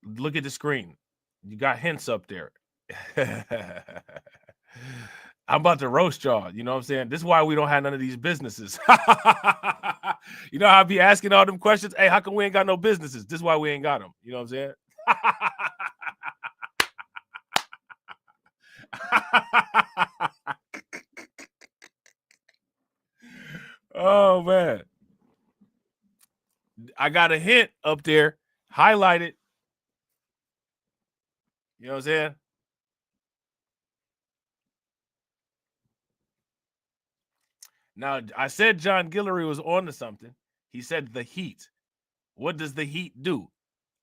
Look at the screen. You got hints up there. I'm about to roast y'all. You know what I'm saying? This is why we don't have none of these businesses. You know how I be asking all them questions? Hey, how come we ain't got no businesses? This is why we ain't got them. You know what I'm saying? Oh, man. I got a hint up there. Highlight it. You know what I'm saying? Now, I said John Guillory was on to something. He said the heat. What does the heat do?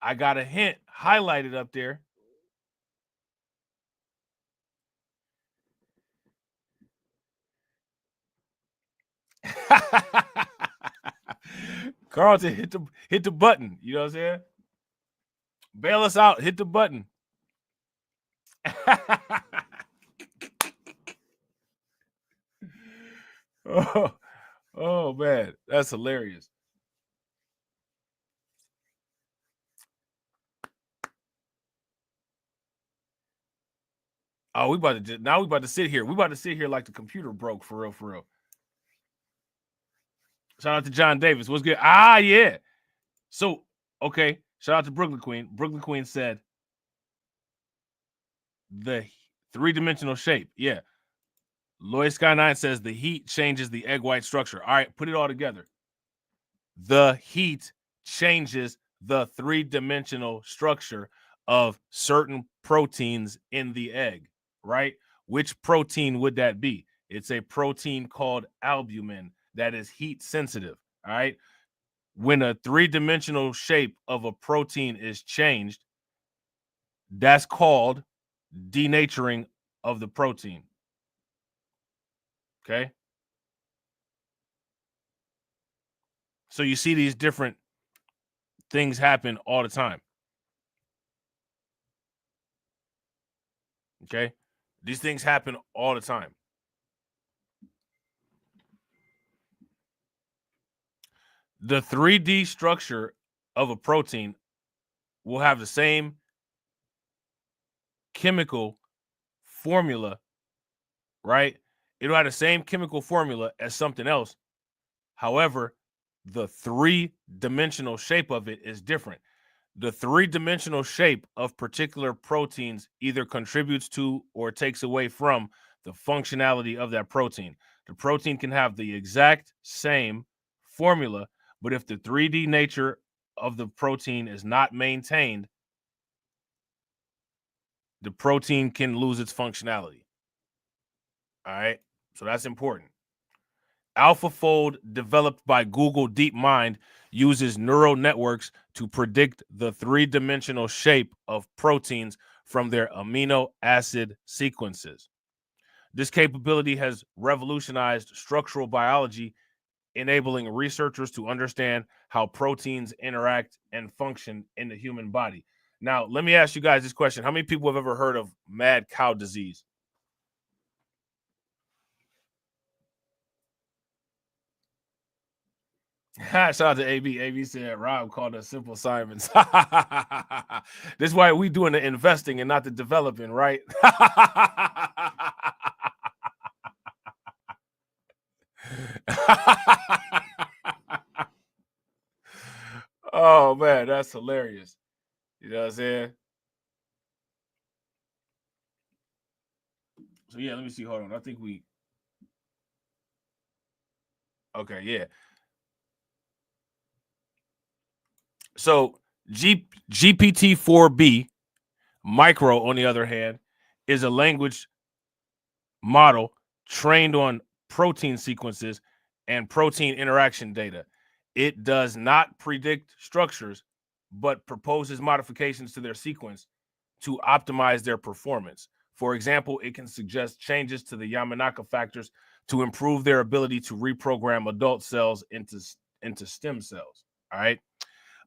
I got a hint highlighted up there. Carlton, hit the button. You know what I'm saying? Bail us out. Hit the button. Oh man, that's hilarious. Oh, we about to sit here. We about to sit here like the computer broke for real, for real. Shout out to John Davis. What's good? Ah, yeah. So, okay. Shout out to Brooklyn Queen. Brooklyn Queen said the three-dimensional shape. Yeah. Lloyd Sky 9 says the heat changes the egg white structure. All right, put it all together. The heat changes the three-dimensional structure of certain proteins in the egg, right? Which protein would that be? It's a protein called albumin that is heat sensitive, all right? When a three-dimensional shape of a protein is changed, that's called denaturing of the protein. Okay? So you see these different things happen all the time. Okay? These things happen all the time. The 3D structure of a protein will have the same chemical formula, right? It'll have the same chemical formula as something else. However, the three-dimensional shape of it is different. The three-dimensional shape of particular proteins either contributes to or takes away from the functionality of that protein. The protein can have the exact same formula, but if the 3D nature of the protein is not maintained, the protein can lose its functionality. All right, so that's important. AlphaFold, developed by Google DeepMind, uses neural networks to predict the three-dimensional shape of proteins from their amino acid sequences. This capability has revolutionized structural biology, enabling researchers to understand how proteins interact and function in the human body. Now, let me ask you guys this question. How many people have ever heard of mad cow disease? Shout out to AB. AB said Rob called us simple Simons. This is why we doing the investing and not the developing, right? Oh man, that's hilarious. You know what I'm saying? So yeah, let me see. Hold on. I think we. Okay, yeah. So GPT-4B Micro, on the other hand, is a language model trained on protein sequences and protein interaction data. It does not predict structures, but proposes modifications to their sequence to optimize their performance. For example, it can suggest changes to the Yamanaka factors to improve their ability to reprogram adult cells into stem cells. All right.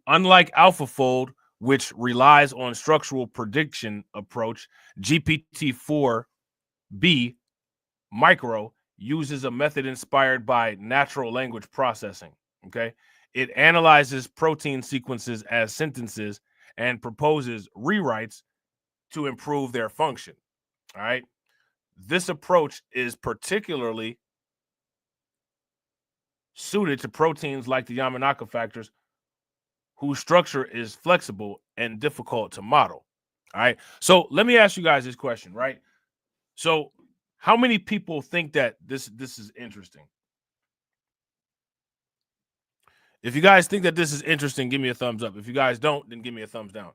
Unlike AlphaFold, which relies on structural prediction approach, GPT-4B Micro uses a method inspired by natural language processing. Okay. It analyzes protein sequences as sentences and proposes rewrites to improve their function. All right. This approach is particularly suited to proteins like the Yamanaka factors, whose structure is flexible and difficult to model. All right. So let me ask you guys this question, right? So how many people think that this is interesting? If you guys think that this is interesting, give me a thumbs up. If you guys don't, then give me a thumbs down.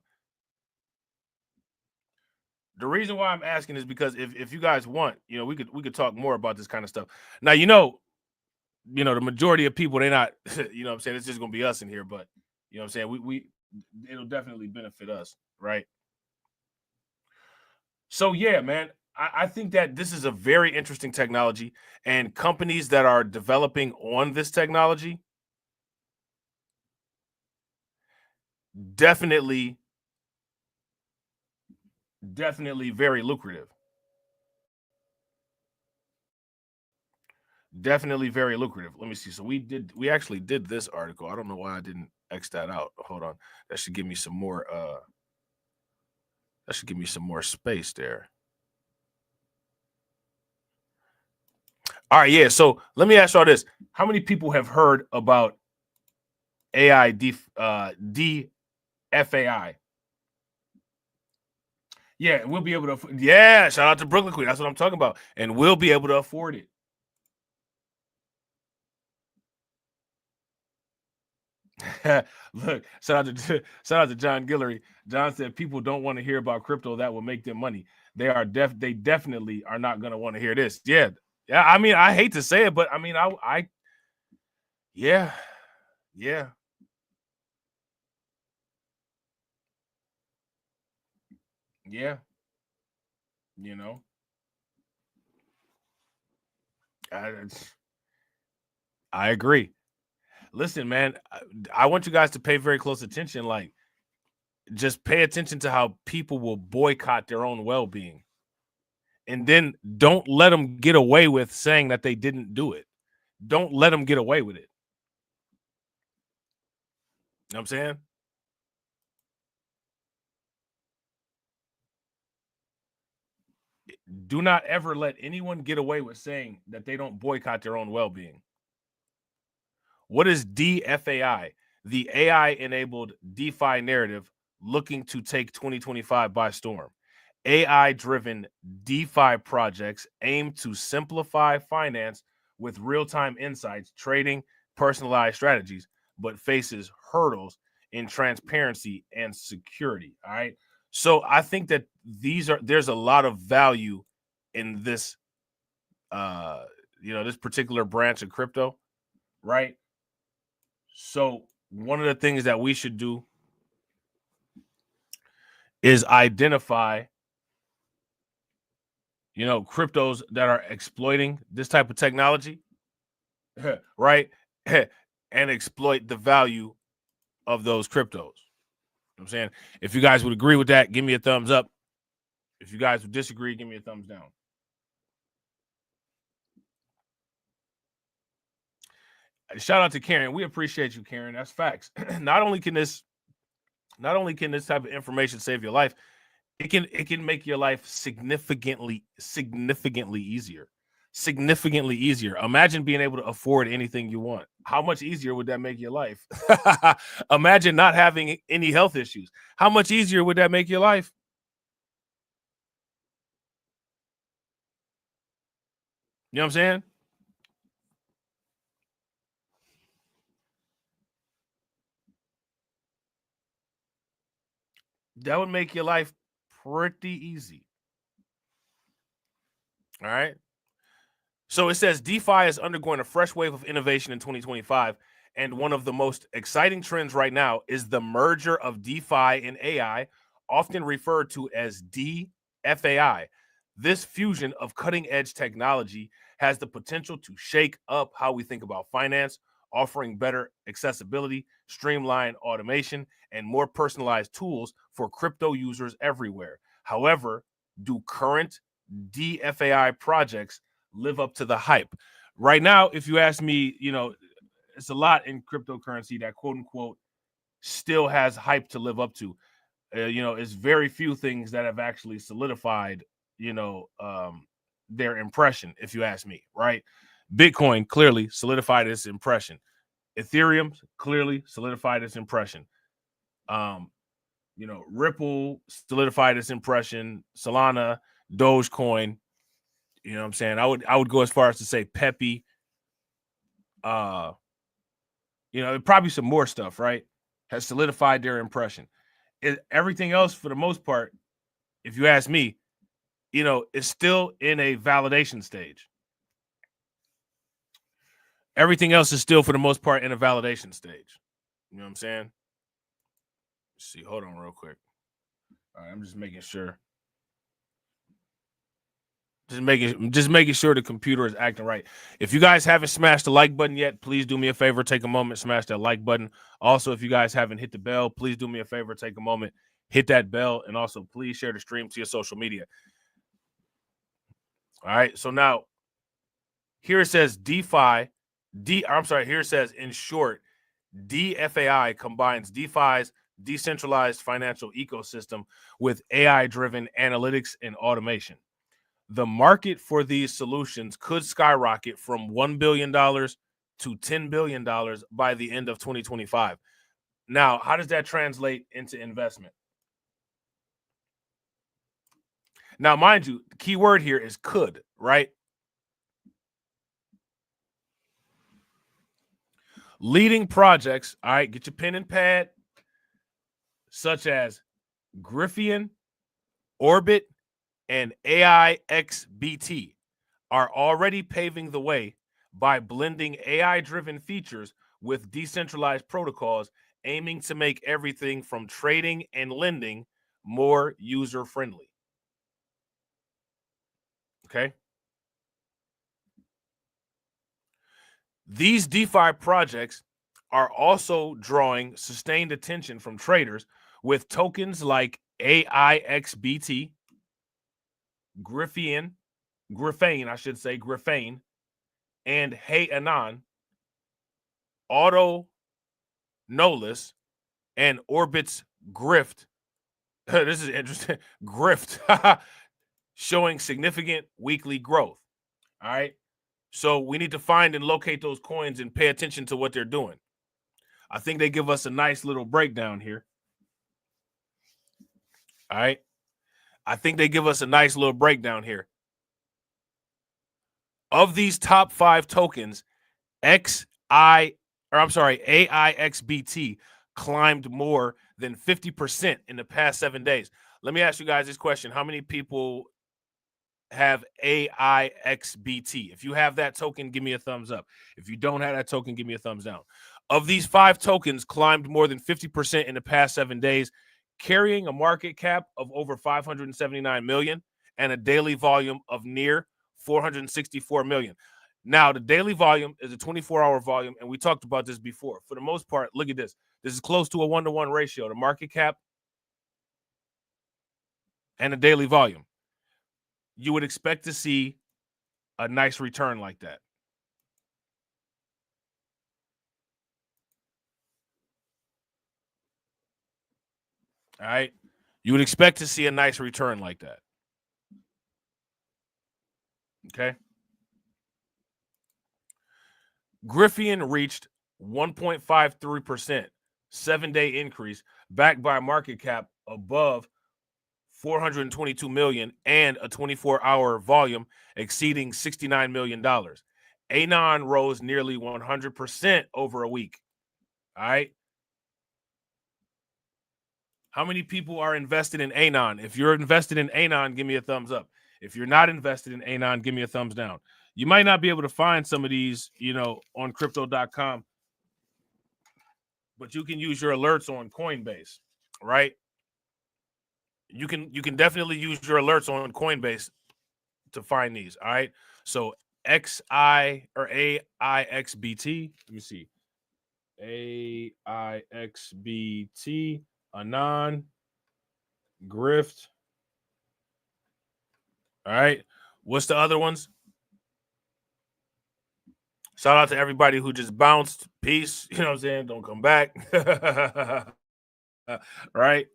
The reason why I'm asking is because if you guys want, you know, we could talk more about this kind of stuff. Now, you know, the majority of people, they're not, you know what I'm saying? It's just gonna be us in here, but you know what I'm saying? We it'll definitely benefit us, right? So yeah, man, I think that this is a very interesting technology, and companies that are developing on this technology definitely very lucrative. Definitely very lucrative. Let me see. So we actually did this article. I don't know why I didn't X that out. Hold on. That should give me some more space there. All right, yeah. So let me ask y'all this. How many people have heard about AI DFAI? Yeah, we'll be able to. Yeah, shout out to Brooklyn Queen. That's what I'm talking about. And we'll be able to afford it. Look, shout out to John Guillory. John said people don't want to hear about crypto that will make them money. They definitely are not going to want to hear this. Yeah. I mean, I hate to say it, but I mean, yeah. You know, I agree. Listen, man, I want you guys to pay very close attention. Like, just pay attention to how people will boycott their own well-being. And then don't let them get away with saying that they didn't do it. Don't let them get away with it. You know what I'm saying? Do not ever let anyone get away with saying that they don't boycott their own well-being. What is DFAI? The AI-enabled DeFi narrative looking to take 2025 by storm. AI-driven DeFi projects aim to simplify finance with real-time insights, trading, personalized strategies, but faces hurdles in transparency and security. All right. So I think that there's a lot of value in this, this particular branch of crypto, right? So one of the things that we should do is identify, cryptos that are exploiting this type of technology, right? And exploit the value of those cryptos. You know what I'm saying? If you guys would agree with that, give me a thumbs up. If you guys would disagree, give me a thumbs down. Shout out to Karen. We appreciate you, Karen. That's facts. Not only can this type of information save your life, it can make your life significantly easier. Significantly easier. Imagine being able to afford anything you want. How much easier would that make your life? Imagine not having any health issues. How much easier would that make your life? You know what I'm saying? That would make your life pretty easy. All right. So it says DeFi is undergoing a fresh wave of innovation in 2025. And one of the most exciting trends right now is the merger of DeFi and AI, often referred to as DFAI. This fusion of cutting-edge technology has the potential to shake up how we think about finance, offering better accessibility, streamlined automation, and more personalized tools for crypto users everywhere. However, do current DFAI projects live up to the hype? Right now, if you ask me, it's a lot in cryptocurrency that quote unquote still has hype to live up to. It's very few things that have actually solidified, their impression, if you ask me, right? Bitcoin clearly solidified its impression. Ethereum clearly solidified its impression. Ripple solidified its impression. Solana, Dogecoin, you know what I'm saying? I would go as far as to say Pepe. Probably some more stuff, right? Has solidified their impression. Everything else, for the most part, if you ask me, is still in a validation stage. Everything else is still, for the most part, in a validation stage. You know what I'm saying? Let's see. Hold on real quick. All right, I'm just making sure. Just making sure the computer is acting right. If you guys haven't smashed the like button yet, please do me a favor. Take a moment, smash that like button. Also, if you guys haven't hit the bell, please do me a favor. Take a moment, hit that bell, and also please share the stream to your social media. All right. So now, Here it says DeFi. Here it says, in short, DFAI combines DeFi's decentralized financial ecosystem with AI-driven analytics and automation. The market for these solutions could skyrocket from $1 billion to $10 billion by the end of 2025. Now, how does that translate into investment? Now, mind you, the key word here is could, right? Leading projects, all right, get your pen and pad, such as Griffin, Orbit, and AIXBT are already paving the way by blending AI-driven features with decentralized protocols, aiming to make everything from trading and lending more user-friendly. Okay? These DeFi projects are also drawing sustained attention from traders, with tokens like AIXBT, Griffin, and Hey Anon, Auto Nolus, and Orbit's Grift. This is interesting. Grift showing significant weekly growth. All right. So we need to find and locate those coins and pay attention to what they're doing. I think they give us a nice little breakdown here. All right. I think they give us a nice little breakdown here. Of these top 5 tokens, AIXBT climbed more than 50% in the past 7 days. Let me ask you guys this question. How many people have AIXBT? If you have that token, give me a thumbs up. If you don't have that token, give me a thumbs down. Of these 5 tokens, climbed more than 50% in the past 7 days, carrying a market cap of over 579 million and a daily volume of near 464 million. Now, the daily volume is a 24-hour volume, and we talked about this before. For the most part, look at this. This is close to a 1-to-1 ratio, the market cap and the daily volume. You would expect to see a nice return like that. All right. You would expect to see a nice return like that. Okay. Griffin reached 1.53%, 7-day increase, backed by a market cap above 422 million and a 24-hour volume exceeding $69 million. Anon rose nearly 100% over a week. All right. How many people are invested in Anon? If you're invested in Anon, give me a thumbs up. If you're not invested in Anon, give me a thumbs down. You might not be able to find some of these, on crypto.com, but you can use your alerts on Coinbase, right? You can definitely use your alerts on Coinbase to find these. All right. So AIXBT. Let me see. AIXBT, Anon, Grift. All right. What's the other ones? Shout out to everybody who just bounced. Peace. You know what I'm saying? Don't come back. Right?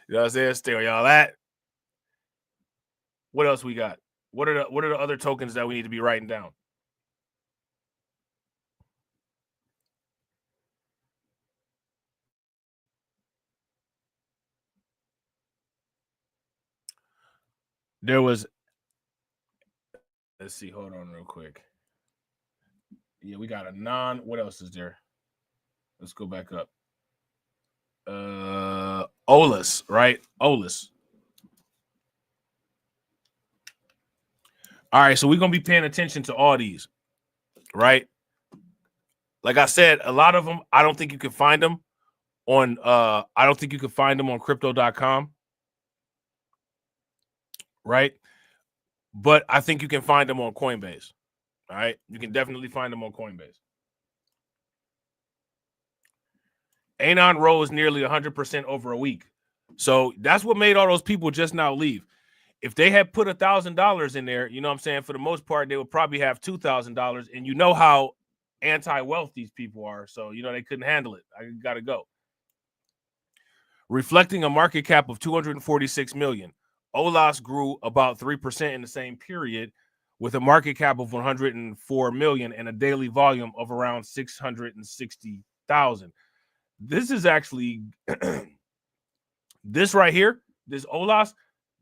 You know what I'm saying? Stay where y'all at. What else we got? What are the other tokens that we need to be writing down? There was, let's see, hold on real quick. Yeah, we got a what else is there? Let's go back up. Olus, right? Olus. All right, so we're going to be paying attention to all these, right? Like I said, a lot of them, I don't think you can find them on crypto.com, right? But I think you can find them on Coinbase. All right, you can definitely find them on Coinbase. Anon rose nearly 100% over a week. So that's what made all those people just now leave. if they had put $1,000 in there, you know what I'm saying, for the most part, they would probably have $2,000. And you know how anti-wealth these people are. So, you know, they couldn't handle it. I got to go. Reflecting a market cap of 246 million, OLAS grew about 3% in the same period, with a market cap of 104 million and a daily volume of around 660,000. This is actually this right here, this OLAS,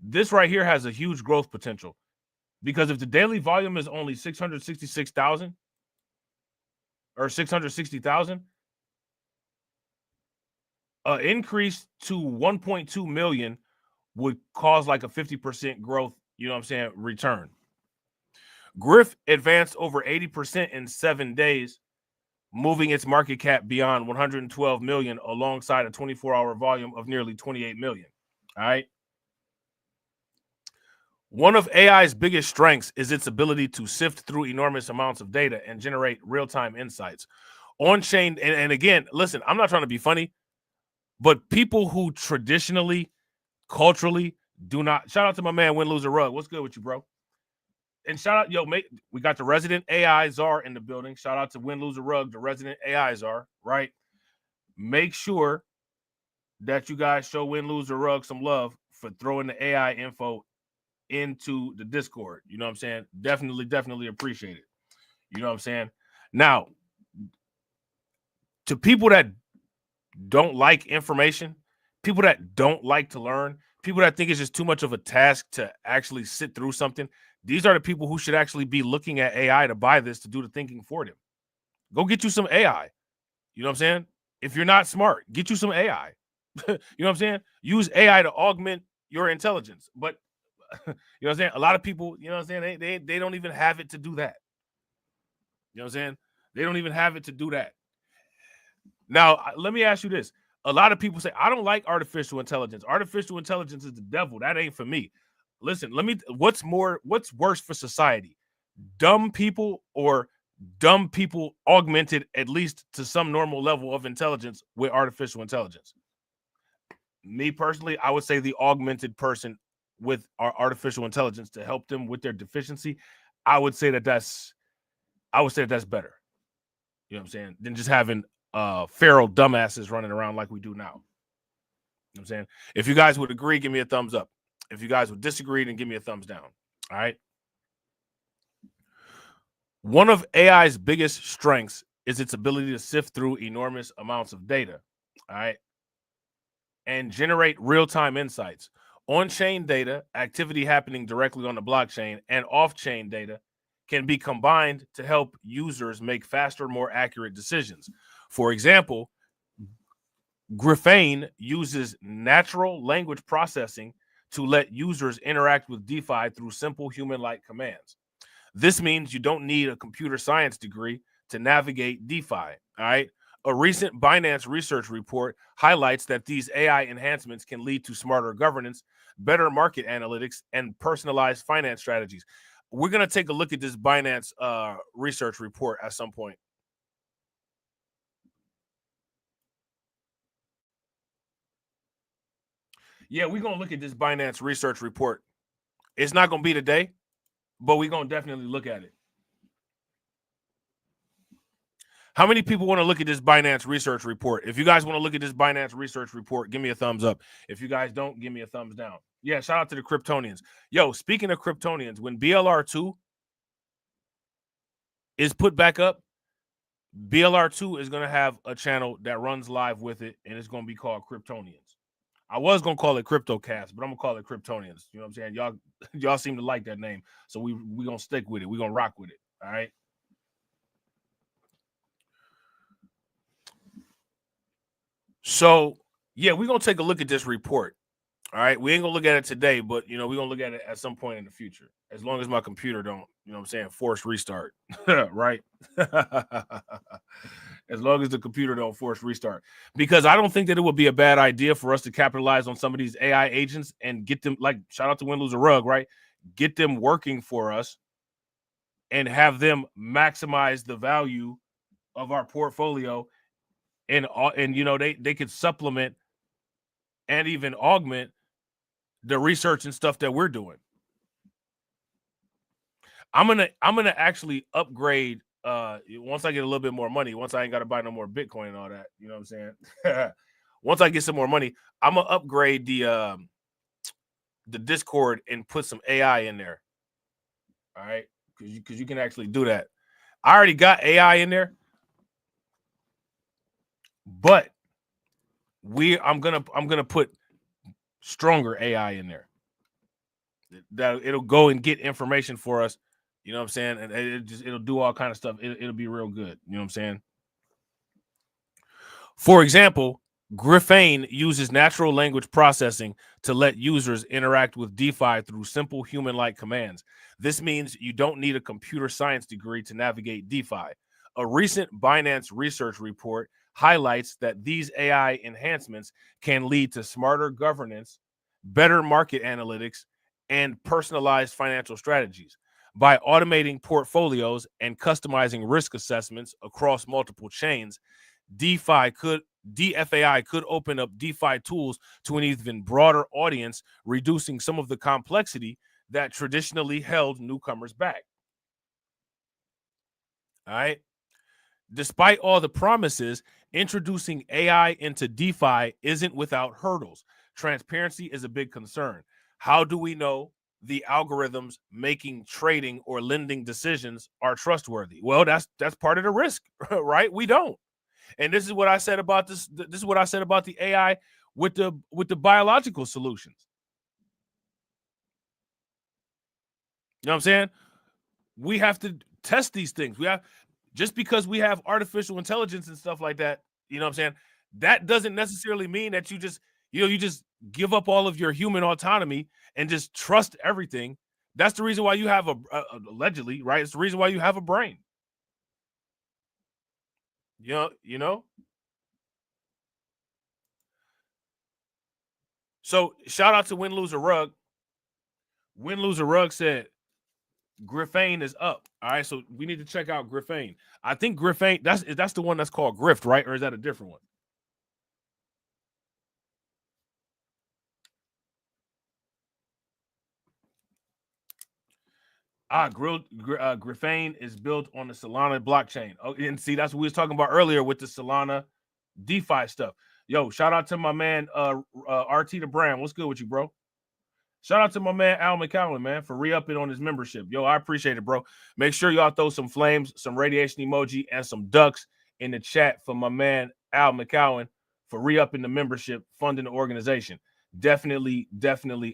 this right here has a huge growth potential, because if the daily volume is only 666,000 or 660,000, an increase to 1.2 million would cause like a 50% growth, you know what I'm saying, return. Griff advanced over 80% in 7 days, moving its market cap beyond 112 million alongside a 24-hour volume of nearly 28 million. All right. One of AI's biggest strengths is its ability to sift through enormous amounts of data and generate real-time insights. On-chain, and again, listen, I'm not trying to be funny, but people who traditionally, culturally do not, shout out to my man, Win, Lose, or Rug. What's good with you, bro? And shout out, yo, mate, we got the resident AI czar in the building. Shout out to Win, Lose, or Rug, the resident AI czar, right? Make sure that you guys show Win, Lose, or Rug some love for throwing the AI info into the Discord. You know what I'm saying? Definitely appreciate it. You know what I'm saying? Now, to people that don't like information, people that don't like to learn, people that think it's just too much of a task to actually sit through something, these are the people who should actually be looking at AI to buy this, to do the thinking for them. Go get you some AI. You know what I'm saying? If you're not smart, get you some AI. You know what I'm saying? Use AI to augment your intelligence. But you know what I'm saying? A lot of people, you know what I'm saying? They don't even have it to do that. You know what I'm saying? They don't even have it to do that. Now, let me ask you this. A lot of people say, I don't like artificial intelligence. Artificial intelligence is the devil. That ain't for me. Listen, what's worse for society? Dumb people, or dumb people augmented at least to some normal level of intelligence with artificial intelligence? Me personally, I would say the augmented person with our artificial intelligence to help them with their deficiency. I would say that's better. You know what I'm saying? Than just having feral dumbasses running around like we do now. You know what I'm saying? If you guys would agree, give me a thumbs up. If you guys would disagree, then give me a thumbs down. All right. One of AI's biggest strengths is its ability to sift through enormous amounts of data. All right. And generate real-time insights. On-chain data, activity happening directly on the blockchain, and off-chain data can be combined to help users make faster, more accurate decisions. For example, Griffane uses natural language processing to let users interact with DeFi through simple human-like commands. This means you don't need a computer science degree to navigate DeFi. All right. A recent Binance research report highlights that these AI enhancements can lead to smarter governance, better market analytics, and personalized finance strategies. We're going to take a look at this Binance research report at some point. Yeah, we're going to look at this Binance research report. It's not going to be today, but we're going to definitely look at it. How many people want to look at this Binance research report? If you guys want to look at this Binance research report, give me a thumbs up. If you guys don't, give me a thumbs down. Yeah, shout out to the Kryptonians. Yo, speaking of Kryptonians, when BLR2 is put back up, BLR2 is going to have a channel that runs live with it, and it's going to be called Kryptonians. I was going to call it CryptoCast, but I'm going to call it Kryptonians. You know what I'm saying? Y'all seem to like that name, so we going to stick with it. We're going to rock with it, all right? So, yeah, we're going to take a look at this report. All right. We ain't going to look at it today, but, you know, we're going to look at it at some point in the future. As long as my computer don't, you know what I'm saying, force restart. Right? As long as the computer don't force restart. Because I don't think that it would be a bad idea for us to capitalize on some of these AI agents and get them, like, shout out to Win, Lose, or Rug, right? Get them working for us and have them maximize the value of our portfolio. And you know, they could supplement and even augment the research and stuff that we're doing. I'm gonna actually upgrade once I get a little bit more money, once I ain't gotta buy no more Bitcoin and all that. You know what I'm saying? Once I get some more money, I'm gonna upgrade the Discord and put some AI in there. All right, because you can actually do that. I already got AI in there, but I'm gonna put stronger AI in there. That it'll go and get information for us. You know what I'm saying? And it'll do all kind of stuff. It'll be real good. You know what I'm saying? For example, Griffane uses natural language processing to let users interact with DeFi through simple human-like commands. This means you don't need a computer science degree to navigate DeFi. A recent Binance research report highlights that these AI enhancements can lead to smarter governance, better market analytics, and personalized financial strategies. By automating portfolios and customizing risk assessments across multiple chains, DeFi DFAI could open up DeFi tools to an even broader audience, reducing some of the complexity that traditionally held newcomers back. All right. Despite all the promises, introducing AI into DeFi isn't without hurdles. Transparency is a big concern. How do we know the algorithms making trading or lending decisions are trustworthy? Well, that's part of the risk, right? We don't. And this is what I said about this. This is what I said about the AI with the biological solutions. You know what I'm saying? We have to test these things. We have, just because we have artificial intelligence and stuff like that, you know what I'm saying? That doesn't necessarily mean that you just give up all of your human autonomy and just trust everything. That's the reason why you have allegedly, right? It's the reason why you have a brain. You know? So shout out to Win Loser Rug. Win Loser Rug said Griffane is up. All right, so we need to check out Griffane. I think Griffane, that's the one that's called Grift, right? Or is that a different one? Griffane is built on the Solana blockchain. Oh, and see, that's what we was talking about earlier with the Solana DeFi stuff. Yo, shout out to my man RT the Brand. What's good with you, bro? Shout out to my man Al McCowan, man, for re-upping on his membership. Yo, I appreciate it, bro. Make sure y'all throw some flames, some radiation emoji, and some ducks in the chat for my man Al McCowan for re-upping the membership, funding the organization. Definitely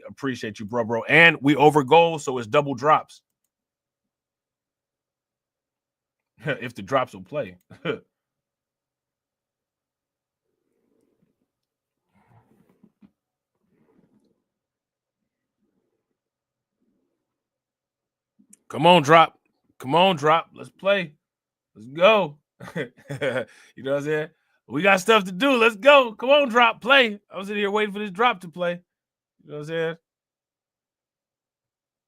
appreciate you, bro. And we over goal, so it's double drops. If the drops will play. Come on, drop. Come on, drop. Let's play. Let's go. You know what I'm saying? We got stuff to do. Let's go. Come on, drop. Play. I was in here waiting for this drop to play. You know what I'm saying?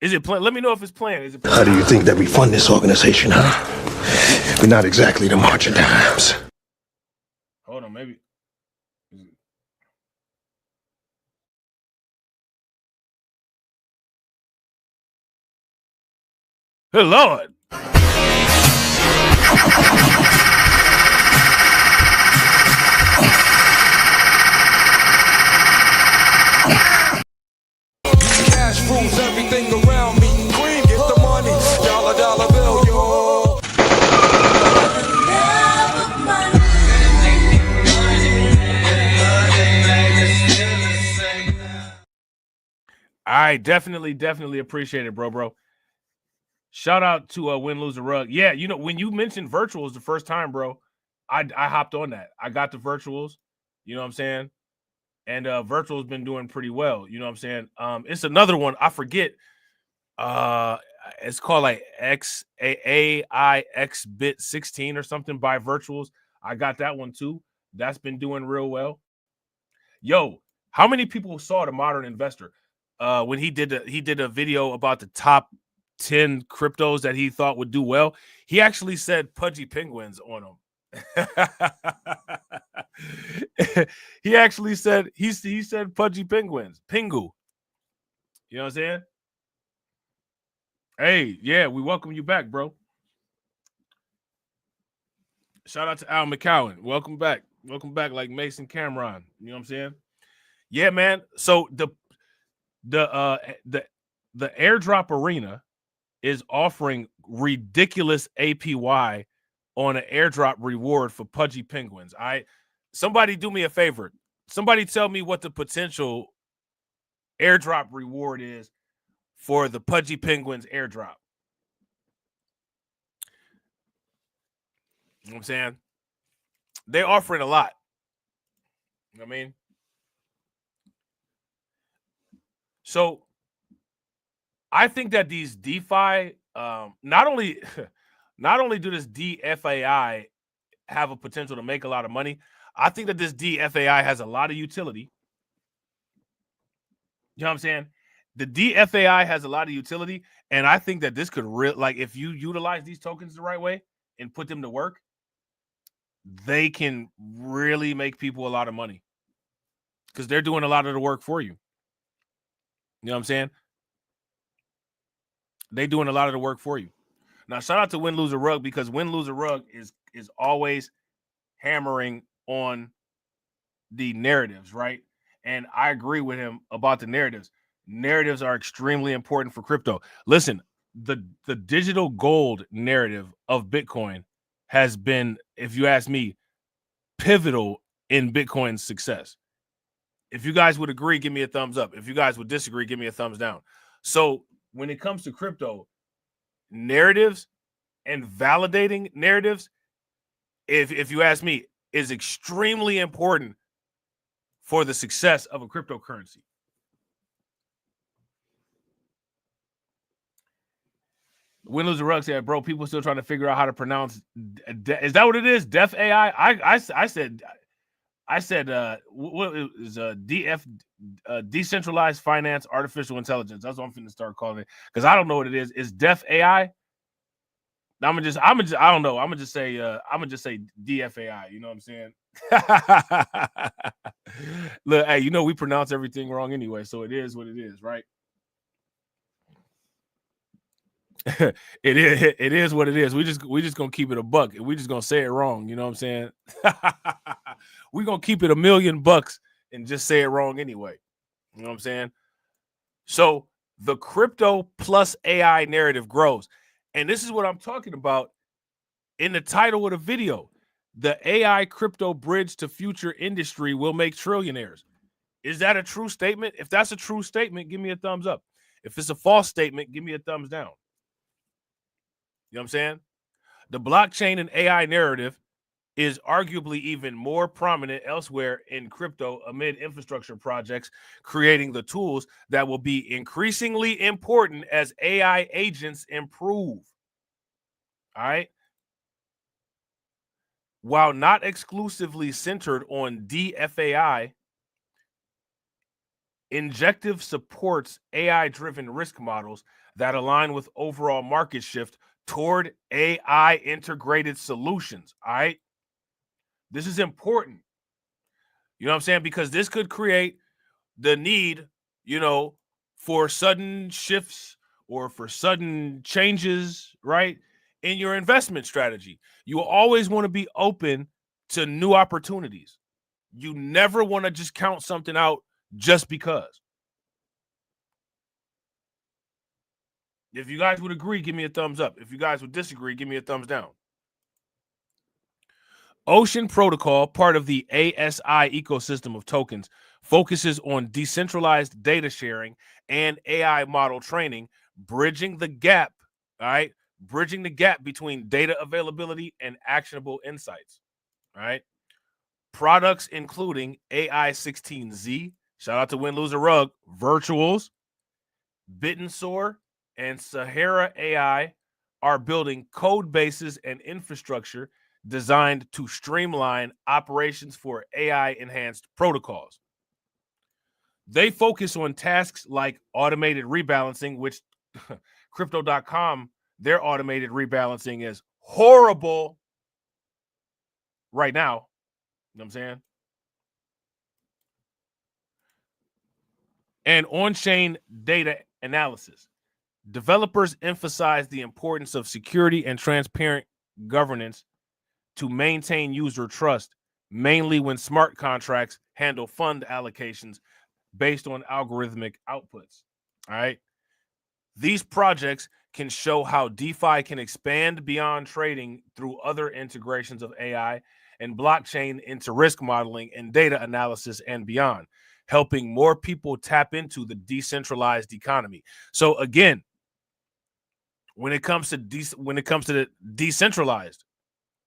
Is it playing? Let me know if it's playing. Is it playing? How do you think that we fund this organization, huh? We're not exactly the march of dimes. Hold on, maybe. Good Lord. Cash rules everything around me. Cream, get the money. Dollar bill, yo. I definitely appreciate it, bro. Shout out to Win Loser Rug. Yeah, you know, when you mentioned virtuals the first time, bro, I hopped on that. I got the virtuals, you know what I'm saying? And virtual's been doing pretty well, you know what I'm saying? It's another one, I forget. It's called like AIX Bit 16 or something by virtuals. I got that one too. That's been doing real well. Yo, how many people saw The Modern Investor when he did a video about the top 10 cryptos that he thought would do well? He actually said pudgy penguins on them. He actually said he said pudgy penguins, pingu. You know what I'm saying? Hey, yeah, we welcome you back, bro. Shout out to Al McCowan. Welcome back. Welcome back, like Mason Cameron. You know what I'm saying? Yeah, man. So the airdrop arena is offering ridiculous APY on an airdrop reward for Pudgy Penguins. Somebody do me a favor. Somebody tell me what the potential airdrop reward is for the Pudgy Penguins airdrop. You know what I'm saying? They're offering a lot. You know what I mean? So I think that these DeFi, not only do this DFAI have a potential to make a lot of money, I think that this DFAI has a lot of utility. You know what I'm saying? The DFAI has a lot of utility, and I think that this could like if you utilize these tokens the right way and put them to work, they can really make people a lot of money because they're doing a lot of the work for you. You know what I'm saying? They're doing a lot of the work for you. Now, shout out to Win Loser Rug because Win Loser Rug is always hammering on the narratives, right? And I agree with him about the narratives. Narratives are extremely important for crypto. Listen, the digital gold narrative of Bitcoin has been, if you ask me, pivotal in Bitcoin's success. If you guys would agree, give me a thumbs up. If you guys would disagree, give me a thumbs down. So when it comes to crypto, narratives and validating narratives, if you ask me, is extremely important for the success of a cryptocurrency. Windows the Rug said, bro, people still trying to figure out how to pronounce. Is that what it is? Def AI? I said, what is DF, decentralized finance, artificial intelligence. That's what I'm finna start calling it because I don't know what it is. Is Def AI? I don't know. I'm gonna just say DFAI. You know what I'm saying? Look, hey, you know we pronounce everything wrong anyway, so it is what it is, right? It is what it is. We just gonna keep it a buck, and we just gonna say it wrong. You know what I'm saying? We're gonna keep it $1,000,000 and just say it wrong anyway. You know what I'm saying? So the crypto plus AI narrative grows, and this is what I'm talking about in the title of the video. The AI crypto bridge to future industry will make trillionaires. Is that a true statement? If that's a true statement, give me a thumbs up. If it's a false statement, give me a thumbs down. You know what I'm saying? The blockchain and AI narrative is arguably even more prominent elsewhere in crypto amid infrastructure projects, creating the tools that will be increasingly important as AI agents improve. All right. While not exclusively centered on DFAI, Injective supports AI-driven risk models that align with overall market shift toward AI integrated solutions. All right. This is important. You know what I'm saying? Because this could create the need, for sudden shifts or for sudden changes, right, in your investment strategy. You will always want to be open to new opportunities. You never want to just count something out just because. If you guys would agree, give me a thumbs up. If you guys would disagree, give me a thumbs down. Ocean Protocol, part of the ASI ecosystem of tokens, focuses on decentralized data sharing and AI model training, bridging the gap, all right? Bridging the gap between data availability and actionable insights, all right? Products including AI16Z, shout out to Win Loser Rug, Virtuals, Bittensoar, and Sahara AI are building code bases and infrastructure designed to streamline operations for AI-enhanced protocols. They focus on tasks like automated rebalancing, which Crypto.com, their automated rebalancing is horrible right now. You know what I'm saying? And on-chain data analysis. Developers emphasize the importance of security and transparent governance to maintain user trust, mainly when smart contracts handle fund allocations based on algorithmic outputs. All right. These projects can show how DeFi can expand beyond trading through other integrations of AI and blockchain into risk modeling and data analysis and beyond, helping more people tap into the decentralized economy. So again, when it comes to the decentralized,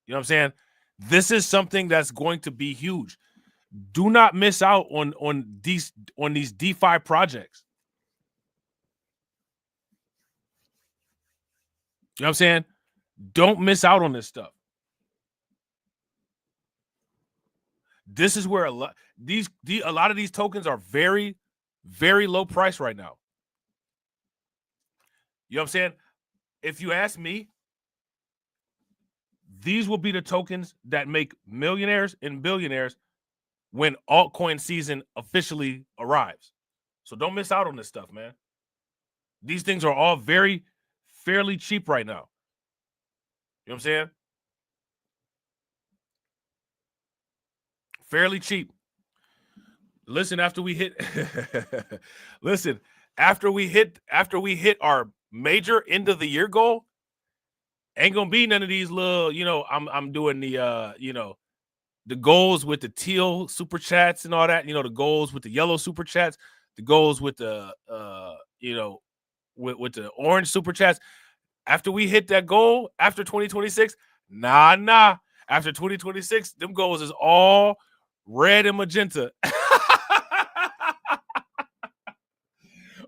you know what I'm saying? This is something that's going to be huge. Do not miss out on these DeFi projects. You know what I'm saying? Don't miss out on this stuff. This is where a lot of these tokens are very, very low price right now. You know what I'm saying? If you ask me, these will be the tokens that make millionaires and billionaires when altcoin season officially arrives. So don't miss out on this stuff, man. These things are all fairly cheap right now. You know what I'm saying? Fairly cheap. Listen, after we hit our major end of the year goal, ain't gonna be none of these little, I'm doing the the goals with the teal super chats and all that, the goals with the yellow super chats, the goals with the with the orange super chats. After we hit that goal after 2026, nah. After 2026, them goals is all red and magenta.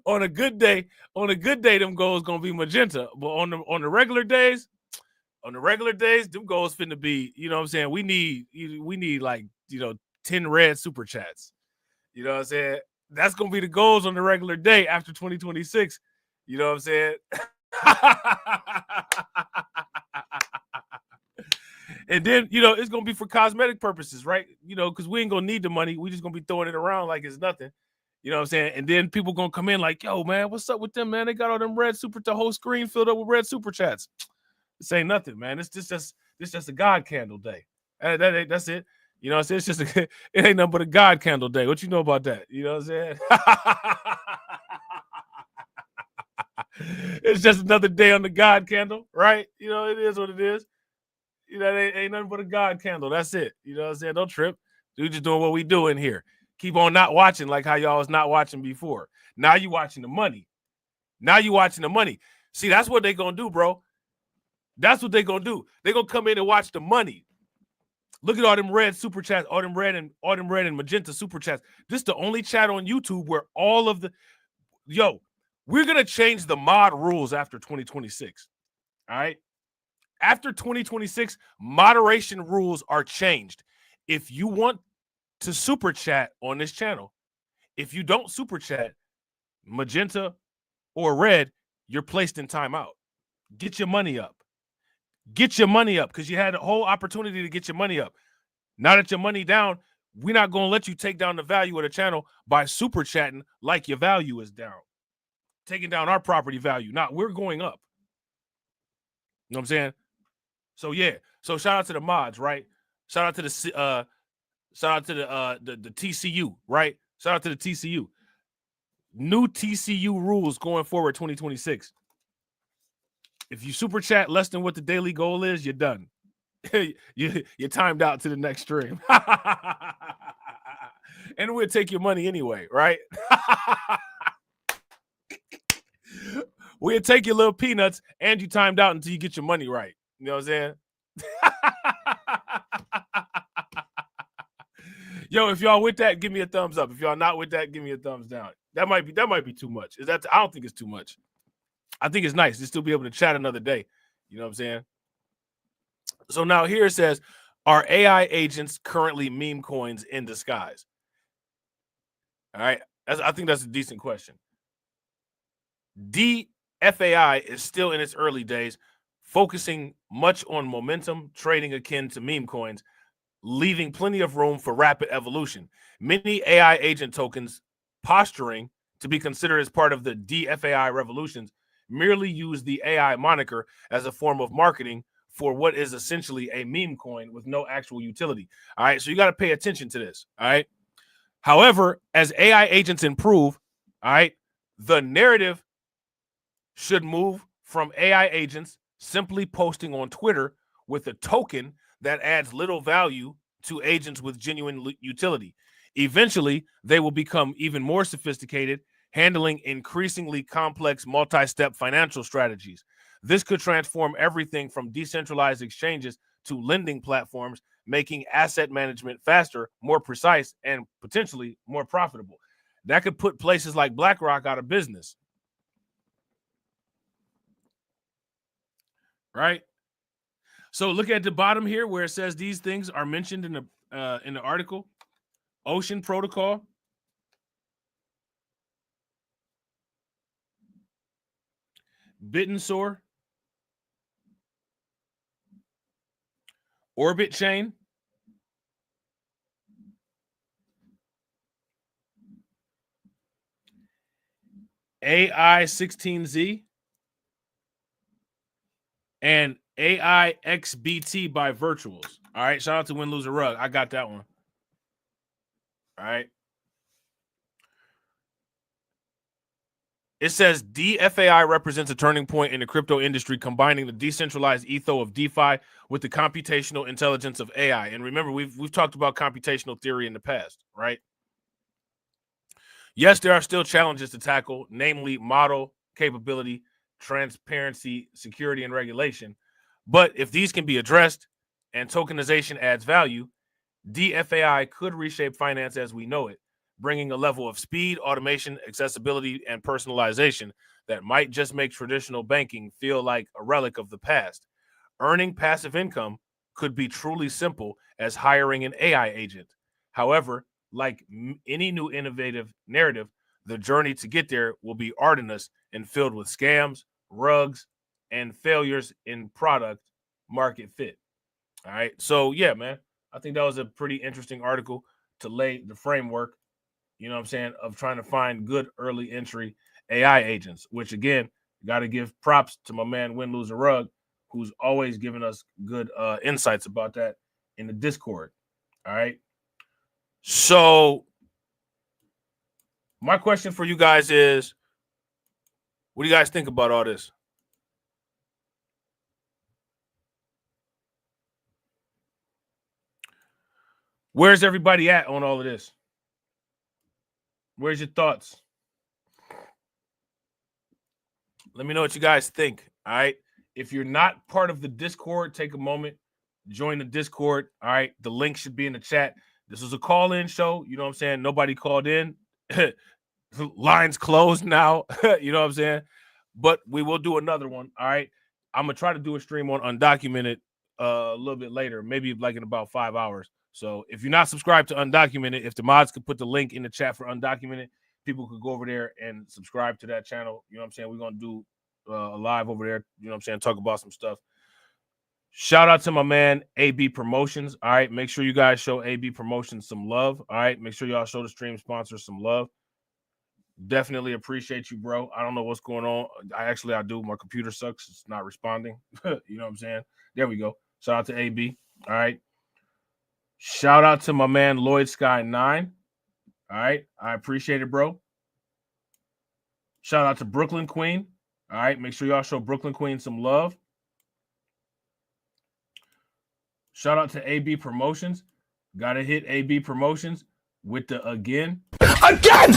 On a good day, them goals gonna be magenta. But on the regular days, them goals finna be, you know what I'm saying? We need like 10 red super chats. You know what I'm saying? That's gonna be the goals on the regular day after 2026. You know what I'm saying? And then, it's going to be for cosmetic purposes, right? Because we ain't going to need the money. We just going to be throwing it around like it's nothing. You know what I'm saying? And then people going to come in like, yo, man, what's up with them, man? They got all them the whole screen filled up with red super chats. This ain't nothing, man. It's just a God candle day. That's it. You know what I'm saying? It ain't nothing but a God candle day. What you know about that? You know what I'm saying? It's just another day on the God candle, right? It is what it is. It ain't nothing but a God candle. That's it. You know what I'm saying? Don't trip. We're just doing what we do in here. Keep on not watching like how y'all was not watching before. Now you watching the money. See, that's what they gonna do, bro. That's what they gonna do. They gonna come in and watch the money. Look at all them red super chats, all them red and magenta super chats. This is the only chat on YouTube where all of the we're gonna change the mod rules after 2026. All right. After 2026, moderation rules are changed. If you want to super chat on this channel, if you don't super chat, magenta or red, you're placed in timeout. Get your money up. Because you had a whole opportunity to get your money up. Now that your money down, we're not going to let you take down the value of the channel by super chatting like your value is down. Taking down our property value. Now we're going up. You know what I'm saying? So yeah. So shout out to the mods, right? Shout out to the TCU, right? Shout out to the TCU. New TCU rules going forward 2026. If you super chat less than what the daily goal is, you're done. You're timed out to the next stream. And we'll take your money anyway, right? We'll take your little peanuts and you timed out until you get your money right. You know what I'm saying? Yo, if y'all with that, give me a thumbs up. If y'all not with that, give me a thumbs down. That might be too much. I don't think it's too much. I think it's nice to still be able to chat another day. You know what I'm saying? So now here it says, are AI agents currently meme coins in disguise? All right. I think that's a decent question. DFAI is still in its early days, focusing much on momentum trading akin to meme coins, leaving plenty of room for rapid evolution. Many AI agent tokens posturing to be considered as part of the DFAI revolutions merely use the AI moniker as a form of marketing for what is essentially a meme coin with no actual utility. All right, so you got to pay attention to this. All right. However, as AI agents improve, all right, the narrative should move from AI agents simply posting on Twitter with a token that adds little value to agents with genuine utility. Eventually, they will become even more sophisticated, handling increasingly complex multi-step financial strategies. This could transform everything from decentralized exchanges to lending platforms, making asset management faster, more precise, and potentially more profitable. That could put places like BlackRock out of business. Right? So look at the bottom here where it says these things are mentioned in the article. Ocean Protocol, Bitensor, Orbit Chain, AI16Z, and AIXBT by Virtuals. All right, shout out to Win Lose a Rug. I got that one. All right. It says DFAI represents a turning point in the crypto industry, combining the decentralized ethos of DeFi with the computational intelligence of AI. And remember, we've talked about computational theory in the past, right? Yes, there are still challenges to tackle, namely model capability, transparency, security, and regulation. But if these can be addressed and tokenization adds value, DFAI could reshape finance as we know it, bringing a level of speed, automation, accessibility, and personalization that might just make traditional banking feel like a relic of the past. Earning passive income could be truly simple as hiring an AI agent. However, like any new innovative narrative, the journey to get there will be arduous and filled with scams, rugs, and failures in product market fit. All right. So, yeah, man, I think that was a pretty interesting article to lay the framework, you know what I'm saying, of trying to find good early entry AI agents, which, again, got to give props to my man, Win Lose a Rug, who's always giving us good insights about that in the Discord. All right. So my question for you guys is, what do you guys think about all this? Where's everybody at on all of this? Where's your thoughts? Let me know what you guys think. All right. If you're not part of the Discord, take a moment, join the Discord. All right. The link should be in the chat. This was a call-in show. You know what I'm saying? Nobody called in. Lines closed now. You know what I'm saying? But we will do another one. All right. I'm going to try to do a stream on Undocumented a little bit later, maybe like in about 5 hours. So if you're not subscribed to Undocumented, if the mods could put the link in the chat for Undocumented, people could go over there and subscribe to that channel. You know what I'm saying? We're going to do a live over there. You know what I'm saying? Talk about some stuff. Shout out to my man, AB Promotions. All right. Make sure you guys show AB Promotions some love. All right. Make sure y'all show the stream sponsors some love. Definitely appreciate you, bro. I don't know what's going on. I do. My computer sucks. It's not responding. You know what I'm saying? There we go. Shout out to AB. All right. Shout out to my man, Lloyd Sky 9. All right. I appreciate it, bro. Shout out to Brooklyn Queen. All right. Make sure y'all show Brooklyn Queen some love. Shout out to AB Promotions. Got to hit AB Promotions with the again. Again!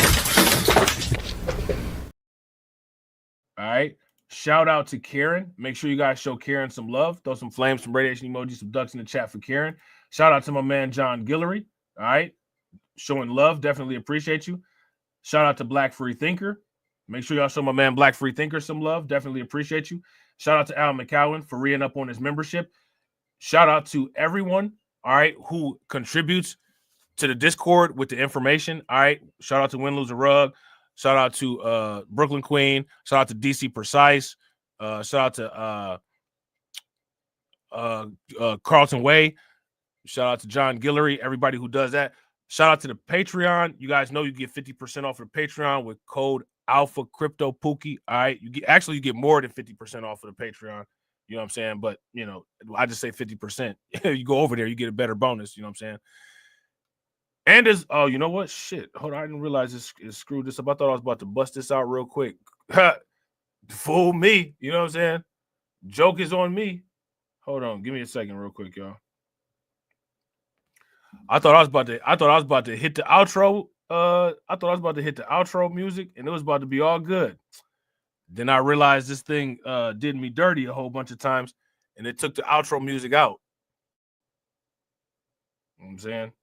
All right. Shout out to Karen. Make sure you guys show Karen some love. Throw some flames, some radiation emojis, some ducks in the chat for Karen. Shout out to my man, John Guillory. All right. Showing love. Definitely appreciate you. Shout out to Black Free Thinker. Make sure y'all show my man, Black Free Thinker, some love. Definitely appreciate you. Shout out to Al McCowan for re-ing up on his membership. Shout out to everyone, all right, who contributes to the Discord with the information. All right. Shout out to Win Lose a Rug. Shout out to Brooklyn Queen. Shout out to DC Precise. Shout out to Carlton Way. Shout out to John Guillory, everybody who does that. Shout out to the Patreon. You guys know you get 50% off of the Patreon with code Alpha Crypto Pookie. All right, you get more than 50% off of the Patreon. You know what I'm saying? But I just say 50%. You go over there, you get a better bonus. You know what I'm saying? And there's you know what? Shit. Hold on, I didn't realize this screwed this up. I thought I was about to bust this out real quick. Fool me. You know what I'm saying? Joke is on me. Hold on, give me a second, real quick, y'all. I thought I was about to hit the outro. I thought I was about to hit the outro music, and it was about to be all good. Then I realized this thing did me dirty a whole bunch of times, and it took the outro music out. You know what I'm saying?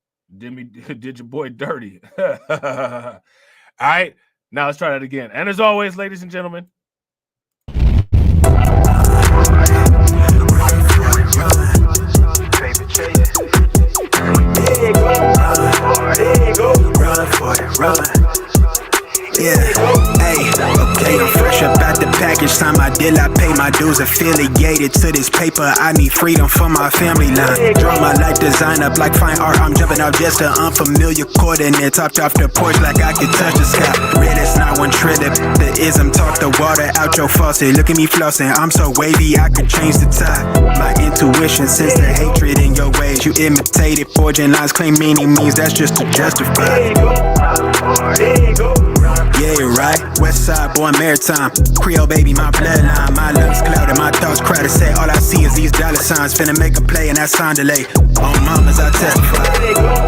Did your boy dirty. All right, now let's try that again. And as always, ladies and gentlemen, run for it, run. Yeah, hey, okay, I'm fresh up out the package. Sign my deal, I pay my dues. Affiliated to this paper, I need freedom for my family line. Draw my life design up like fine art. I'm jumping out just an unfamiliar coordinates. Hopped off the porch like I could touch the sky. Red is not one trillion. The ism talk the water out your faucet. Look at me flossing, I'm so wavy I could change the tide. My intuition sense the hatred in your ways. You imitated forging lines, claim meaning means that's just to justify. Yeah, right. West side boy, maritime. Creole baby, my bloodline. My lungs clouded, my thoughts crowded. Say all I see is these dollar signs. Finna make a play and that sound delay. On mamas, I testify.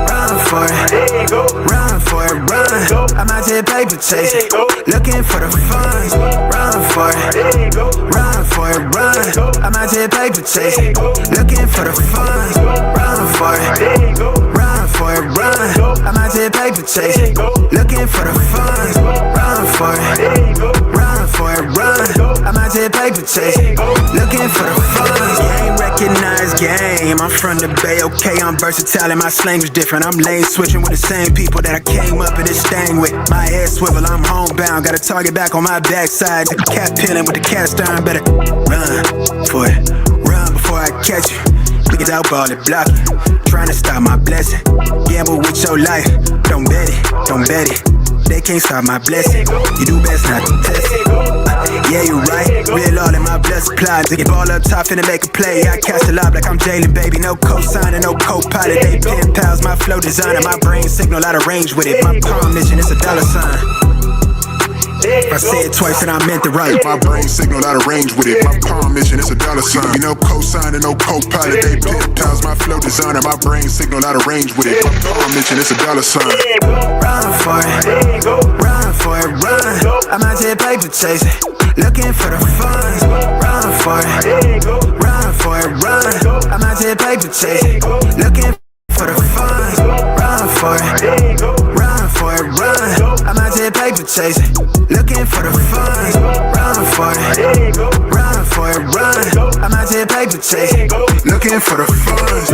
Run for it, run for it, run. I'm out here paper chasing, looking for the funds. Run for it, run for it, run. I'm out here paper chasing, looking for the funds. Run for it, run for it, run. I'm out here paper chasing, looking for the funds. Run for it, run for it, run. I'm out here paper chasing, looking for the funds. Game recognized game. I'm from the Bay, okay, I'm versatile and my slang is different. I'm lane switching with the same people that I came up in this thing with. My head swivel, I'm homebound. Got a target back on my backside. The cat peeling with the cast iron. Better run for it, run before I catch you. Niggas out ball it, block it. Trying to stop my blessing. Gamble with your life. Don't bet it, don't bet it. They can't stop my blessing. You do best not to test it. Yeah, you right. Real all in my blood supply. To get ball up top, finna make a play. I cast a lob like I'm Jalen, baby. No co-signing, no co-pilot. They pen pals, my flow designer. My brain signal out of range with it. My palm mission, it's a dollar sign. I said twice and I meant the right. My brain signal out of range with it. My palm mission, it's a dollar sign. You know, co-signing, no co-pilot. They pip-tiles, my flow designer. My brain signal out of range with it. My palm mission, it's a dollar sign. Run for it, run for it, run. I'm out here paper chasing, looking for the funds. Run for it, run for it, run. I'm out here paper chasing, looking for the funds. Run for it, run for it, run. I'm out here paper chasing, looking for the funds. Run for it, run for it, run. I'm out here paper chasing, looking for the funds.